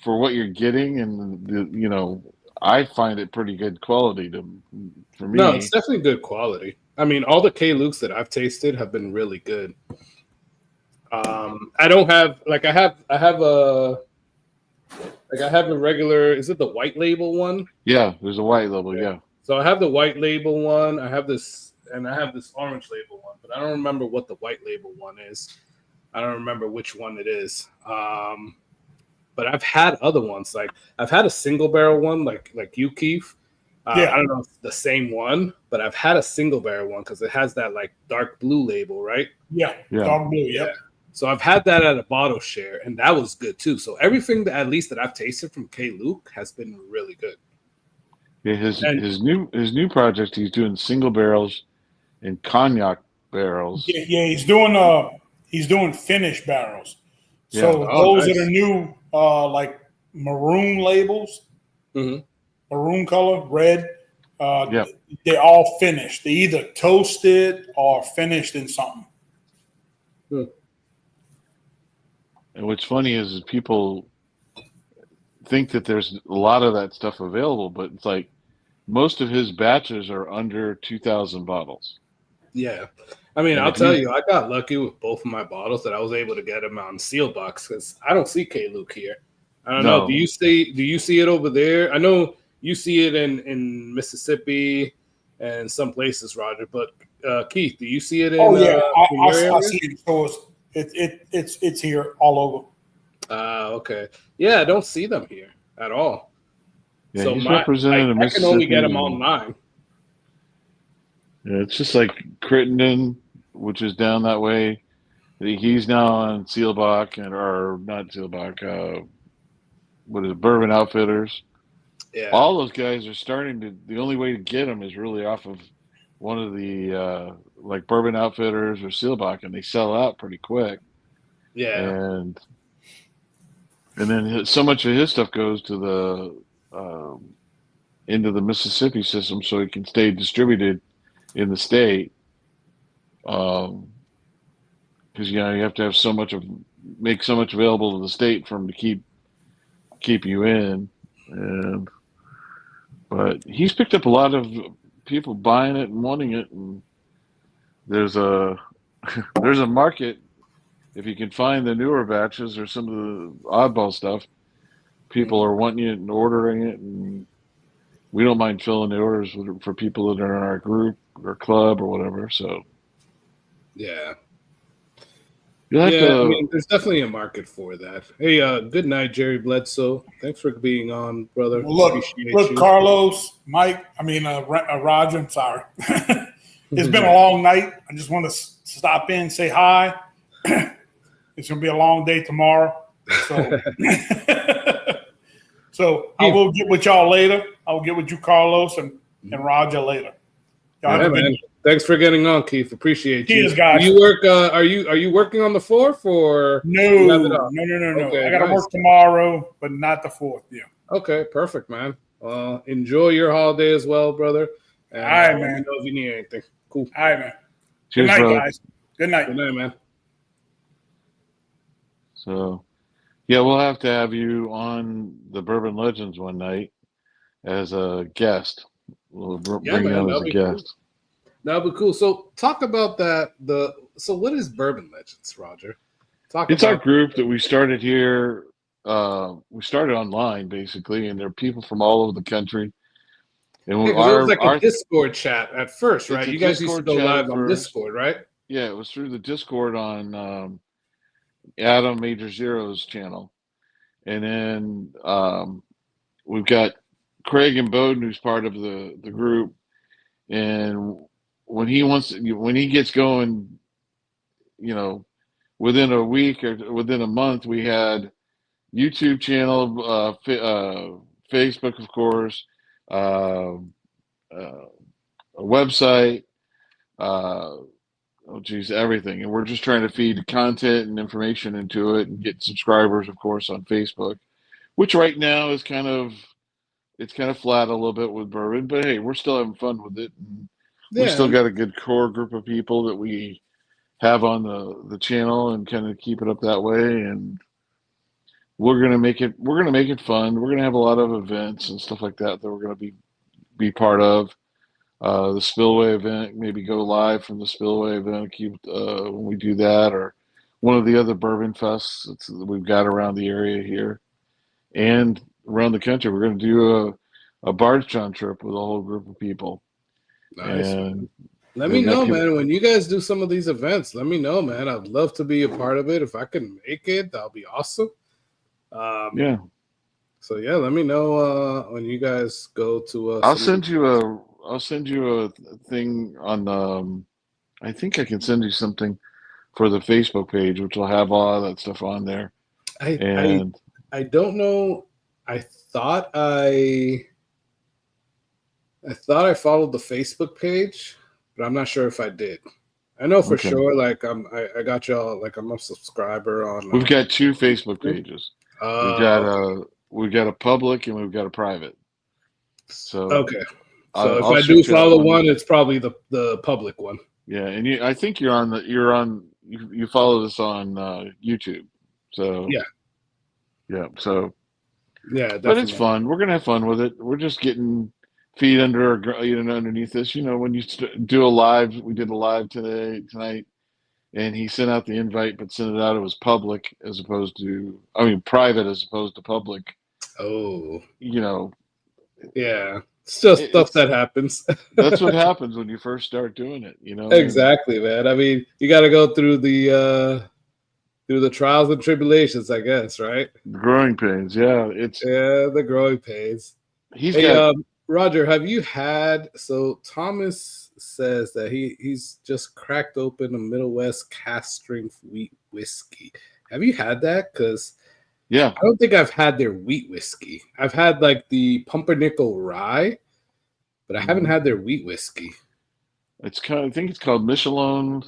for what you're getting, and I find it pretty good quality for me. No, it's definitely good quality. I mean, all the K-Lukes that I've tasted have been really good. I don't have I have a regular. Is it the white label one? Yeah, there's a white label. Yeah. So I have the white label one. I have this orange label one, but I don't remember what the white label one is. I don't remember which one it is. But I've had other ones. Like I've had a single barrel one, like you, Keith. I don't know if it's the same one, but I've had a single barrel one because it has that like dark blue label, right? Yeah. Dark blue. Yep. So I've had that at a bottle share, and that was good too. So everything that at least that I've tasted from K-Luke has been really good. Yeah, his new project, he's doing single barrels and cognac barrels. Yeah, he's doing finished barrels. So those that are new, like maroon labels, maroon color, red, they're all finished. They either toasted or finished in something. And what's funny is people think that there's a lot of that stuff available, but it's like most of his batches are under 2,000 bottles. Yeah. I mean, I'll tell you, I got lucky with both of my bottles that I was able to get them on seal box because I don't see K-Luke here. I don't know. Do you see it over there? I know you see it in Mississippi and some places, Roger. But Keith, do you see it in? I see it in stores. It's here all over. Okay. Yeah, I don't see them here at all. Yeah, so he's represented in I can only get them online. Yeah, it's just like Crittenden, which is down that way. He's now on Seelbach or not Seelbach. What is it, Bourbon Outfitters? Yeah. All those guys are starting to. The only way to get them is really off of one of the like Bourbon Outfitters or Seelbach, and they sell out pretty quick. Yeah. And then so much of his stuff goes to the into the Mississippi system, so it can stay distributed in the state. Because you have to have make so much available to the state for them to keep you in. But he's picked up a lot of people buying it and wanting it, and there's a market if you can find the newer batches or some of the oddball stuff. People are wanting it and ordering it, and we don't mind filling the orders for people that are in our group or club or whatever. So yeah. You'll have Yeah, I to. mean, there's definitely a market for that. Hey, good night, Jerry Bledsoe. Thanks for being on, brother. Well, Appreciate look, you. Carlos, Mike. Roger. I'm sorry. It's been a long night. I just want to stop in, say hi. It's gonna be a long day tomorrow, so so I will get with y'all later. I will get with you, Carlos, and Roger later. Y'all have a good night. Thanks for getting on, Keith. Appreciate you. Cheers, guys. Do you work? Are you working on the 4th or No. Okay, I got to nice. work tomorrow, but not the 4th. Yeah. Okay, perfect, man. Enjoy your holiday as well, brother. And, all right, man. Let me know if you need anything. Cool. All right, man. Cheers, good night, brother. guys. Good night. Good night, man. So, yeah, we'll have to have you on the Bourbon Legends one night as a guest. We'll bring you on as a guest. Cool. That'll be cool. So, talk about that. So, what is Bourbon Legends, Roger? It's our group that we started here. We started online basically, and there are people from all over the country. And it was like a Discord chat at first, right? You guys used to go live on Discord, right? Yeah, it was through the Discord on Adam Major Zero's channel, and then we've got Craig and Bowden, who's part of the group, and when he gets going, within a week or within a month, we had YouTube channel, Facebook, of course, a website, everything. And we're just trying to feed content and information into it and get subscribers, of course, on Facebook, which right now is kind of flat a little bit with bourbon, but hey, we're still having fun with it. And we still got a good core group of people that we have on the channel and kind of keep it up that way. And we're gonna make it fun. We're gonna have a lot of events and stuff like that we're gonna be part of. The Spillway event, maybe go live from the Spillway event when we do that, or one of the other bourbon fests that we've got around the area here and around the country. We're going to do a Bardstown trip with a whole group of people. Nice. And let me know, man. When you guys do some of these events, let me know, man. I'd love to be a part of it. If I can make it, that'll be awesome. Yeah. So yeah, let me know when you guys go to. I'll send you a thing on. I think I can send you something for the Facebook page, which will have all that stuff on there. I don't know. I thought I followed the Facebook page, but I'm not sure if I did. I know for sure. Like I got y'all. Like I'm a subscriber on. We've got 2 Facebook pages. We've got a public and we've got a private. So okay. So if I do follow one, it's probably the public one. Yeah, and I think you follow this on YouTube. So yeah. So yeah, definitely. But it's fun. We're gonna have fun with it. We're just getting feet underneath this. When you do a live, we did a live tonight, and he sent out the invite, but sent it out. It was public as opposed to, private as opposed to public. Oh, yeah. It's just stuff that happens. That's what happens when you first start doing it, Exactly, man. I mean, you got to go through the trials and tribulations, I guess, right? Growing pains, yeah. The growing pains. Roger, have you had? So Thomas says that he's just cracked open a Middle West cask strength wheat whiskey. Have you had that? Because I don't think I've had their wheat whiskey. I've had like the Pumpernickel rye, but I haven't had their wheat whiskey. I think it's called Michelin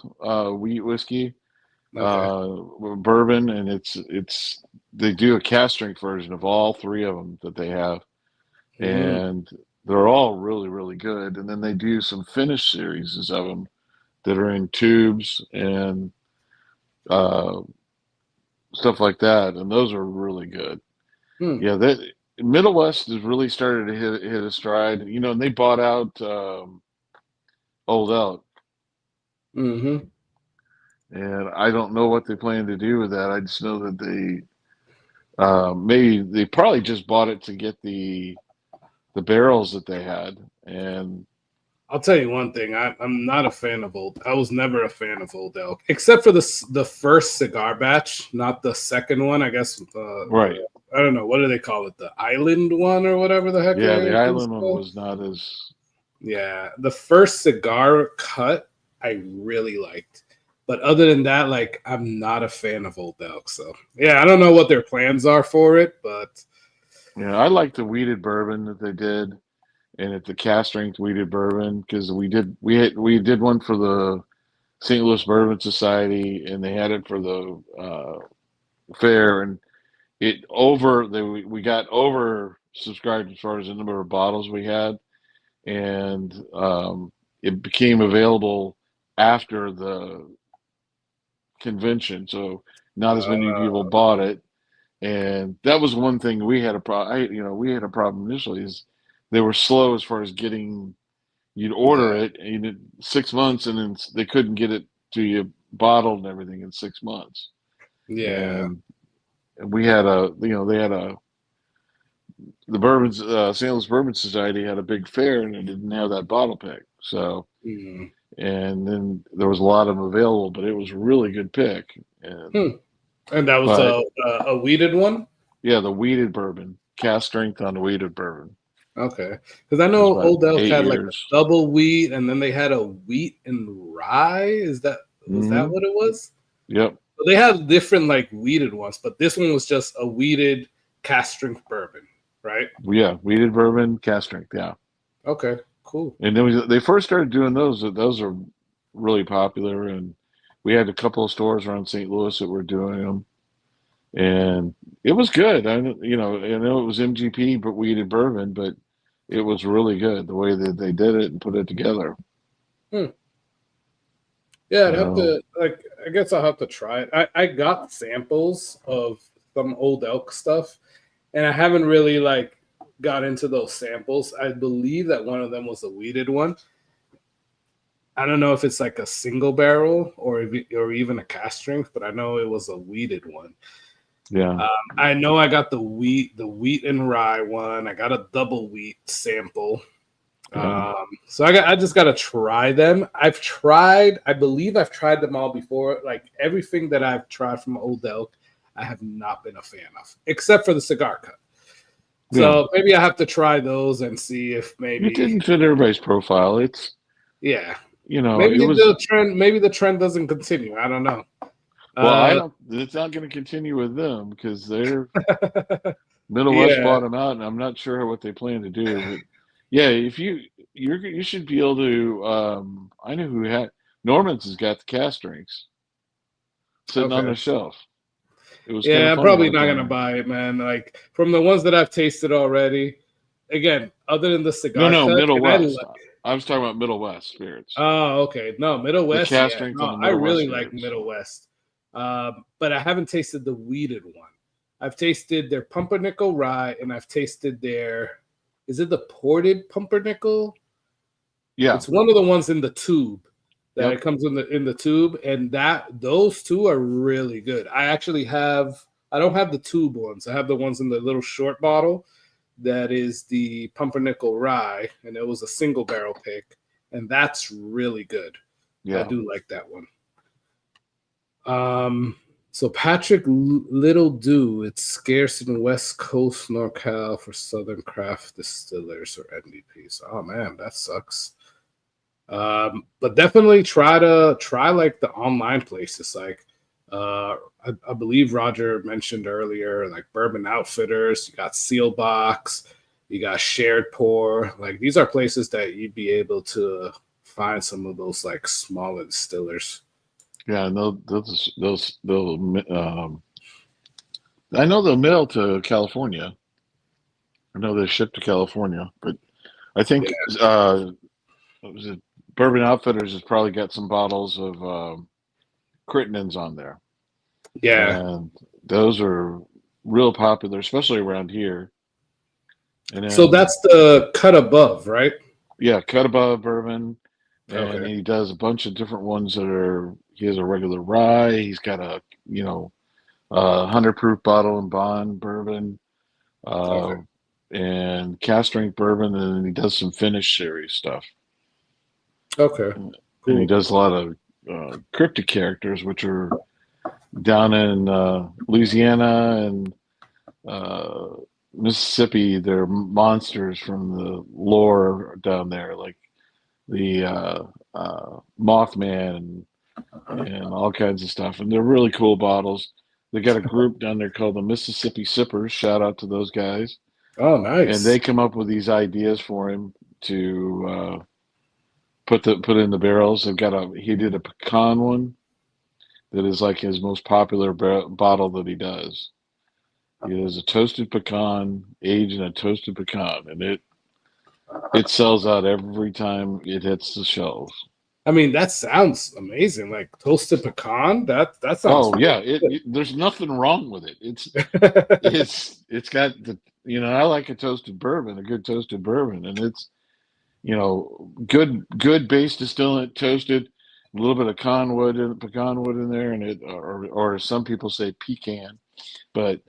wheat whiskey, bourbon, and they do a cask strength version of all 3 of them that they have, and they're all really, really good. And then they do some finished series of them that are in tubes and stuff like that, and those are really good. Yeah, that Middle West has really started to hit a stride. And they bought out Old Elk. And I don't know what they plan to do with that. I just know that they probably just bought it to get the barrels that they had, and I'll tell you one thing. I'm not a fan of old. I was never a fan of Old Elk, except for the first cigar batch, not the second one. I guess. Right. I don't know, what do they call it? The Island one or whatever the heck. Yeah, the Island one was not as. Yeah, the first cigar cut I really liked, but other than that, like I'm not a fan of Old Elk. So yeah, I don't know what their plans are for it, but Yeah, I like the wheated bourbon that they did, and it's the cast strength wheated bourbon because we did one for the St. Louis Bourbon Society, and they had it for the fair, and we got over subscribed as far as the number of bottles we had, and it became available after the convention, so not as many people bought it, and that was one thing we had a problem. We had a problem initially is they were slow as far as getting. You'd order it, and 6 months, and then they couldn't get it to you bottled and everything in 6 months. yeah. And we had the Bourbons, St. Louis Bourbon Society had a big fair, and they didn't have that bottle pick. So, and then there was a lot of them available, but it was a really good pick. And that was a wheated one? Yeah, the wheated bourbon, cast strength on the wheated bourbon. Okay, because I know Old Elk had like a double wheat, and then they had a wheat and rye. Was that what it was? Yep. So they had different like wheated ones, but this one was just a wheated cast strength bourbon, right? Yeah, wheated bourbon, cast strength. Yeah. Okay, cool. And then they first started doing those. Those are really popular, and we had a couple of stores around St. Louis that were doing them, and it was good. I know it was MGP, but wheated bourbon, but it was really good the way that they did it and put it together. Yeah, I'd have to I guess I'll have to try it. I got samples of some Old Elk stuff, and I haven't really got into those samples. I believe that one of them was a wheated one. I don't know if it's like a single barrel or even a cast strength, but I know it was a wheated one. Yeah. I know I got the wheat and rye one. I got a double wheat sample. Yeah. So I just got to try them. I believe I've tried them all before. Like everything that I've tried from Old Elk, I have not been a fan of, except for the cigar cut. So maybe I have to try those and see if maybe it didn't fit everybody's profile. It's maybe the trend doesn't continue. I don't know. Well, it's not going to continue with them because they're Middle West bought them out, and I'm not sure what they plan to do. But yeah, if you should be able to. I know who had Norman's has got the cast drinks sitting on the shelf. It was I'm probably not gonna buy it, man. Like from the ones that I've tasted already. Again, other than the cigar. No, Middle West. I was talking about Middle West spirits. Oh, okay. No, Middle West. The cast strength on the I Middle really West like Middle West. But I haven't tasted the wheated one. I've tasted their pumpernickel rye, and I've tasted is it the ported pumpernickel? Yeah, it's one of the ones in the tube that it comes in the tube, and those two are really good. I don't have the tube ones. I have the ones in the little short bottle. That is the pumpernickel rye, and it was a single barrel pick, and that's really good. Yeah, I do like that one. So Patrick Little Dew, it's scarce in West Coast NorCal for Southern craft distillers or NDPs. Oh man, that sucks. But definitely try like the online places. Like I believe Roger mentioned earlier, like Bourbon Outfitters, you got Seal Box, you got Shared Pour. Like these are places that you'd be able to find some of those like smaller distillers. Yeah, no, those I know they'll mail to California. I know they ship to California, but I think Bourbon Outfitters has probably got some bottles of Crittenden's on there. Yeah, and those are real popular, especially around here. And then, so that's the cut above, right? Yeah, cut above bourbon. And he does a bunch of different ones he has a regular rye. He's got a 100 proof bottle and bond bourbon, and cast strength bourbon, and then he does some finish series stuff. Okay. Cool. Cool. And he does a lot of cryptic characters, which are down in Louisiana and Mississippi. They're monsters from the lore down there, like the Mothman and all kinds of stuff. And they're really cool bottles. They got a group down there called the Mississippi Sippers. Shout out to those guys. Oh, nice. And they come up with these ideas for him to put in the barrels. He did a pecan one that is like his most popular bottle that he does. It is a toasted pecan, aged in a toasted pecan, and it sells out every time it hits the shelves. I mean, that sounds amazing. Like toasted pecan. That sounds. Oh yeah, there's nothing wrong with it. It's got the I like a toasted bourbon, a good toasted bourbon, and it's good base distillant toasted, a little bit of pecan wood in there, and or some people say pecan, but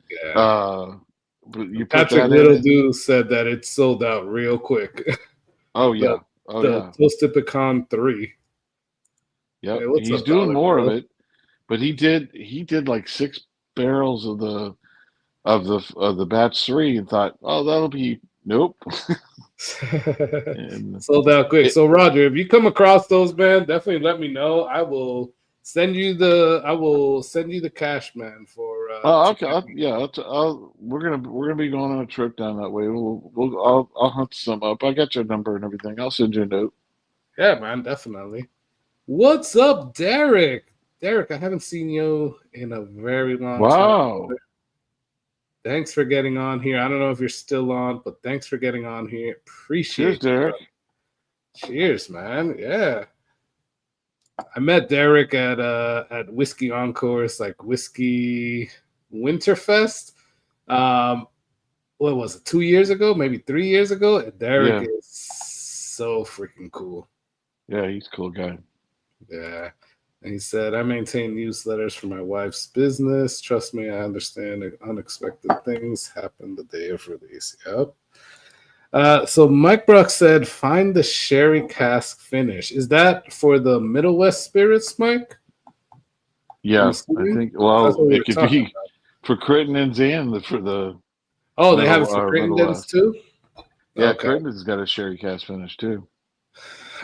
you put Patrick that Little in Dude said that it sold out real quick. Oh yeah, the toasted pecan 3. Yep, hey, he's doing more of it, but he did like 6 barrels of the batch 3 and thought, oh, that'll be nope. Sold out quick. So Roger, if you come across those, man, definitely let me know. I will send you the cash, man. For okay, we're gonna be going on a trip down that way. I'll hunt some up. I got your number and everything. I'll send you a note. Yeah, man, definitely. What's up, Derek? Derek, I haven't seen you in a very long time. Brother. Thanks for getting on here. I don't know if you're still on, but thanks for getting on here. Appreciate it. Cheers, Derek. Cheers, man. Yeah. I met Derek at Whiskey Encores, like Whiskey Winterfest. What was it, 2 years ago? Maybe 3 years ago? Derek is so freaking cool. Yeah, he's a cool guy. Yeah. And he said, I maintain newsletters for my wife's business. Trust me, I understand that unexpected things happen the day of release. Yep. So Mike Brock said, find the sherry cask finish. Is that for the Middle West spirits, Mike? Yeah, I think, it could be about. For Crittenden's and for the... Oh, they have it for Crittenden's too? Yeah, okay. Crittenden's got a sherry cask finish too.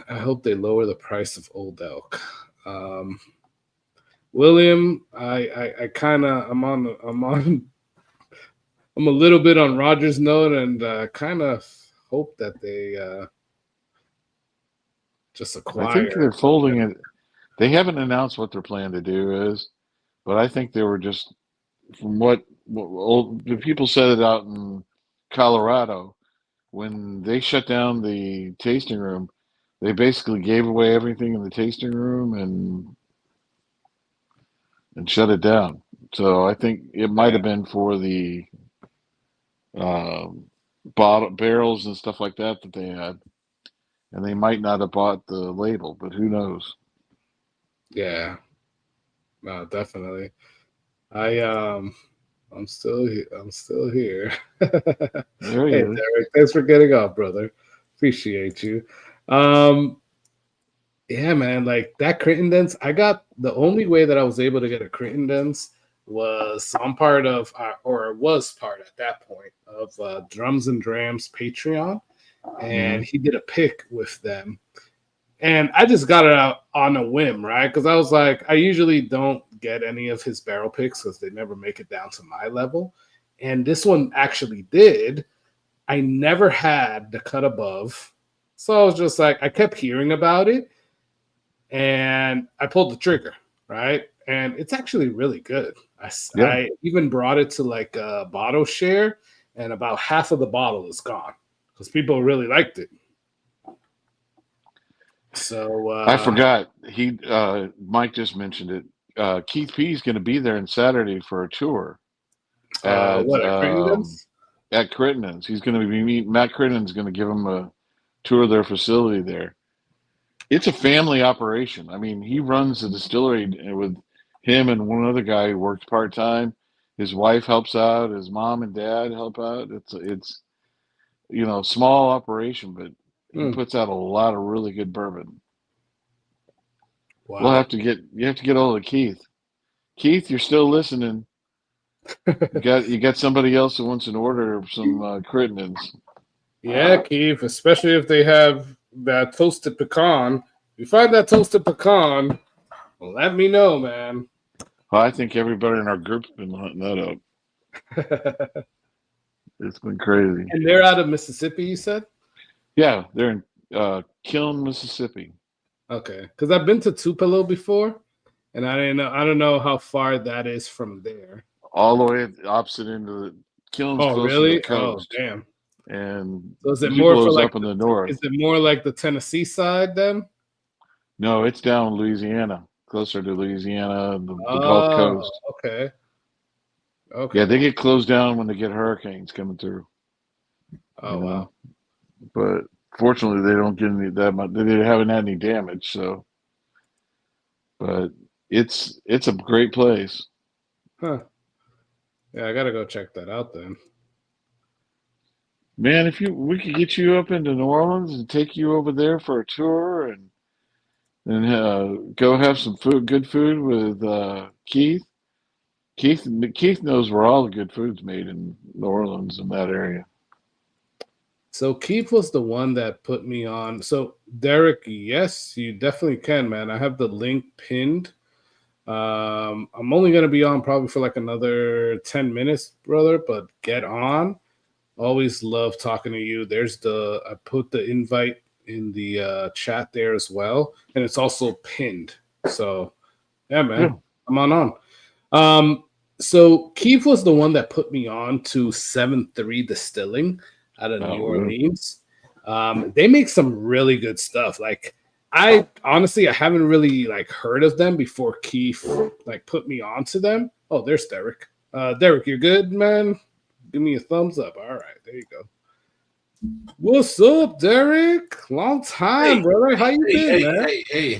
I hope they lower the price of Old Elk. William, I kind of I'm a little bit on Roger's note, and kind of hope that they just acquire. I think they're folding it. They haven't announced what their plan to do is, but I think they were just from what the people said it out in Colorado when they shut down the tasting room. They basically gave away everything in the tasting room and shut it down. So I think it might have been for the barrels and stuff like that they had, and they might not have bought the label, but who knows? Yeah, no, definitely. I'm still here. Hey, Derek, thanks for getting on, brother. Appreciate you. Yeah, man, like that Crittenden's, I got the only way that I was able to get a Crittenden's was I'm part of, or was part at that point of Drums and Drams Patreon, and he did a pick with them, and I just got it out on a whim, right? Because I was like, I usually don't get any of his barrel picks because they never make it down to my level, and this one actually did. I never had the cut above, so I was just like, I kept hearing about it. And I pulled the trigger, right? And it's actually really good. I even brought it to like a bottle share, and about half of the bottle is gone because people really liked it. So I forgot. Mike just mentioned it. Keith P is going to be there on Saturday for a tour. At Crittenden's? At Crittenden's. He's going to be meeting Matt Crittenden's going to give him a tour of their facility there. It's a family operation. I mean, he runs the distillery with him and one other guy who works part-time. His wife helps out. His mom and dad help out. It's small operation, but he puts out a lot of really good bourbon. Wow. You have to get hold of Keith. Keith, you're still listening. You got somebody else who wants an order of some Crittens. Yeah, Keith, especially if they have that toasted pecan. If you find that toasted pecan, let me know, man. Well, I think everybody in our group's been hunting that up. It's been crazy. And they're out of Mississippi, you said? Yeah, they're in Kiln, Mississippi. Okay, because I've been to Tupelo before, and I don't know how far that is from there. All the way opposite end of the Kiln's close to the coast. Oh, damn. And so is it more for like up in the north? Is it more like the Tennessee side then? No, it's down Louisiana, closer to Louisiana and the Gulf Coast. Okay. Okay. Yeah, they get closed down when they get hurricanes coming through. Oh wow. But fortunately, they don't get any that much. They haven't had any damage, so. But it's a great place. Huh. Yeah, I gotta go check that out then. Man, we could get you up into New Orleans and take you over there for a tour and go have some good food with Keith. Keith knows where all the good food's made in New Orleans in that area. So Keith was the one that put me on. So Derek, yes, you definitely can, man. I have the link pinned. I'm only gonna be on probably for like another 10 minutes, brother, but get on. Always love talking to you. I put the invite in the chat there as well, and it's also pinned. So yeah, man, I'm on. So Keith was the one that put me on to 7-3 Distilling out of New Orleans. They make some really good stuff. Like I haven't really like heard of them before Keith like put me on to them. Oh, there's Derek. Derek, you're good, man. Give me a thumbs up. All right, there you go. What's up, Derek? Long time, brother. How you been, man? Hey,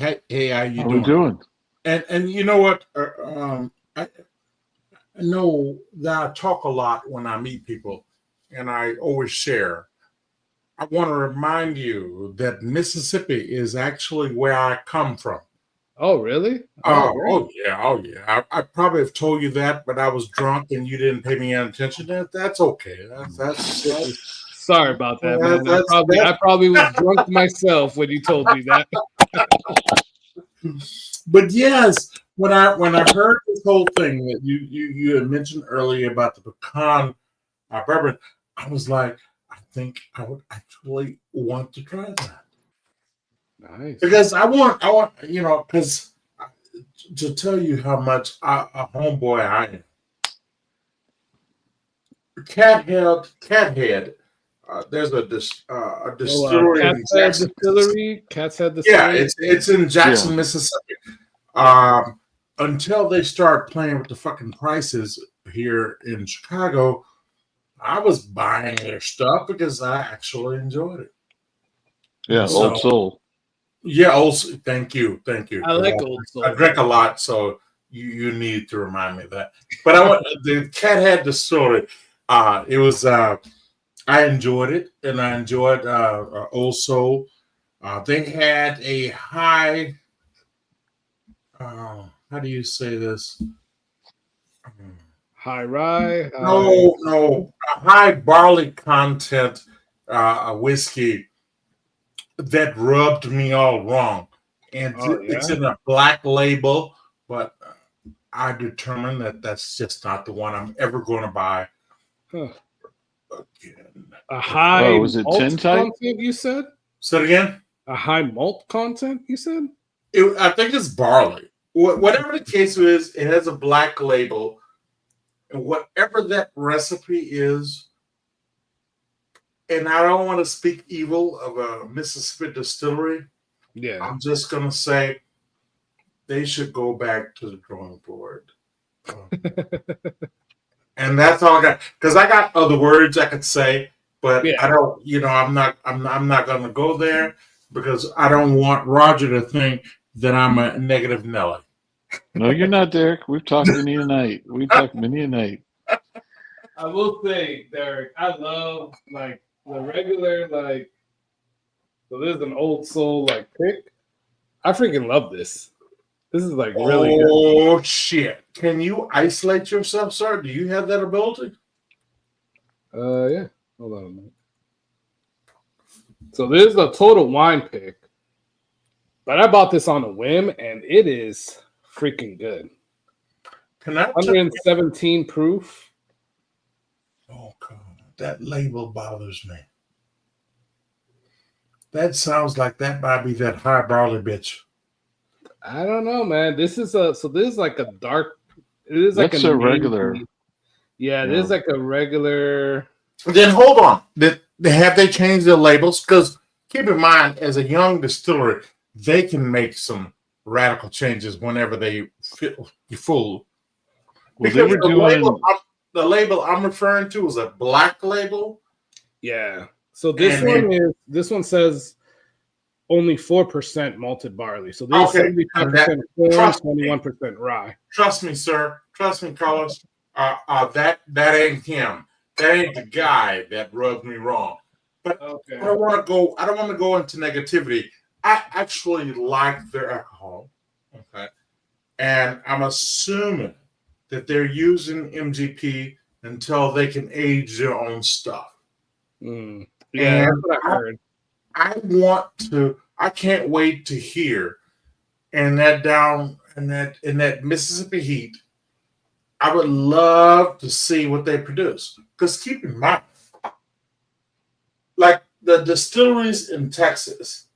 how you doing? And you know what? I know that I talk a lot when I meet people, and I always share. I want to remind you that Mississippi is actually where I come from. Oh, really? Oh yeah. I probably have told you that, but I was drunk and you didn't pay me any attention. That's okay. That's Sorry about that, man. I probably was drunk myself when you told me that. But yes, when I heard this whole thing that you had mentioned earlier about the pecan bourbon, I was like, I think I would actually want to try that. Nice. Because I want, because to tell you how much a homeboy I am. Cathead. There's a distillery in Jackson. Cat's Head Distillery. Yeah, it's in Jackson, Mississippi. Until they start playing with the fucking prices here in Chicago, I was buying their stuff because I actually enjoyed it. Yeah, Old Soul. Yeah, thank you. I like Old Soul. I drink a lot, so you need to remind me of that. But I want the Cathead Distillery. It was I enjoyed it, and I enjoyed Old Soul. They had a high. How do you say this? High rye. No, a high barley content whiskey that rubbed me all wrong, and it's in a black label, but I determined that that's just not the one I'm ever going to buy again. A high was it malt 10 type? Content, you said? Say it again? A high malt content, you said? I think it's barley. Whatever the case is, it has a black label, and whatever that recipe is, and I don't want to speak evil of a Mississippi distillery. Yeah. I'm just going to say they should go back to the drawing board. And that's all I got. Because I got other words I could say, but I don't, I'm not going to go there because I don't want Roger to think that I'm a negative Nelly. No, you're not, Derek. We've talked many a night. I will say, Derek, I love like the regular, so there's an Old Soul like pick. I freaking love this. This is like really good. Oh shit! Can you isolate yourself, sir? Do you have that ability? Yeah. Hold on a minute. So this is a total wine pick, but I bought this on a whim, and it is freaking good. 117 proof. Oh god, that label bothers me. That sounds like that might be that high barley bitch. I don't know, man. This is like a dark. It is like That's a regular. Yeah, this is like a regular. Then hold on. Have they changed their labels? Because keep in mind, as a young distillery, they can make some radical changes whenever they feel full. Well, because the label I'm referring to is a black label. Yeah. So this one says only 4% malted barley. So this is 75% corn, 21% rye. Trust me, sir. Trust me, Carlos. That ain't him. That ain't the guy that rubbed me wrong. But I don't want to go into negativity. I actually like their alcohol. Okay. And I'm assuming that they're using MGP until they can age their own stuff. Yeah, and that's what I heard. I can't wait to hear in that Mississippi heat. I would love to see what they produce. Because keep in mind, like the distilleries in Texas,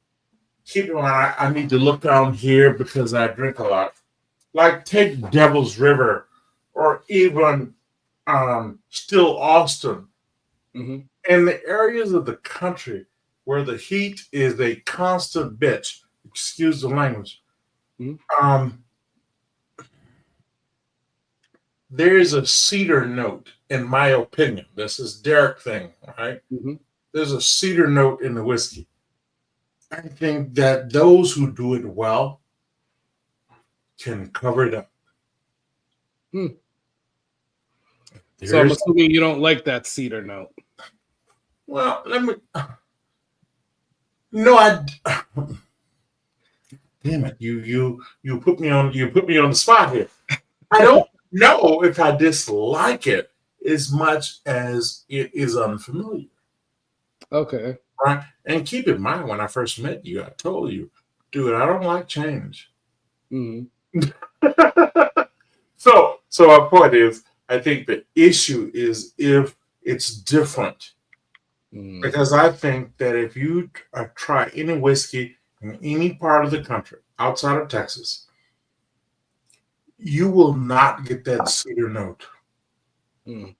keep in mind, I need to look down here because I drink a lot. Like take Devil's River or even Still Austin. Mm-hmm. In the areas of the country where the heat is a constant bitch, excuse the language, there is a cedar note, in my opinion. This is Derek thing, right? Mm-hmm. There's a cedar note in the whiskey. I think that those who do it well can cover it up. So I'm assuming you don't like that cedar note. Well, no, damn it, you put me on the spot here. I don't know if I dislike it as much as it is unfamiliar. Okay. Right. And keep in mind, when I first met you, I told you, dude, I don't like change. Mm-hmm. So my point is, I think the issue is if it's different. Mm. Because I think that if you try any whiskey in any part of the country outside of Texas, you will not get that cedar note. Mm.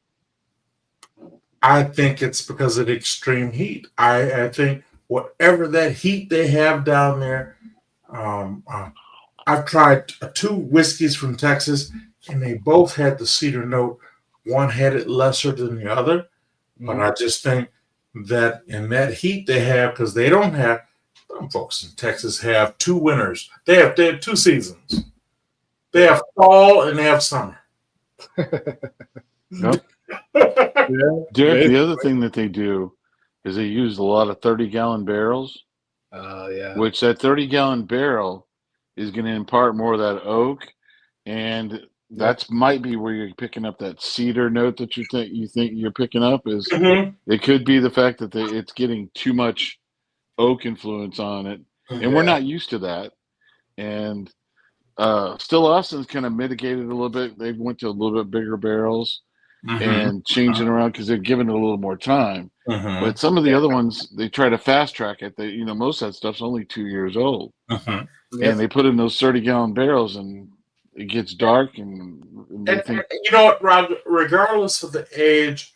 I think it's because of the extreme heat. I think whatever that heat they have down there, I've tried 2 whiskeys from Texas, and they both had the cedar note. One had it lesser than the other, but I just think that in that heat they have, because they don't have, some folks in Texas have 2 winters. They have 2 seasons. They have fall and they have summer. Yep. Derek, the other thing that they do is they use a lot of 30-gallon barrels. Which that 30-gallon barrel is going to impart more of that oak, and that's might be where you're picking up that cedar note that you think you're picking up. Is it could be the fact that it's getting too much oak influence on it, and we're not used to that. And Still Austin's kind of mitigated a little bit. They went to a little bit bigger barrels and changing around because they're giving it a little more time. But some of the other ones, they try to fast track it. Most of that stuff's only 2 years old, and they put in those 30-gallon barrels, and it gets dark. And you know what, Roger? Regardless of the age,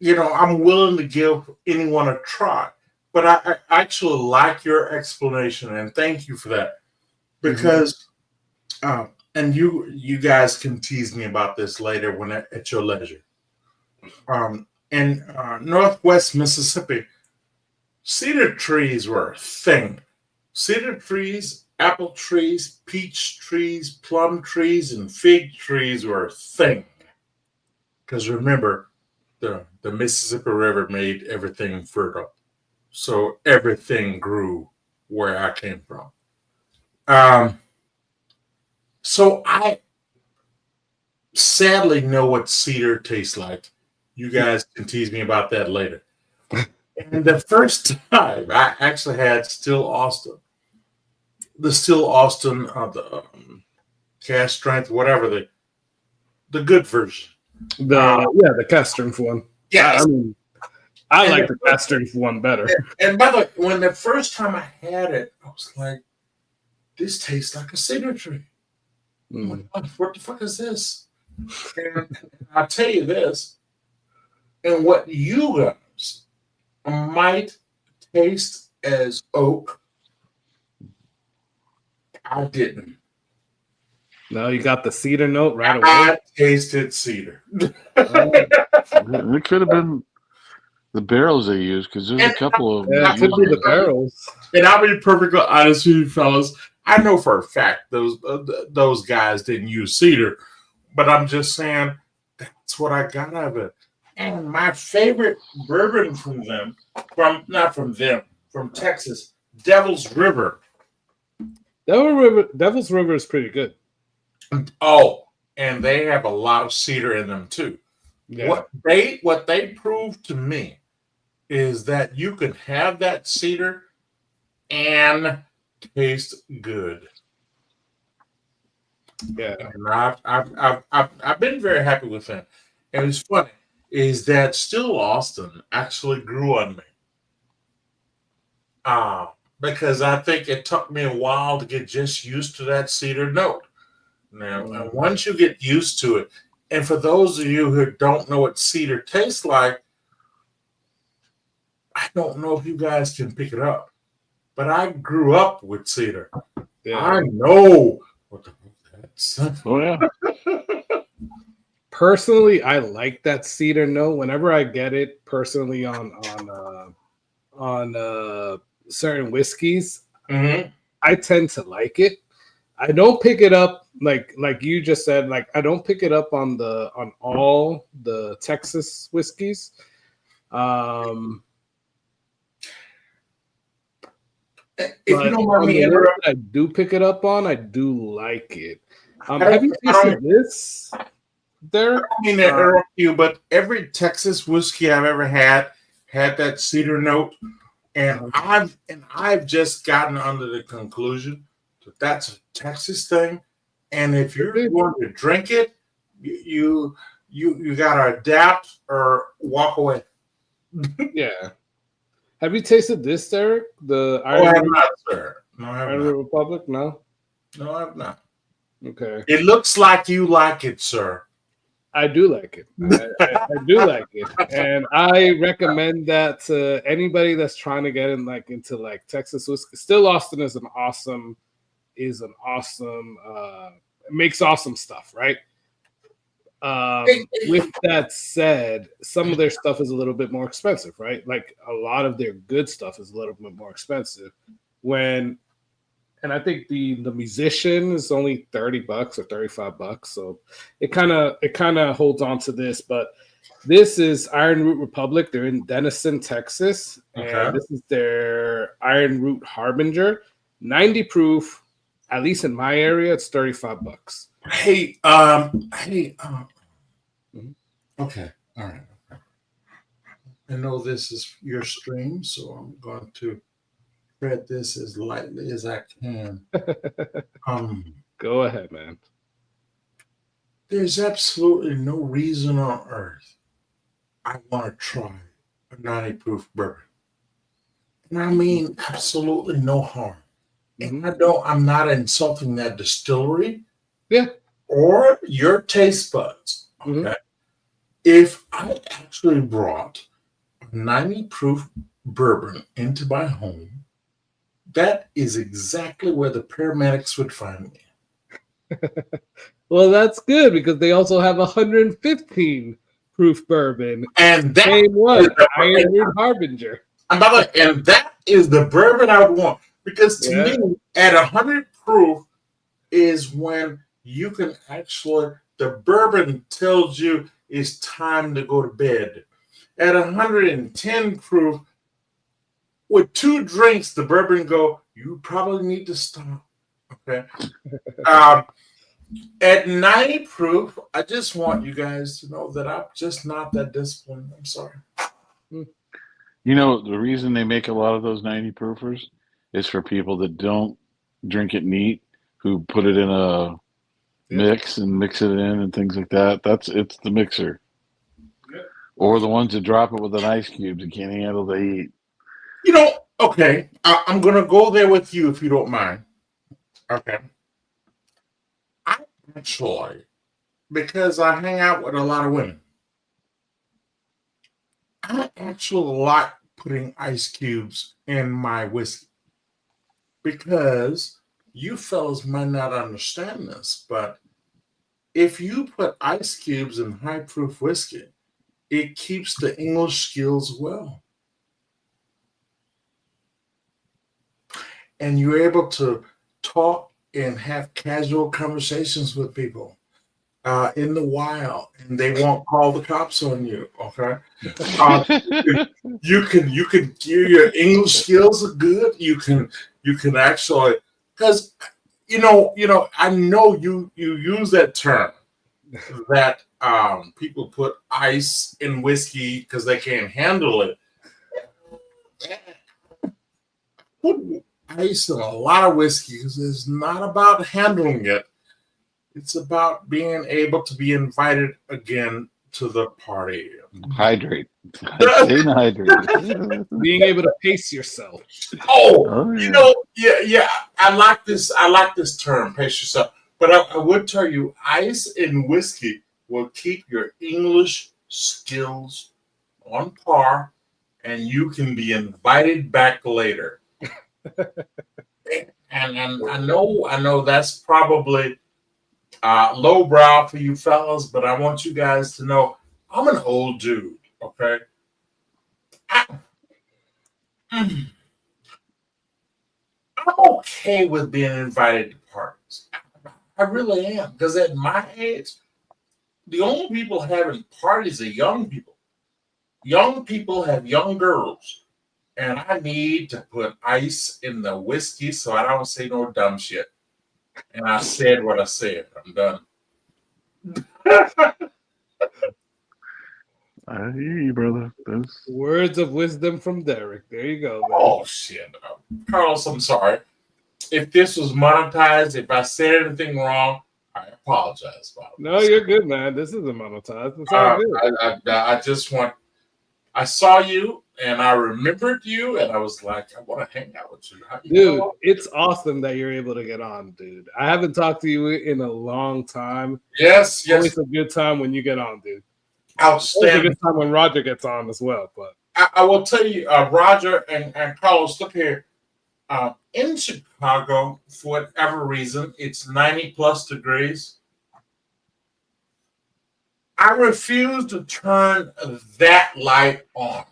I'm willing to give anyone a try. But I actually like your explanation, and thank you for that. Because, and you guys can tease me about this later at your leisure. In Northwest Mississippi, cedar trees were a thing. Cedar trees, apple trees, peach trees, plum trees, and fig trees were a thing. Because remember, the Mississippi River made everything fertile. So everything grew where I came from. So I sadly know what cedar tastes like. You guys can tease me about that later. And the first time I actually had Still Austin, the Still Austin, the cast strength, whatever the good version. The cast strength one. Yeah, I like the cast strength one better. And by the way, when the first time I had it, I was like, "This tastes like a cedar tree." What the fuck is this? And I'll tell you this, and what you guys might taste as oak, I didn't. No, you got the cedar note right away. I tasted cedar. It could have been the barrels they used, because there's a couple of. Yeah, it could be the barrels. And I'll be perfectly honest with you, fellas. I know for a fact those guys didn't use cedar, but I'm just saying that's what I got out of it. And my favorite bourbon from Texas, Devil's River. Devil's River is pretty good. Oh, and they have a lot of cedar in them too. Yeah. What they proved to me is that you can have that cedar and taste good. Yeah, and I've been very happy with them. And it's funny is that Still Austin actually grew on me. Because I think it took me a while to get just used to that cedar note. Now, and once you get used to it, and for those of you who don't know what cedar tastes like, I don't know if you guys can pick it up, but I grew up with cedar. Yeah. I know what the fuck that's. Oh yeah. Personally, I like that cedar note. Whenever I get it, personally on certain whiskeys, I tend to like it. I don't pick it up like you just said. Like I don't pick it up on all the Texas whiskeys. If you don't mind me interrupting, I do pick it up on. I do like it. Have you tasted this, Derek? I mean to interrupt you, but every Texas whiskey I've ever had that cedar note, and I've just gotten under the conclusion that that's a Texas thing, and if you're going to drink it, you gotta adapt or walk away. Yeah. Have you tasted this, Derek? The I have not, sir. No, I have Iron not. Republic? No? No, I have not. Okay. It looks like you like it, sir. I do like it. I do like it. And I recommend that to anybody that's trying to get into Texas whiskey. Still Austin is an awesome it makes awesome stuff, right? With that said, some of their stuff is a little bit more expensive, right? Like a lot of their good stuff is a little bit more expensive. And I think the musician is only $30 or $35, so it kind of holds on to this. But this is Iron Root Republic. They're in Denison, Texas, and this is their Iron Root Harbinger, 90 proof. At least in my area, it's $35. Okay, all right. I know this is your stream, so I'm going to tread this as lightly as I can. Go ahead, man. There's absolutely no reason on earth I want to try a 90 proof bourbon. And I mean absolutely no harm. And I'm not insulting that distillery. Yeah. Or your taste buds. Okay. If I actually brought a 90 proof bourbon into my home, that is exactly where the paramedics would find me. Well, that's good because they also have 115 proof bourbon. And that same one, Iron Root Harbinger. And that is the bourbon I would want. Because to me, at 100 proof is when you can actually, the bourbon tells you it's time to go to bed. At 110 proof, with 2 drinks, the bourbon go, you probably need to stop. Okay. At 90 proof, I just want you guys to know that I'm just not that disciplined. I'm sorry. You know, the reason they make a lot of those 90 proofers is for people that don't drink it neat, who put it in a mix and mix it in and things like that. It's the mixer. Yeah. Or the ones that drop it with an ice cube that can't handle the heat. You know, okay, I'm going to go there with you if you don't mind. Okay. I actually, because I hang out with a lot of women, I actually like putting ice cubes in my whiskey because you fellas might not understand this, but if you put ice cubes in high proof whiskey, it keeps the English skills well. And you're able to talk and have casual conversations with people in the wild, and they won't call the cops on you. Okay, you can your English skills are good. You can actually, because you know I know you use that term that people put ice in whiskey because they can't handle it. Put ice in a lot of whiskey because it's not about handling it. It's about being able to be invited again to the party. Hydrate. Stay hydrated. Being able to pace yourself. Oh, you know, yeah. I like this term, pace yourself. But I would tell you, ice in whiskey will keep your English skills on par, and you can be invited back later. and I know that's probably lowbrow for you fellas, but I want you guys to know I'm an old dude, okay? I'm okay with being invited to parties. I really am, because at my age, the only people having parties are young people. Young people have young girls, and I need to put ice in the whiskey so I don't say no dumb shit. And I said what I said. I'm done. I hear you, brother. Words of wisdom from Derek. There you go, man. Oh, shit. Carlos, I'm sorry. If this was monetized, if I said anything wrong, I apologize. No, you're good, man. This isn't monetized. It's all good. I just want... I saw you, and I remembered you, and I was like, I want to hang out with you. Dude, it's awesome that you're able to get on, dude. I haven't talked to you in a long time. Yes. It's always a good time when you get on, dude. Outstanding. It's a good time when Roger gets on as well. But I will tell you, Roger and Carlos, look here. In Chicago, for whatever reason, it's 90 plus degrees. I refuse to turn that light on.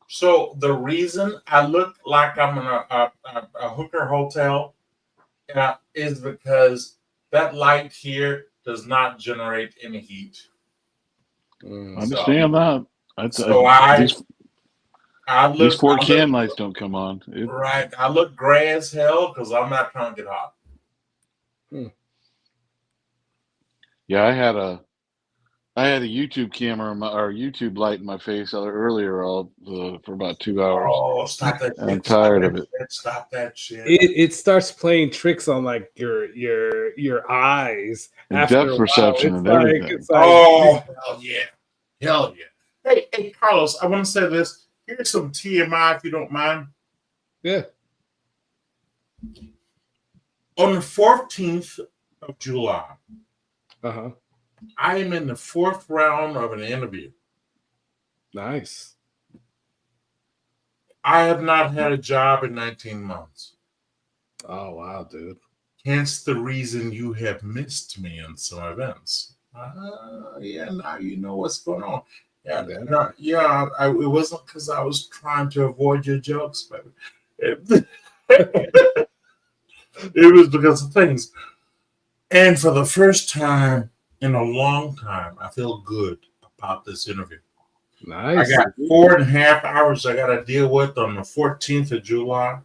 So the reason I look like I'm in a hooker hotel is because that light here does not generate any heat. I understand that. These 4 can lights don't come on. Right. I look gray as hell because I'm not trying to get hot. Yeah, I had a YouTube camera or YouTube light in my face earlier for about 2 hours. Oh, stop that shit. I'm tired of it. Stop that shit. It starts playing tricks on like your eyes. And depth perception and everything. Oh, hell yeah. Hell yeah. Hey, Carlos, I want to say this. Here's some TMI if you don't mind. Yeah. On the 14th of July, I am in the 4th round of an interview. Nice. I have not had a job in 19 months. Oh, wow, dude. Hence the reason you have missed me in some events. Yeah, now you know what's going on. Yeah, it wasn't because I was trying to avoid your jokes, baby. It was because of things. And for the first time in a long time, I feel good about this interview. Nice. I got 4.5 hours I got to deal with on the 14th of July.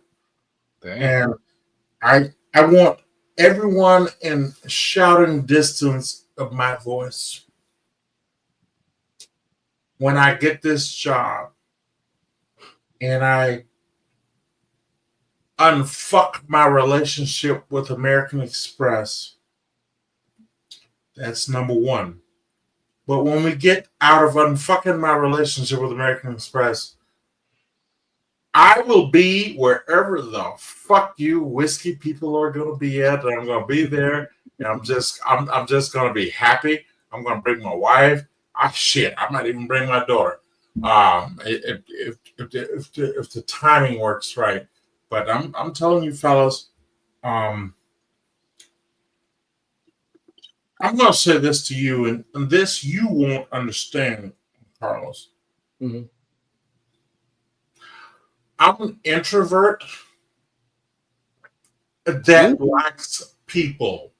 Damn. And I want everyone in shouting distance of my voice. When I get this job and I unfuck my relationship with American Express, that's number one. But when we get out of unfucking my relationship with American Express, I will be wherever the fuck you whiskey people are going to be at. And I'm going to be there. And I'm just going to be happy. I'm going to bring my wife. I might even bring my daughter. If the timing works right. But I'm telling you, fellas, I'm going to say this to you, and this you won't understand, Carlos. Mm-hmm. I'm an introvert that likes people.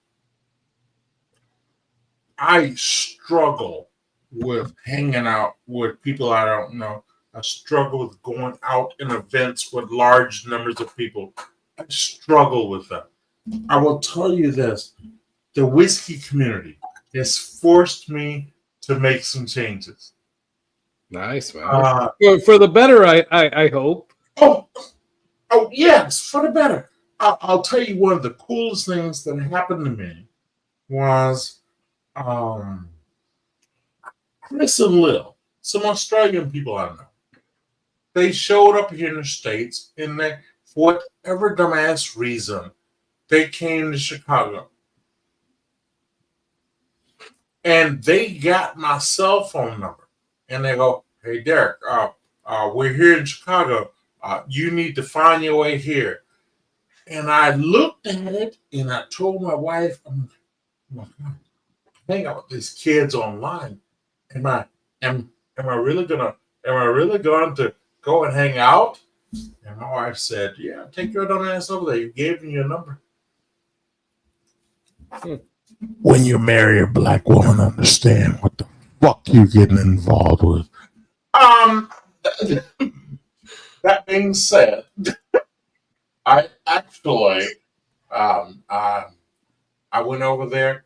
I struggle with hanging out with people I don't know. I struggle with going out in events with large numbers of people. I struggle with that. I will tell you this. The whiskey community has forced me to make some changes. Nice, man. For the better, I hope. Oh, yes, for the better. I'll tell you one of the coolest things that happened to me was Chris and Lil, some Australian people I know. They showed up here in the States, and for whatever dumbass reason, they came to Chicago. And they got my cell phone number. And they go, hey, Derek, we're here in Chicago. You need to find your way here. And I looked at it, and I told my wife, hang out with these kids online. Am I really going to go and hang out? And my wife said, yeah, take your dumb ass over there. You gave me your number. When you marry a black woman, understand what the fuck you're getting involved with. That being said, I actually, I went over there.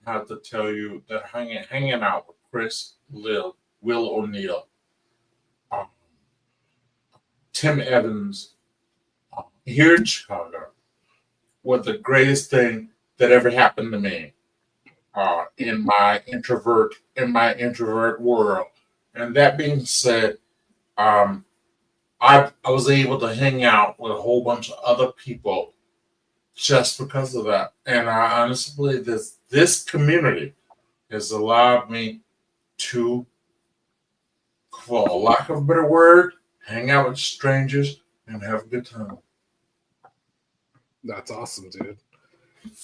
I have to tell you that hanging out with Chris, Will O'Neill, Tim Evans, here in Chicago, was the greatest thing that ever happened to me in my introvert world. And that being said, I was able to hang out with a whole bunch of other people just because of that. And I honestly believe this community has allowed me to, for lack of a better word, hang out with strangers and have a good time. That's awesome, dude.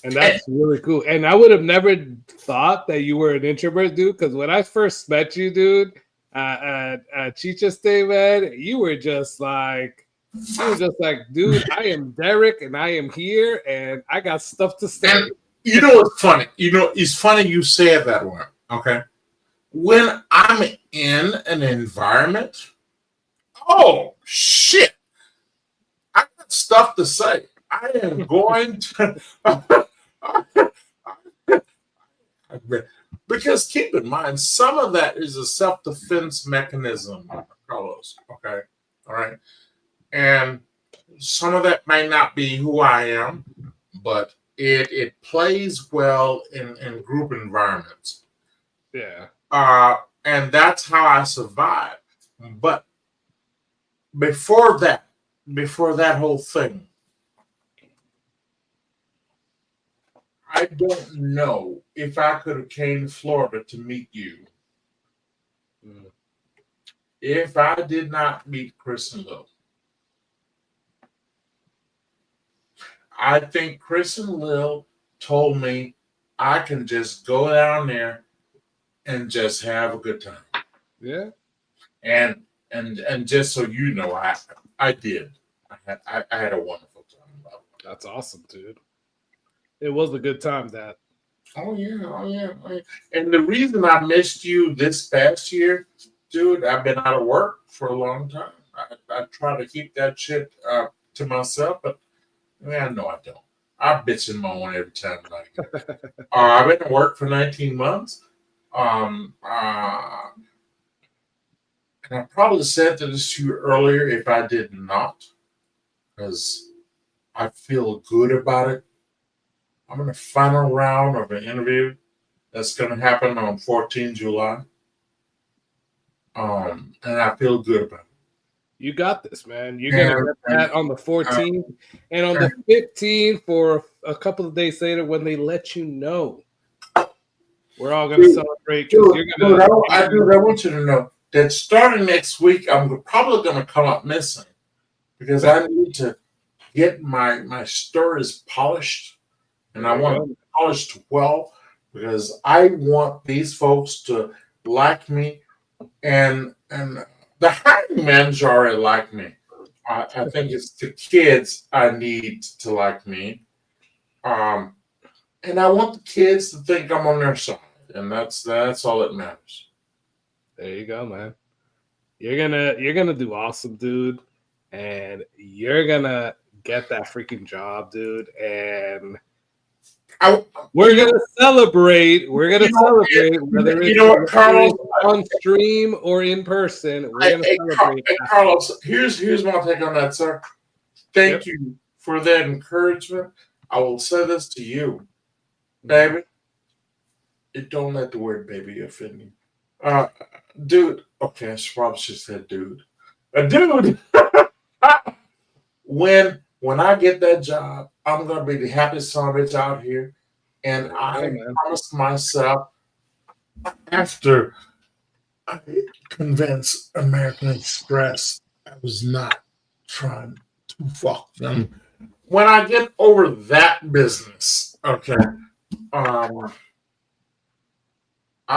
And that's really cool. And I would have never thought that you were an introvert, dude, because when I first met you, dude, at Chicha's Day, man, you were just like, dude, I am Derek and I am here and I got stuff to say. And you know what's funny? It's funny you say it that way, okay? When I'm in an environment, oh, shit, I got stuff to say. I am going to... Because keep in mind, some of that is a self-defense mechanism, Carlos, okay? All right? And some of that may not be who I am, but it plays well in group environments. Yeah. And that's how I survived. But before that whole thing, I don't know if I could have came to Florida to meet you if I did not meet Chris and Lil. I think Chris and Lil told me I can just go down there and just have a good time. Yeah. And just so you know, I did. I had a wonderful time. That's awesome, dude. It was a good time, Dad. Oh yeah. And the reason I missed you this past year, dude, I've been out of work for a long time. I try to keep that shit to myself, but no, I don't. I bitch and moan every time. I've been at work for 19 months. And I probably said this to you earlier if I did not, because I feel good about it. I'm in the final round of an interview that's going to happen on 14 July. And I feel good about it. You got this, man. You're going to get that on the 14th and on the 15th for a couple of days later when they let you know. We're all going to celebrate. I want you to know that starting next week, I'm probably going to come up missing because I need to get my stirrers polished, and I want to polish well because I want these folks to like me, and the hiring managers already like me. I think it's the kids I need to like me, and I want the kids to think I'm on their side, and that's all that matters. There you go, man. You're gonna do awesome, dude, and you're gonna get that freaking job, dude, and we're gonna celebrate. We're gonna celebrate whether it's Carlos, on stream or in person. We're gonna celebrate. Carlos, here's my take on that, sir. Thank you for that encouragement. I will say this to you, baby. Don't let the word "baby" offend you, dude. Okay, I probably should have said "dude." Dude. When I get that job, I'm gonna be the happiest son of a bitch out here, and I promised myself after I convinced American Express I was not trying to fuck them. When I get over that business, okay, I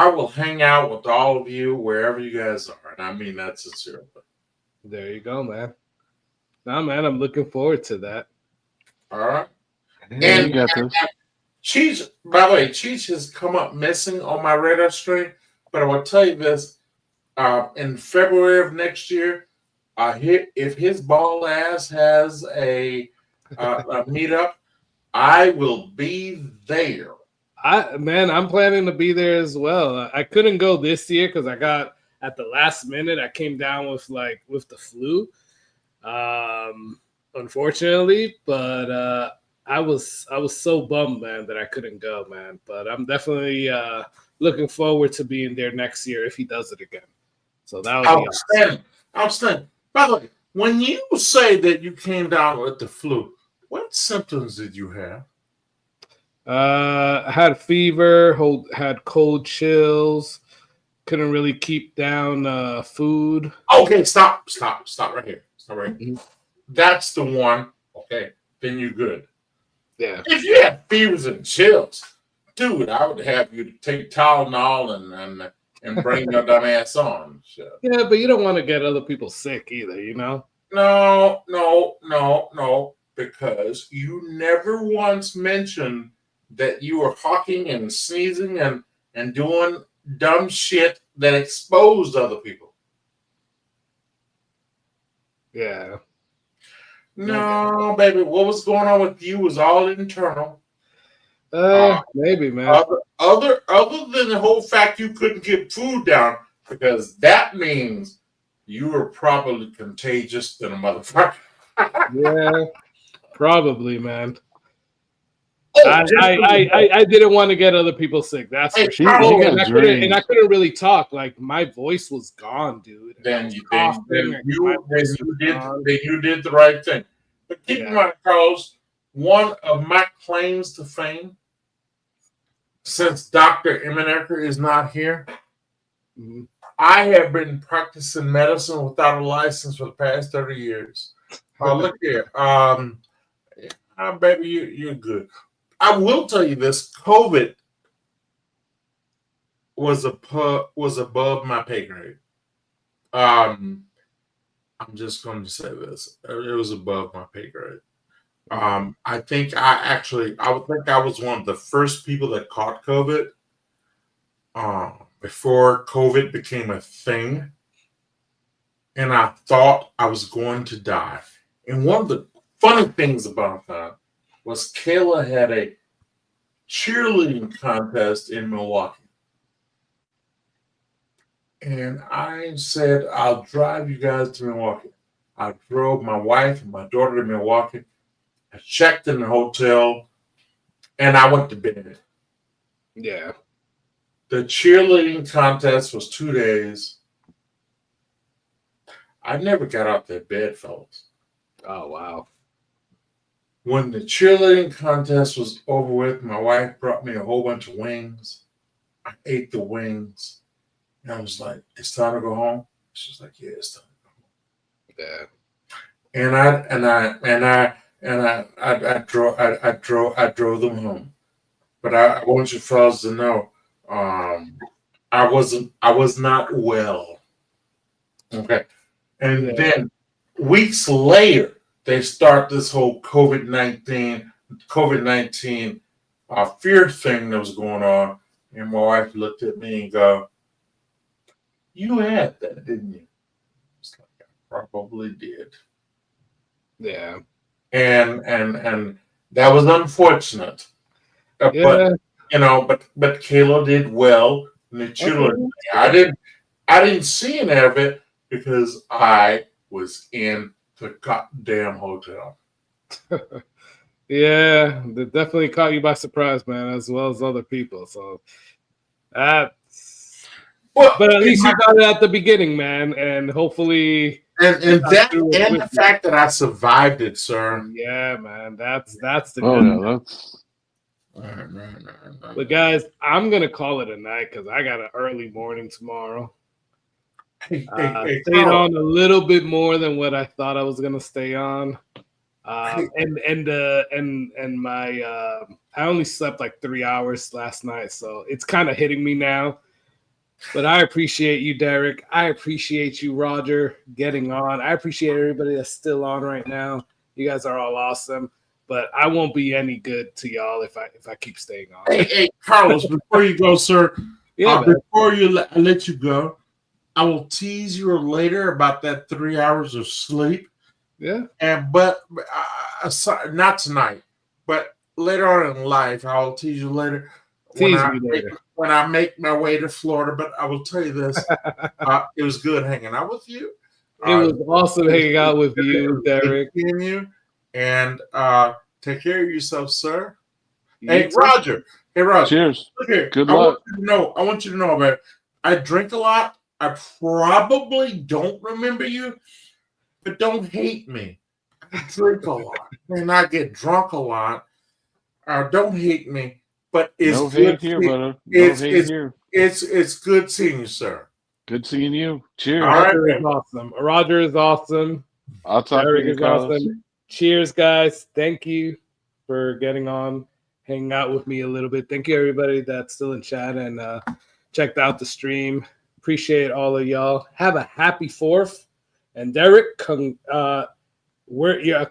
will hang out with all of you wherever you guys are, and I mean that sincerely. There you go, man. Nah, man, I'm looking forward to that. All right. And you got this. Cheech, by the way, Cheech has come up missing on my radar screen, but I will tell you this: in February of next year, if his bald ass has a meetup, I will be there. I'm planning to be there as well. I couldn't go this year because I got at the last minute. I came down with the flu, unfortunately. But I was so bummed, man, that I couldn't go, man. But I'm definitely looking forward to being there next year if he does it again. So that would be awesome. Outstanding. By the way, when you say that you came down with the flu, what symptoms did you have? I had fever, had cold chills, couldn't really keep down food. Okay, stop right here. Stop right here. That's the one. Okay, then you're good. Yeah. If you have fevers and chills, dude, I would have you take Tylenol and bring your dumb ass on. So. Yeah, but you don't want to get other people sick either, you know? No, because you never once mentioned that you were hawking and sneezing and doing dumb shit that exposed other people. Yeah. No, baby, what was going on with you was all internal. Maybe, man. Other than the whole fact you couldn't get food down, because that means you were probably contagious than a motherfucker. Yeah, probably, man. I didn't want to get other people sick. That's for sure. And I couldn't really talk. Like my voice was gone, dude. Then you did the right thing. But keep in mind, Carlos, one of my claims to fame, since Dr. Eminecker is not here, I have been practicing medicine without a license for the past 30 years. Look here. Baby, you're good. I will tell you this: COVID was above my pay grade. I'm just going to say this: it was above my pay grade. I think I was one of the first people that caught COVID before COVID became a thing, and I thought I was going to die. And one of the funny things about that was Kayla had a cheerleading contest in Milwaukee. And I said, I'll drive you guys to Milwaukee. I drove my wife and my daughter to Milwaukee. I checked in the hotel, and I went to bed. Yeah. The cheerleading contest was 2 days. I never got out that bed, fellas. Oh, wow. When the cheerleading contest was over with, my wife brought me a whole bunch of wings. I ate the wings. And I was like, it's time to go home. She's like, yeah, it's time to go home. Yeah. I drove them home. But I want you fellas to know, I was not well. Okay. And then weeks later, they start this whole COVID-19 fear thing that was going on. And my wife looked at me and go, you had that, didn't you? It's like, I probably did. Yeah. And that was unfortunate. Yeah. But Kayla did well in the children. Okay. I didn't see any of it because I was in the goddamn hotel. Yeah, that definitely caught you by surprise, man, as well as other people. So that's but at least you got it at the beginning, man, and hopefully the fact that I survived it, sir. Yeah, man, that's the good. But guys, I'm gonna call it a night because I got an early morning tomorrow. Stayed on a little bit more than what I thought I was gonna stay on. And my I only slept like 3 hours last night, so it's kind of hitting me now. But I appreciate you, Derek. I appreciate you, Roger, getting on. I appreciate everybody that's still on right now. You guys are all awesome. But I won't be any good to y'all if I keep staying on. Hey, Carlos, before you go, sir, before I let you go, I will tease you later about that 3 hours of sleep. Yeah. But not tonight, but later on in life, I'll tease you later. When I make my way to Florida. But I will tell you this: it was good hanging out with you. It was awesome hanging out with you, Derek. And take care of yourself, sir. Hey, Roger. Hey, Roger. Cheers. Look here. Good luck. I want you to know about it. I drink a lot. I probably don't remember you, but don't hate me. I drink a lot and I get drunk a lot. Don't hate me, but it's no good hate here, brother. No hate here. It's good seeing you, sir. Good seeing you. Cheers. Roger is awesome. Roger is awesome. I'll talk to you, Carlos. Awesome. Cheers, guys. Thank you for getting on, hanging out with me a little bit. Thank you, everybody that's still in chat and checked out the stream. Appreciate all of y'all. Have a happy 4th. And Derek,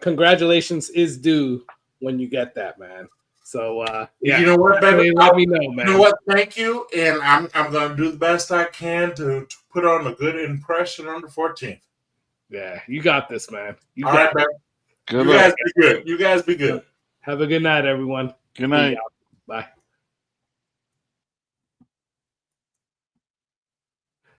congratulations is due when you get that, man. So you know what, baby? Let me know, man. You know what? Thank you, and I'm gonna do the best I can to put on a good impression on the 14th. Yeah, you got this, man. All right, man. Good luck. You guys be good. Have a good night, everyone. Good night. Bye.